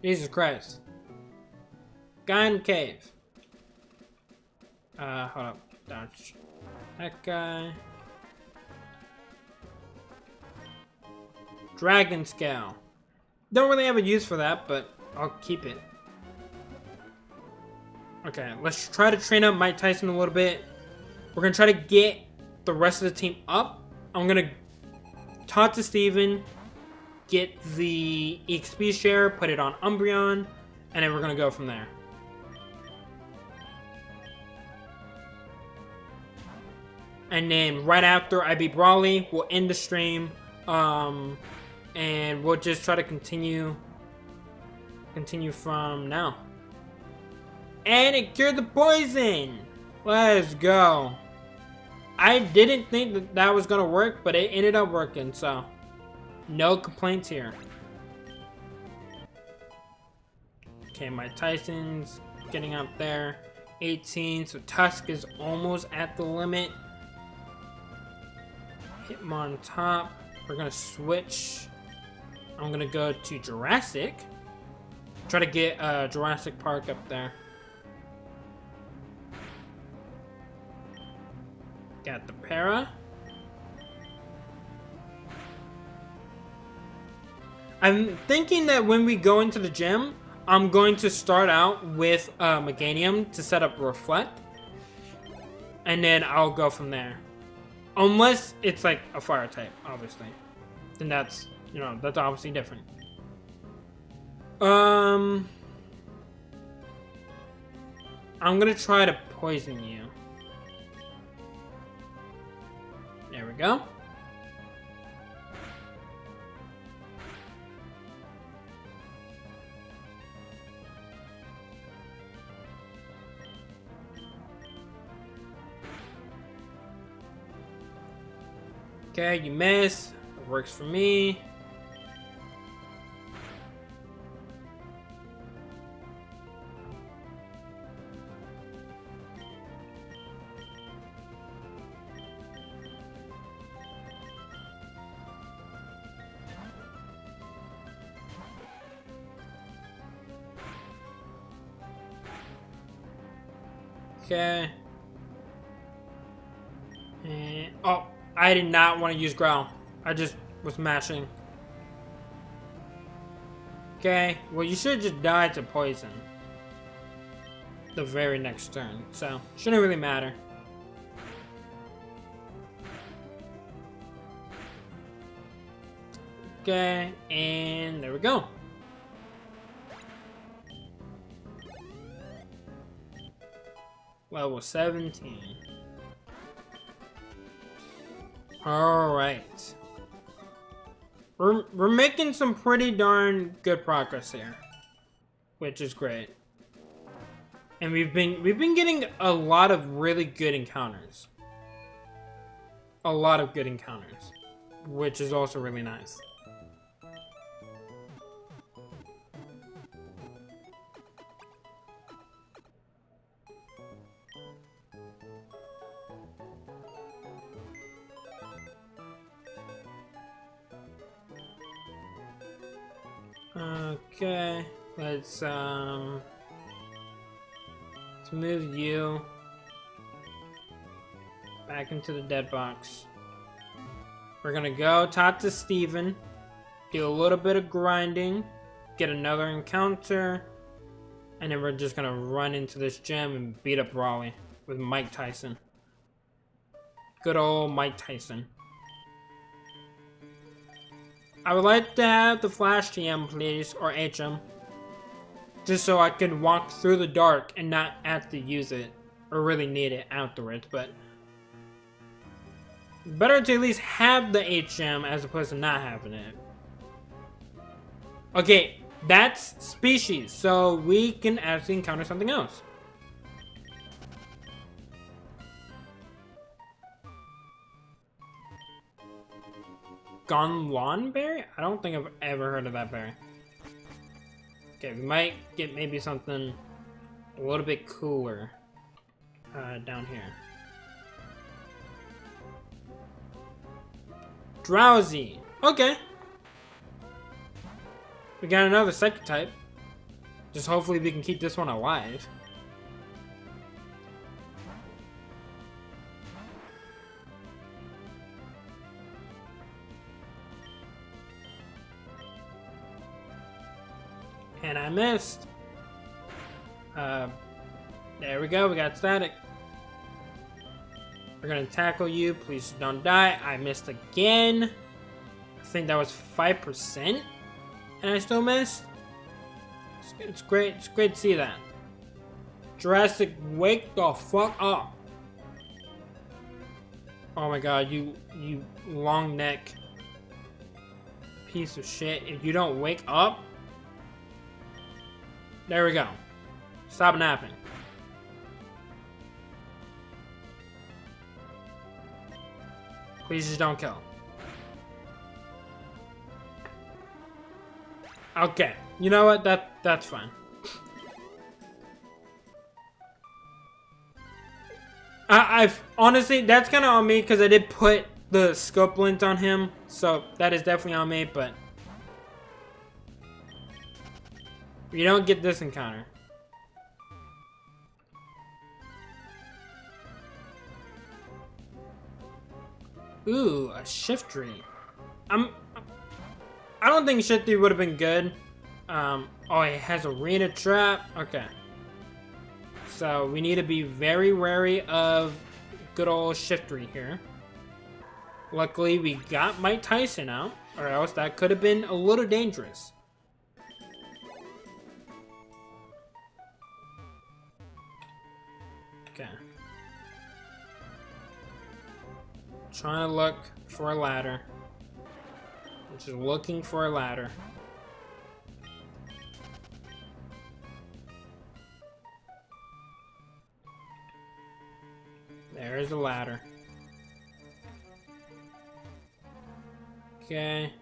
Jesus Christ. Guy in the cave. Hold up. Dodge. That guy. Dragon Scale. Don't really have a use for that, but I'll keep it. Okay, let's try to train up Mike Tyson a little bit. We're gonna try to get the rest of the team up. I'm gonna talk to Steven, get the XP share, put it on Umbreon, and then we're gonna go from there. And then right after I beat Brawly, we'll end the stream. And we'll just try to continue from now. And it cured the poison! Let's go. I didn't think that was gonna work, but it ended up working, so no complaints here. Okay, my Tyson's getting up there. 18, so Tusk is almost at the limit. Hitmon top. We're gonna switch. I'm gonna go to Jurassic. Try to get Jurassic Park up there. Got the Para. I'm thinking that when we go into the gym, I'm going to start out with Meganium to set up Reflect. And then I'll go from there. Unless it's like a fire type, obviously. Then that's, that's obviously different. I'm gonna try to poison you. There we go. Okay, you miss. It works for me. Okay. And, oh, I did not want to use growl. I just was mashing. Okay, well you should just die to poison the very next turn, so shouldn't really matter. Okay, and there we go. Level 17. Alright. We're making some pretty darn good progress here, which is great. And we've been getting a lot of really good encounters. A lot of good encounters, which is also really nice. Okay, let's move you back into the dead box. We're gonna go talk to Steven, do a little bit of grinding, get another encounter, and then we're just gonna run into this gym and beat up Raleigh with Mike Tyson. Good old Mike Tyson. I would like to have the Flash TM, please, or HM. Just so I can walk through the dark and not have to use it, or really need it afterwards, but... better to at least have the HM as opposed to not having it. Okay, that's species, so we can actually encounter something else. Gonlon berry? I don't think I've ever heard of that berry. Okay, we might get maybe something a little bit cooler down here. Drowsy. Okay. We got another psychic type. Just hopefully we can keep this one alive. And I missed. There we go, we got static. We're gonna tackle you, please don't die. I missed again. I think that was 5%. And I still missed. It's great to see that. Jurassic, wake the fuck up. Oh my god, you long neck piece of shit. If you don't wake up. There we go. Stop napping. Please just don't kill. Okay. You know what? That's fine. I've honestly, that's kind of on me because I did put the scope lint on him, so that is definitely on me, but you don't get this encounter. Ooh, a shift tree. I don't think shift tree would have been good. Oh, it has arena trap. Okay. So we need to be very wary of good old shift tree here. Luckily, we got Mike Tyson out, or else that could have been a little dangerous. Trying to look for a ladder. Just looking for a ladder. There's the ladder. Okay.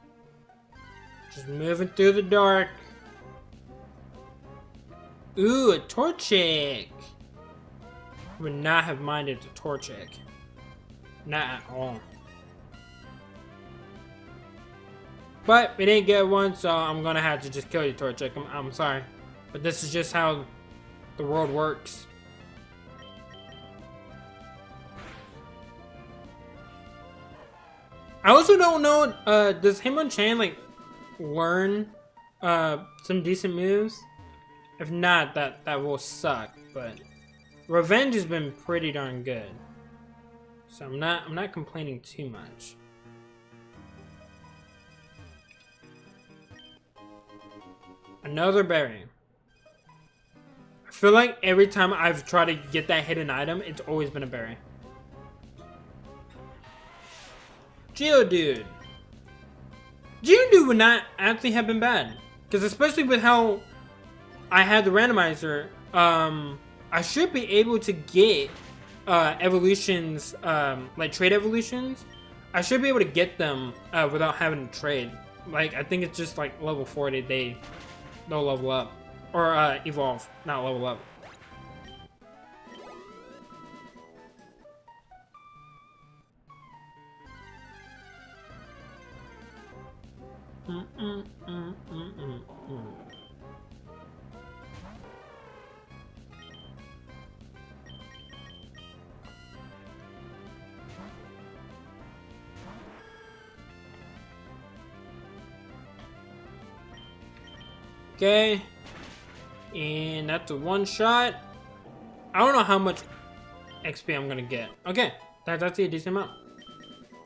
Just moving through the dark. Ooh, a torch egg. Would not have minded the torch egg. Not at all. But we didn't get one, so I'm gonna have to just kill you, torch egg. I'm sorry. But this is just how the world works. I also don't know, does Hitmonchan like learn some decent moves? If not, that will suck, but Revenge has been pretty darn good. So I'm not complaining too much. Another berry. I feel like every time I've tried to get that hidden item, it's always been a berry. Geodude. Geodude would not actually have been bad. Because especially with how I had the randomizer, I should be able to get evolutions, like trade evolutions. I should be able to get them without having to trade. Like, I think it's just like level 40, they'll level up. Or evolve, not level up. Okay, and that's a one shot. I don't know how much XP I'm gonna get. Okay, that's actually a decent amount.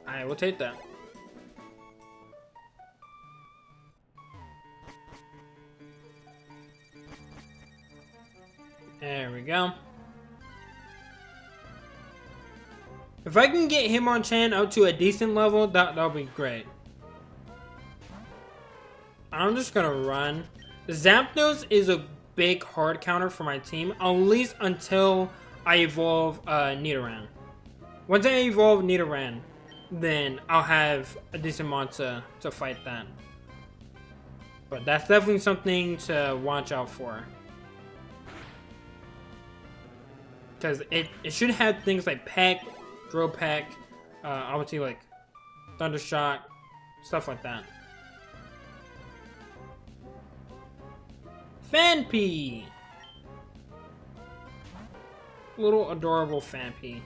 I will take that. There we go. If I can get Hitmonchan up to a decent level, that'll be great. I'm just gonna run. Zapdos is a big hard counter for my team, at least until I evolve Nidoran. Once I evolve Nidoran, then I'll have a decent amount to fight that. But that's definitely something to watch out for. Because it should have things like Peck, Drill Peck, obviously like Thundershock, stuff like that. Fanpy! Little adorable Fanpy.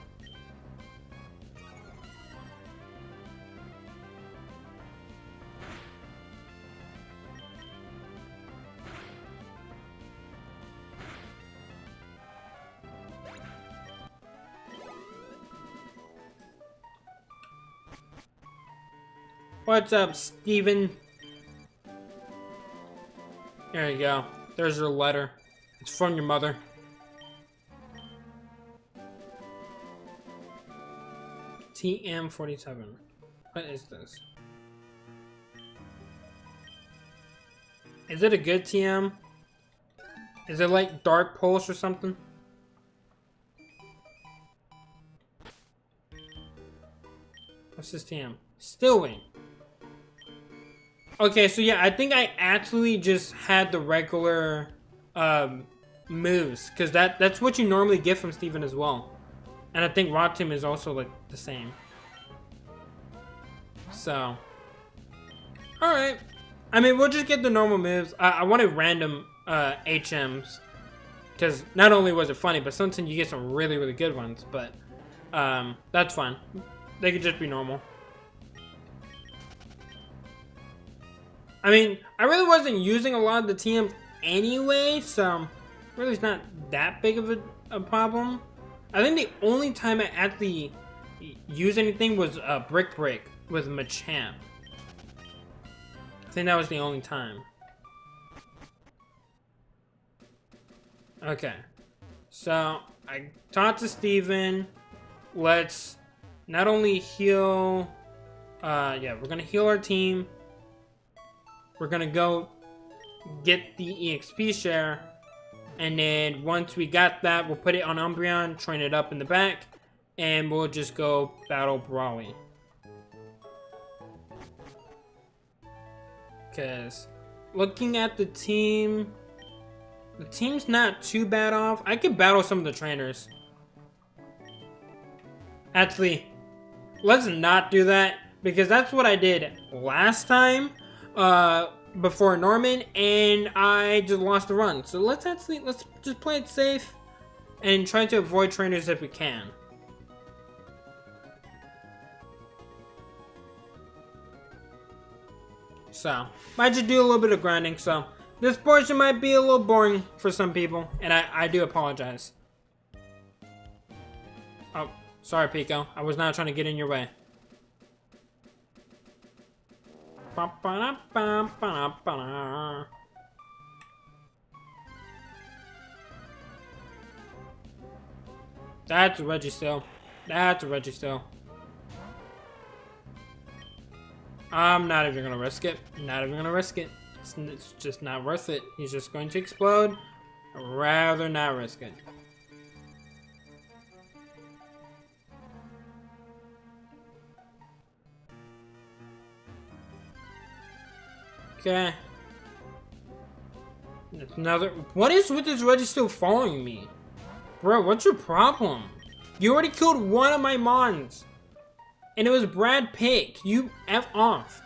What's up, Steven? There you go. There's your letter. It's from your mother. TM47. What is this? Is it a good TM? Is it like Dark Pulse or something? What's this TM? Stillwing. Okay, so yeah, I think I actually just had the regular moves, because that's what you normally get from Steven as well. And I think Rotom is also like the same. So, alright. I mean, we'll just get the normal moves. I wanted random HMs, because not only was it funny, but sometimes you get some really, really good ones. But that's fine. They could just be normal. I mean, I really wasn't using a lot of the TMs anyway, so really it's not that big of a problem. I think the only time I actually used anything was Brick Break with Machamp. I think that was the only time. Okay. So, I talked to Steven. Let's not only heal, yeah, we're gonna heal our team. We're gonna go get the EXP share, and then once we got that, we'll put it on Umbreon, train it up in the back, and we'll just go battle Brawly. Because looking at the team's not too bad off. I could battle some of the trainers. Actually, let's not do that, because that's what I did last time before Norman, and I just lost the run. So let's just play it safe and try to avoid trainers if we can. So might just do a little bit of grinding. So this portion might be a little boring for some people, and I do apologize. Oh, sorry, Pico. I was not trying to get in your way. That's a Registeel. That's a Registeel. I'm not even gonna risk it. Not even gonna risk it. It's just not worth it. He's just going to explode. I'd rather not risk it. Okay. That's another. What is with this Reggie still following me? Bro, what's your problem? You already killed one of my mons. And it was Brad Pitt. You F off.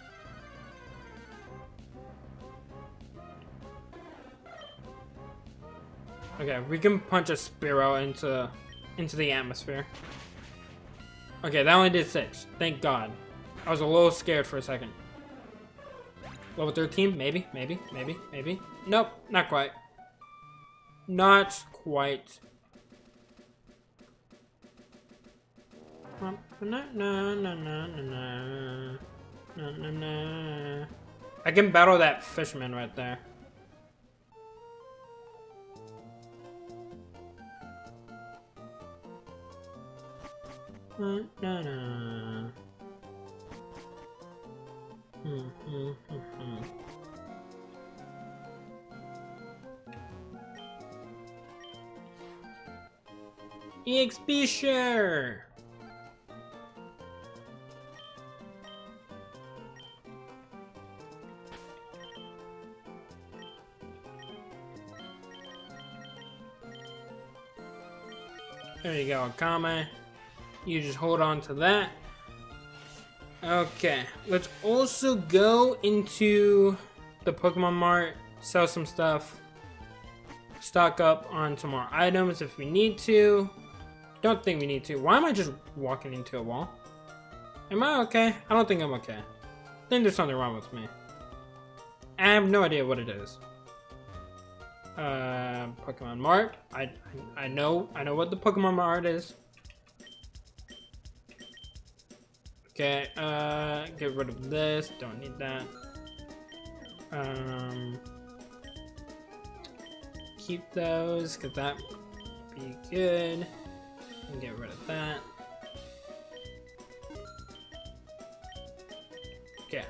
Okay, we can punch a Spearow into the atmosphere. Okay, that only did 6. Thank God. I was a little scared for a second. Level 13? Maybe. Nope, not quite. Not quite. I can battle that fisherman right there. EXP share. There you go, Akame. You just hold on to that. Okay, let's also go into the Pokemon Mart, sell some stuff, stock up on some more items if we need to. Don't think we need to. Why am I just walking into a wall? Am I okay? I don't think I'm okay. I think there's something wrong with me. I have no idea what it is. Pokemon Mart. I know what the Pokemon Mart is. Okay, get rid of this. Don't need that. Keep those, cause that would be good. And get rid of that. Okay.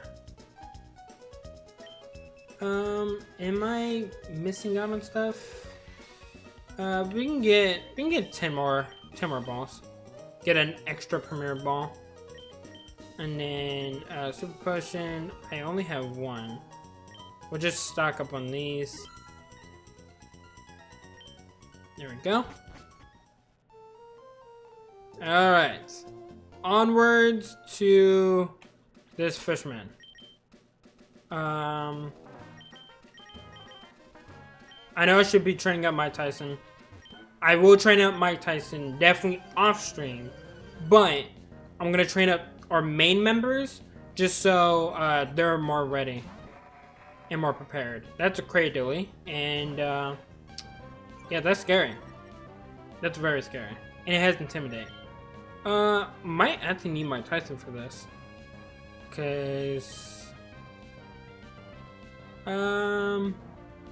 Am I missing out on stuff? We can get 10 more balls. Get an extra Premier Ball. And then, Super Potion, I only have 1. We'll just stock up on these. There we go. Alright. Onwards to this Fishman. I know I should be training up Mike Tyson. I will train up Mike Tyson definitely off stream, but I'm gonna train up our main members just so they're more ready and more prepared. That's a Cradilly, and yeah, that's scary. That's very scary, and it has Intimidate. Might actually need Mike Tyson for this, cause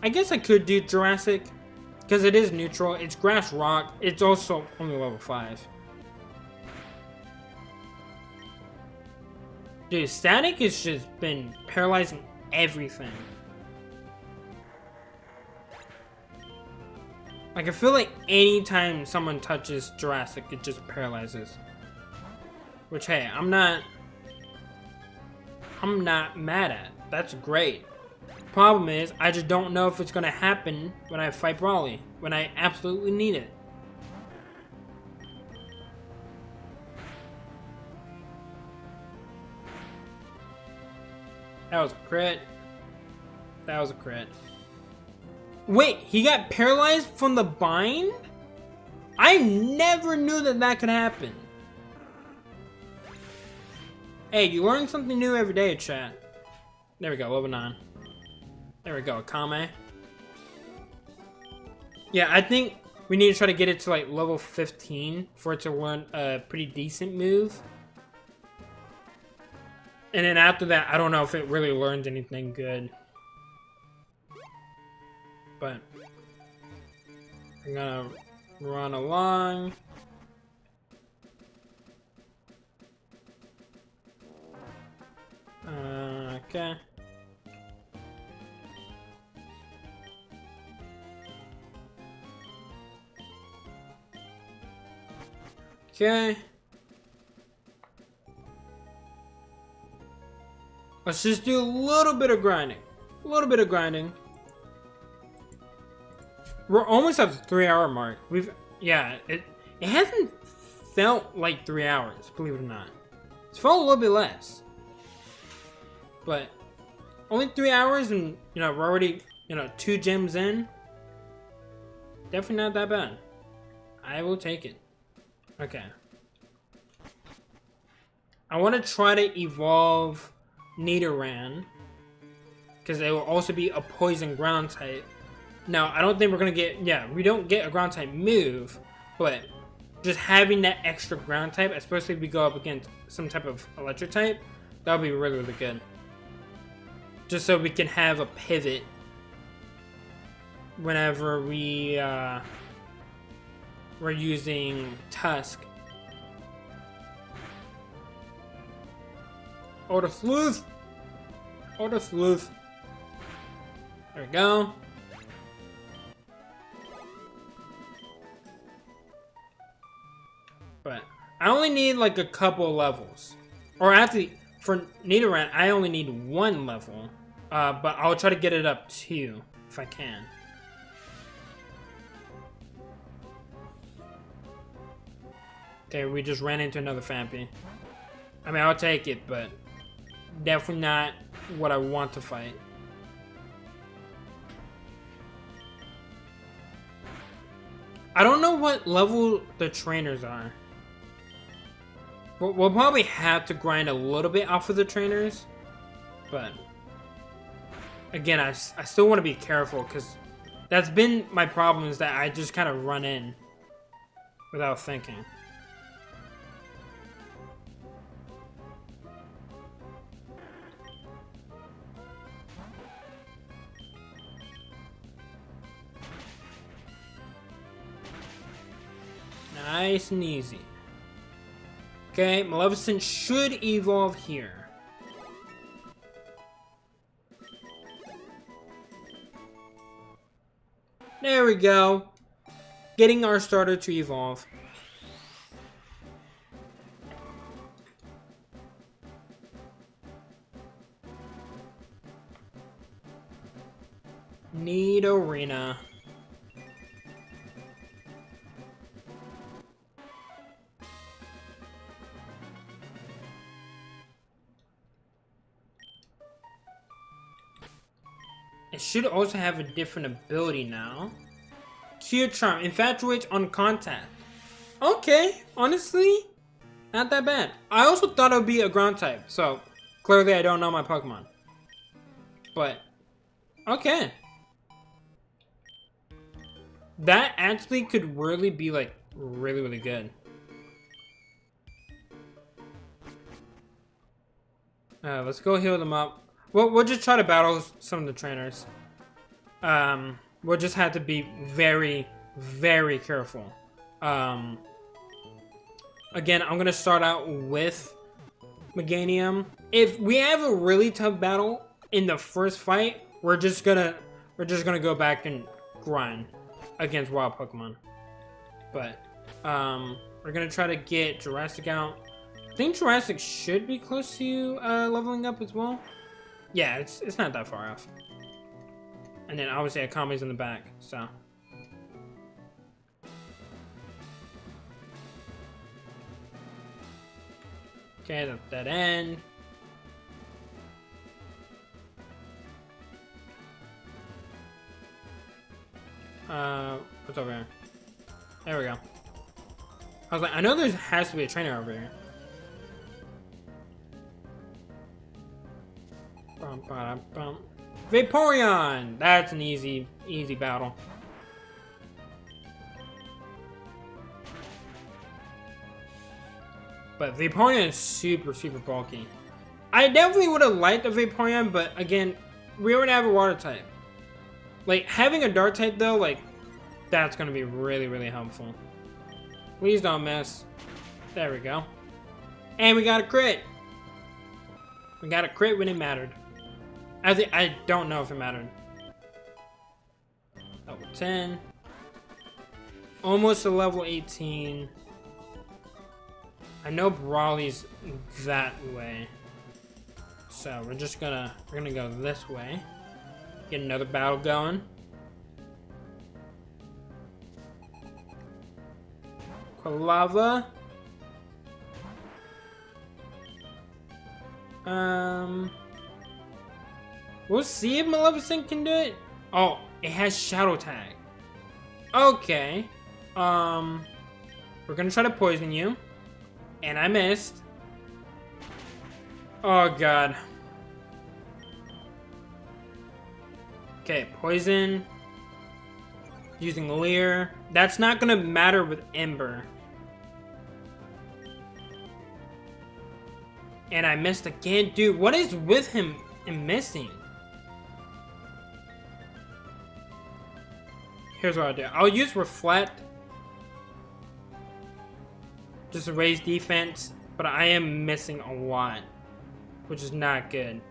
I guess I could do Jurassic, because it is neutral. It's Grass Rock. It's also only level 5. Dude, static has just been paralyzing everything. Like, I feel like anytime someone touches Jurassic, it just paralyzes. Which, hey, I'm not mad at. That's great. Problem is, I just don't know if it's gonna happen when I fight Brawly, when I absolutely need it. That was a crit. That was a crit. Wait, he got paralyzed from the bind? I never knew that that could happen. Hey, you learn something new every day, chat. There we go, level 9. There we go, Kame. Yeah, I think we need to try to get it to like level 15 for it to learn a pretty decent move. And then after that, I don't know if it really learns anything good. But I'm gonna run along. Okay. Okay. Let's just do a little bit of grinding. A little bit of grinding. We're almost at the 3-hour mark. Yeah, it hasn't felt like 3 hours, believe it or not. It's felt a little bit less. But only 3 hours and, you know, we're already, 2 gems in. Definitely not that bad. I will take it. Okay. I want to try to evolve Nidoran, because it will also be a poison ground type. Now, I don't think we're going to get, we don't get a ground type move, but just having that extra ground type, especially if we go up against some type of electric type, that'll be really, really good. Just so we can have a pivot whenever we're using Tusk. Order Sleuth! Order Sleuth. There we go. But I only need like a couple levels. Or actually, for Nidoran, I only need 1 level. But I'll try to get it up 2 if I can. Okay, we just ran into another Fampy. I mean, I'll take it, but definitely not what I want to fight. I don't know what level the trainers are. We'll probably have to grind a little bit off of the trainers, but again, I still want to be careful, because that's been my problem, is that I just kind of run in without thinking. Nice and easy. Okay, Maleficent should evolve here. There we go. Getting our starter to evolve. Need arena. It should also have a different ability now. Cure Charm, infatuates on contact. Okay, honestly, not that bad. I also thought it would be a ground type, so clearly I don't know my Pokemon. But, okay. That actually could really be like, really, really good. Let's go heal them up. We'll just try to battle some of the trainers. We'll just have to be very, very careful. Again, I'm gonna start out with Meganium. If we have a really tough battle in the first fight, we're just gonna go back and grind against wild Pokemon. But we're gonna try to get Jurassic out. I think Jurassic should be close to leveling up as well. Yeah, it's not that far off. And then obviously Akame's in the back, so. Okay, that's dead end. What's over here? There we go. I was like, I know there has to be a trainer over here. Bum, ba, bum. Vaporeon! That's an easy battle. But Vaporeon is super bulky. I definitely would have liked a Vaporeon, but again, we already have a water type. Like, having a dark type though, like, that's gonna be really helpful. Please don't miss. There we go. And we got a crit. We got a crit when it mattered. I don't know if it mattered. Level 10. Almost to level 18. I know Brawly's that way. So we're gonna go this way. Get another battle going. Quilava. We'll see if Maleficent can do it. Oh, it has Shadow Tag. Okay. We're gonna try to poison you. And I missed. Oh god. Okay, poison. Using Leer. That's not gonna matter with Ember. And I missed again. Dude, what is with him and missing? Here's what I'll do. I'll use Reflect. Just to raise defense. But I am missing a lot. Which is not good.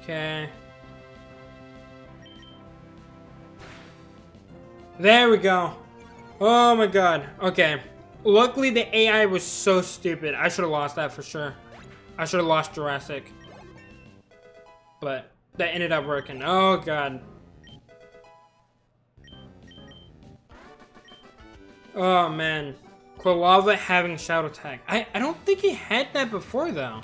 Okay. There we go. Oh my god. Okay. Luckily the AI was so stupid. I should have lost that for sure. I should have lost Jurassic. But that ended up working. Oh god. Oh man. Quilava having Shadow Tag. I don't think he had that before though.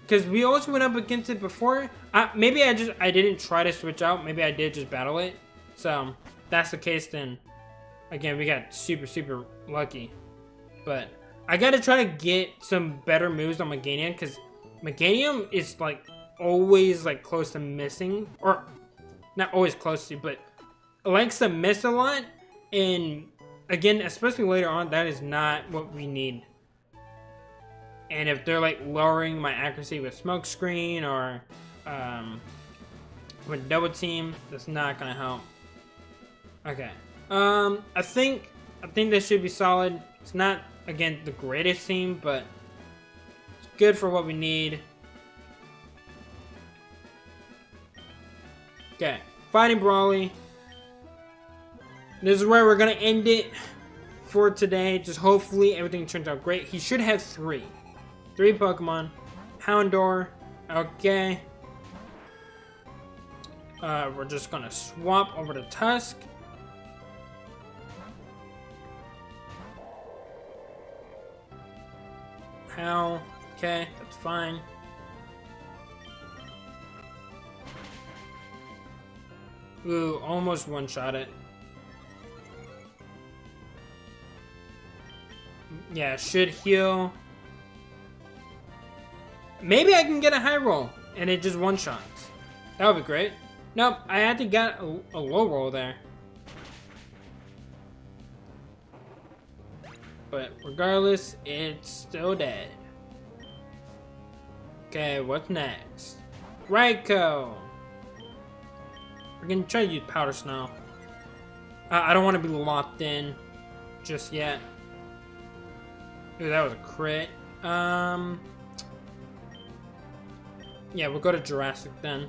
Because we also went up against it before. Maybe I didn't try to switch out. Maybe I did just battle it. So, if that's the case, then again, we got super lucky. But I gotta try to get some better moves on Meganium, because Meganium is like always like close to missing. Or not always close to, but it likes to miss a lot. And again, especially later on, that is not what we need. And if they're like lowering my accuracy with Smokescreen or with Double Team, that's not gonna help. Okay. I think this should be solid. It's not, again, the greatest team, but it's good for what we need. Okay. Fighting Brawly. This is where we're gonna end it for today. Just hopefully everything turns out great. He should have 3 Pokemon. Houndour. Okay. We're just gonna swap over to Tusk. How? Okay, that's fine. Ooh, almost one-shot it. Yeah, should heal. Maybe I can get a high roll and it just one-shots. That would be great. Nope, I had to get a low roll there. But regardless, it's still dead. Okay, what's next? Raikou! We're gonna try to use Powder Snow. I don't want to be locked in just yet. Ooh, that was a crit. Yeah, we'll go to Jurassic then.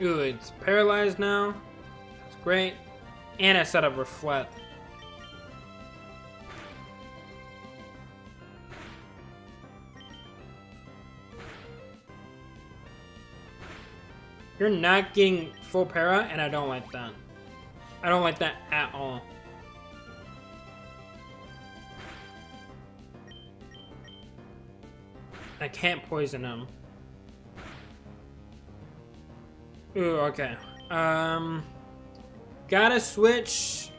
Ooh, it's paralyzed now. That's great. And I set up Reflect. You're not getting full para, and I don't like that. I don't like that at all. I can't poison him. Ooh, okay. Gotta switch.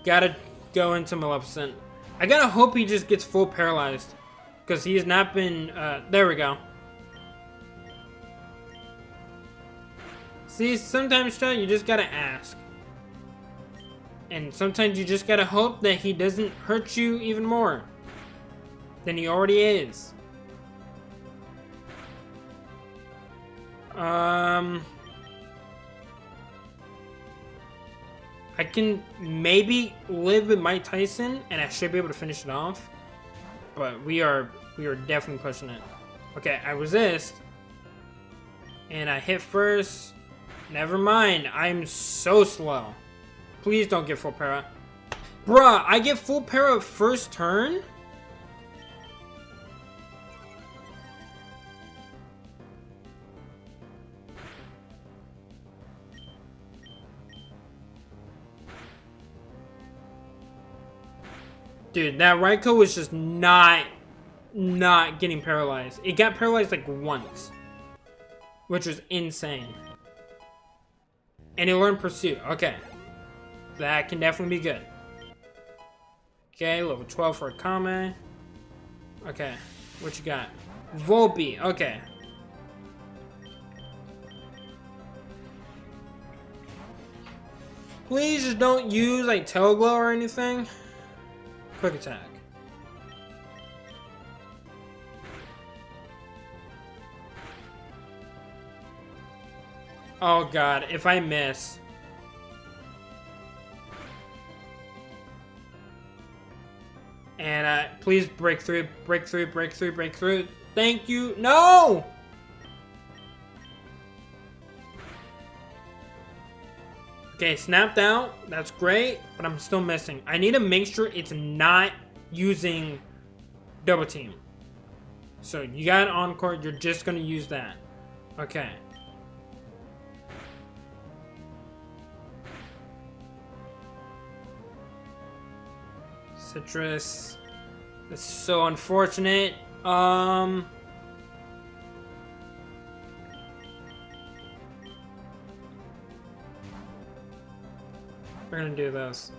Gotta go into Maleficent. I gotta hope he just gets full paralyzed. Because he has not been, there we go. See, sometimes, Sean, you just gotta ask. And sometimes you just gotta hope that he doesn't hurt you even more than he already is. I can maybe live with Mike Tyson, and I should be able to finish it off. But we are definitely pushing it. Okay, I resist. And I hit first. Never mind, I'm so slow. Please don't get full para. Bruh, I get full para first turn? Dude, that Raikou was just not getting paralyzed. It got paralyzed like once, which was insane. And it learned Pursuit. Okay. That can definitely be good. Okay, level 12 for Akame. Okay, what you got? Volpe. Okay. Please just don't use like Tail Glow or anything. Quick attack. Oh god, if I miss. And please break through, break through, break through, break through. Thank you. No! Okay, snapped out. That's great, but I'm still missing. I need to make sure it's not using double team. So you got Encore, you're just gonna use that. Okay. Citrus. That's so unfortunate. We're gonna do this.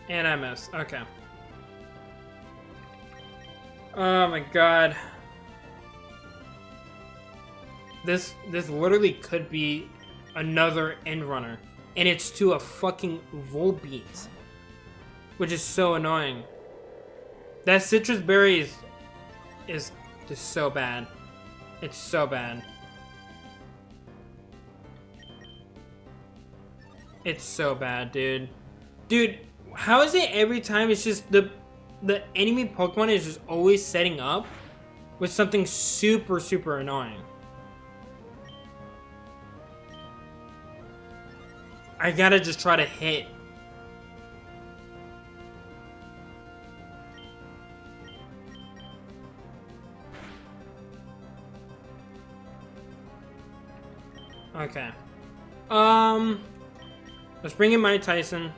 And I missed. Okay. Oh my god. This literally could be another end runner. And it's to a fucking Volbeat. Which is so annoying. That citrus berry is just so bad. It's so bad. It's so bad, dude. Dude, how is it every time it's just the enemy Pokemon is just always setting up with something super, super annoying? I gotta just try to hit. Okay. Let's bring in Mike Tyson.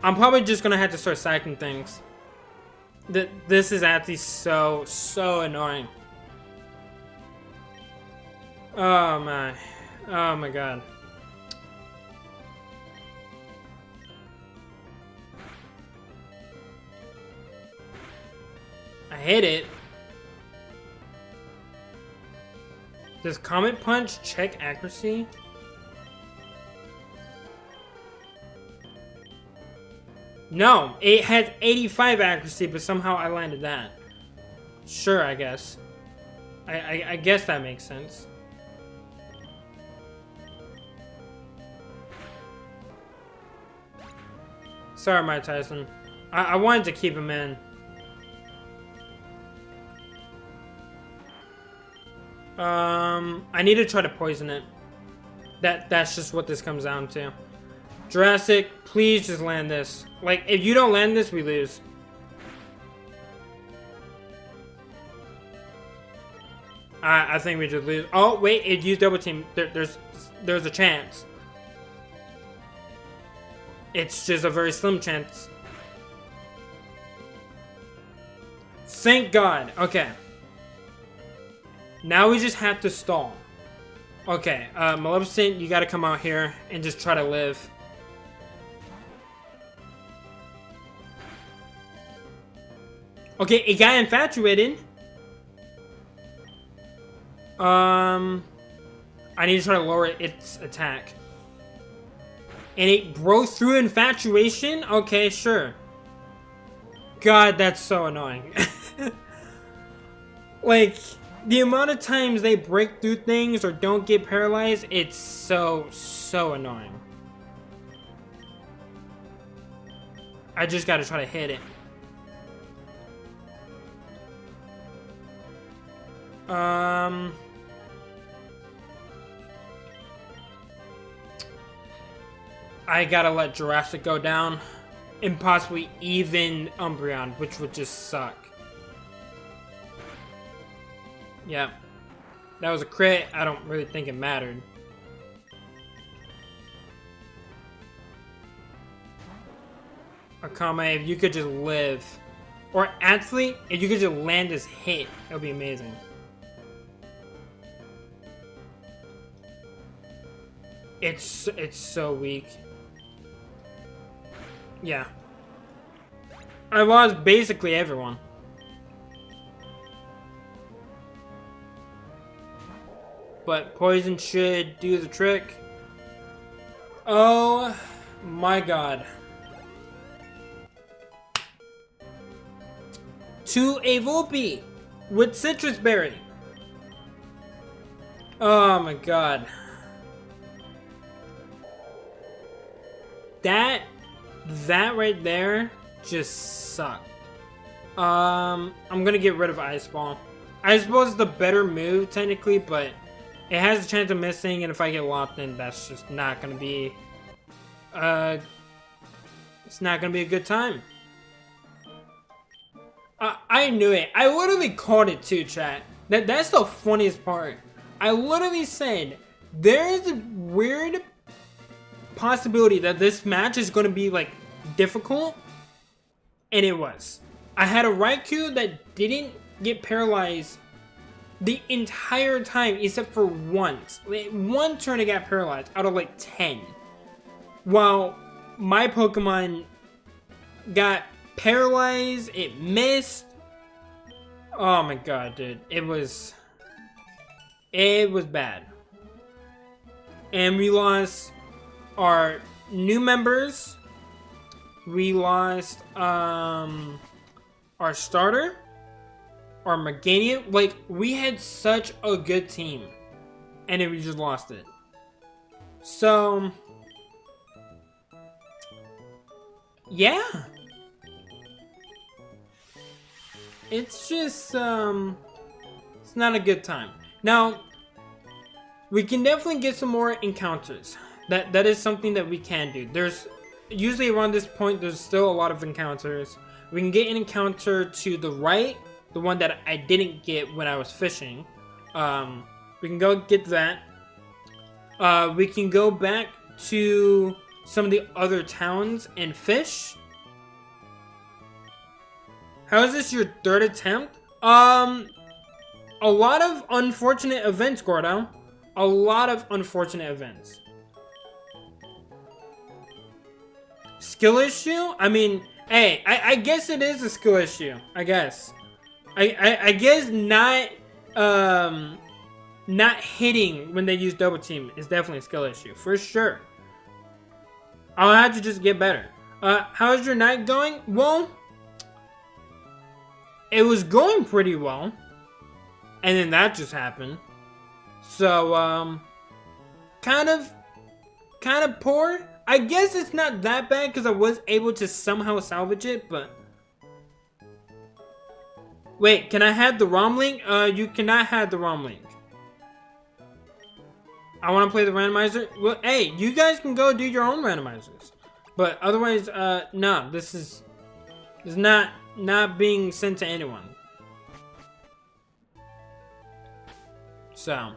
I'm probably just gonna have to start cycling things. This is actually so annoying. Oh my. Oh my god. I hit it. Does Comet Punch check accuracy? No, it has 85 accuracy, but somehow I landed that. Sure, I guess. I guess that makes sense. Sorry, Mike Tyson. I wanted to keep him in. I need to try to poison it. That's just what this comes down to. Jurassic, please just land this. Like, if you don't land this, we lose. I think we just lose. Oh, wait, it used double team. There's a chance. It's just a very slim chance. Thank God. Okay. Now we just have to stall. Okay, Maleficent, you gotta come out here and just try to live. Okay, it got infatuated. I need to try to lower its attack. And it broke through infatuation? Okay, sure. God, that's so annoying. Like, the amount of times they break through things or don't get paralyzed, it's so annoying. I just gotta try to hit it. I gotta let Jurassic go down. And possibly even Umbreon, which would just suck. Yeah. That was a crit. I don't really think it mattered. Akame, if you could just live. Or actually, if you could just land this hit, that would be amazing. It's so weak. Yeah. I lost basically everyone. But poison should do the trick. Oh my God. To a Volpe with Citrus Berry. Oh my God. That right there just sucked. I'm gonna get rid of Ice Ball. Ice Ball is the better move technically, but it has a chance of missing, and if I get locked in, that's just not gonna be it's not gonna be a good time. I knew it. I literally called it too, chat. That's the funniest part. I literally said there's a weird possibility that this match is going to be like difficult, and it was. I had a Raikou that didn't get paralyzed the entire time except for once. One turn it got paralyzed out of like 10, while my Pokemon got paralyzed. It missed. Oh my God, dude, it was bad. And we lost our new members. We lost our starter, our Meganium. Like, we had such a good team, and then we just lost it. So yeah, it's just it's not a good time. Now we can definitely get some more encounters. That is something that we can do. There's usually around this point, there's still a lot of encounters. We can get an encounter to the right, the one that I didn't get when I was fishing. We can go get that. We can go back to some of the other towns and fish. How is this your third attempt? A lot of unfortunate events, Gordo. A lot of unfortunate events. Skill issue? I mean, hey, I guess it is a skill issue. I guess. I guess not not hitting when they use double team is definitely a skill issue for sure. I'll have to just get better. How's your night going? Well, it was going pretty well, and then that just happened. So kind of poor. I guess it's not that bad because I was able to somehow salvage it, but wait, can I have the ROM link? You cannot have the ROM link. I want to play the randomizer. Well, hey, you guys can go do your own randomizers. But otherwise, no, this is not being sent to anyone. So,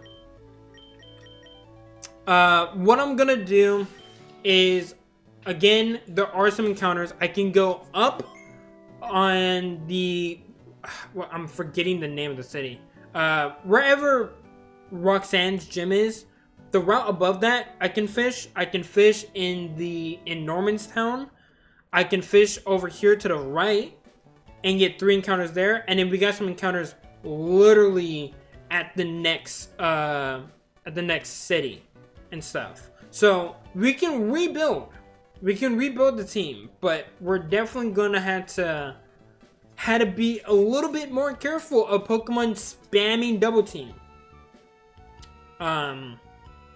what I'm gonna do is, again, there are some encounters. I can go up on the, well, I'm forgetting the name of the city. Wherever Roxanne's gym is. The route above that, I can fish. I can fish in Normanstown. I can fish over here to the right and get 3 encounters there. And then we got some encounters literally at the next city and stuff. So we can rebuild. We can rebuild the team, but we're definitely gonna have to be a little bit more careful of Pokemon spamming double team.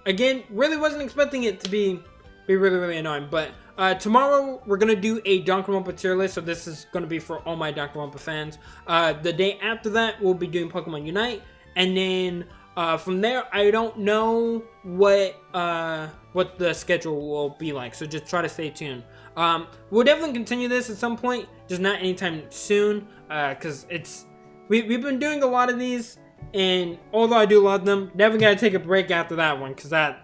Again, really wasn't expecting it to be really annoying, but tomorrow we're gonna do a Danganronpa tier list, so this is gonna be for all my Danganronpa fans. The day after that, we'll be doing Pokemon Unite, and then from there, I don't know what the schedule will be like, so just try to stay tuned. We'll definitely continue this at some point, just not anytime soon, because we've been doing a lot of these. And although I do love them, definitely gotta take a break after that one, because that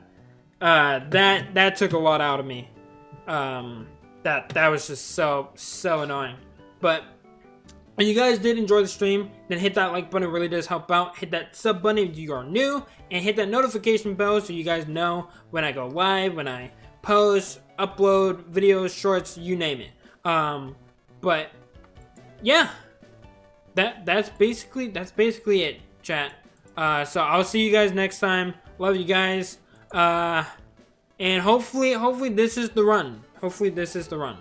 took a lot out of me. That was just so annoying. But if you guys did enjoy the stream, then hit that like button, it really does help out. Hit that sub button if you are new, and hit that notification bell so you guys know when I go live, when I post, upload videos, shorts, you name it. But yeah, that's basically it. Chat. So I'll see you guys next time. Love you guys. And hopefully this is the run. Hopefully this is the run.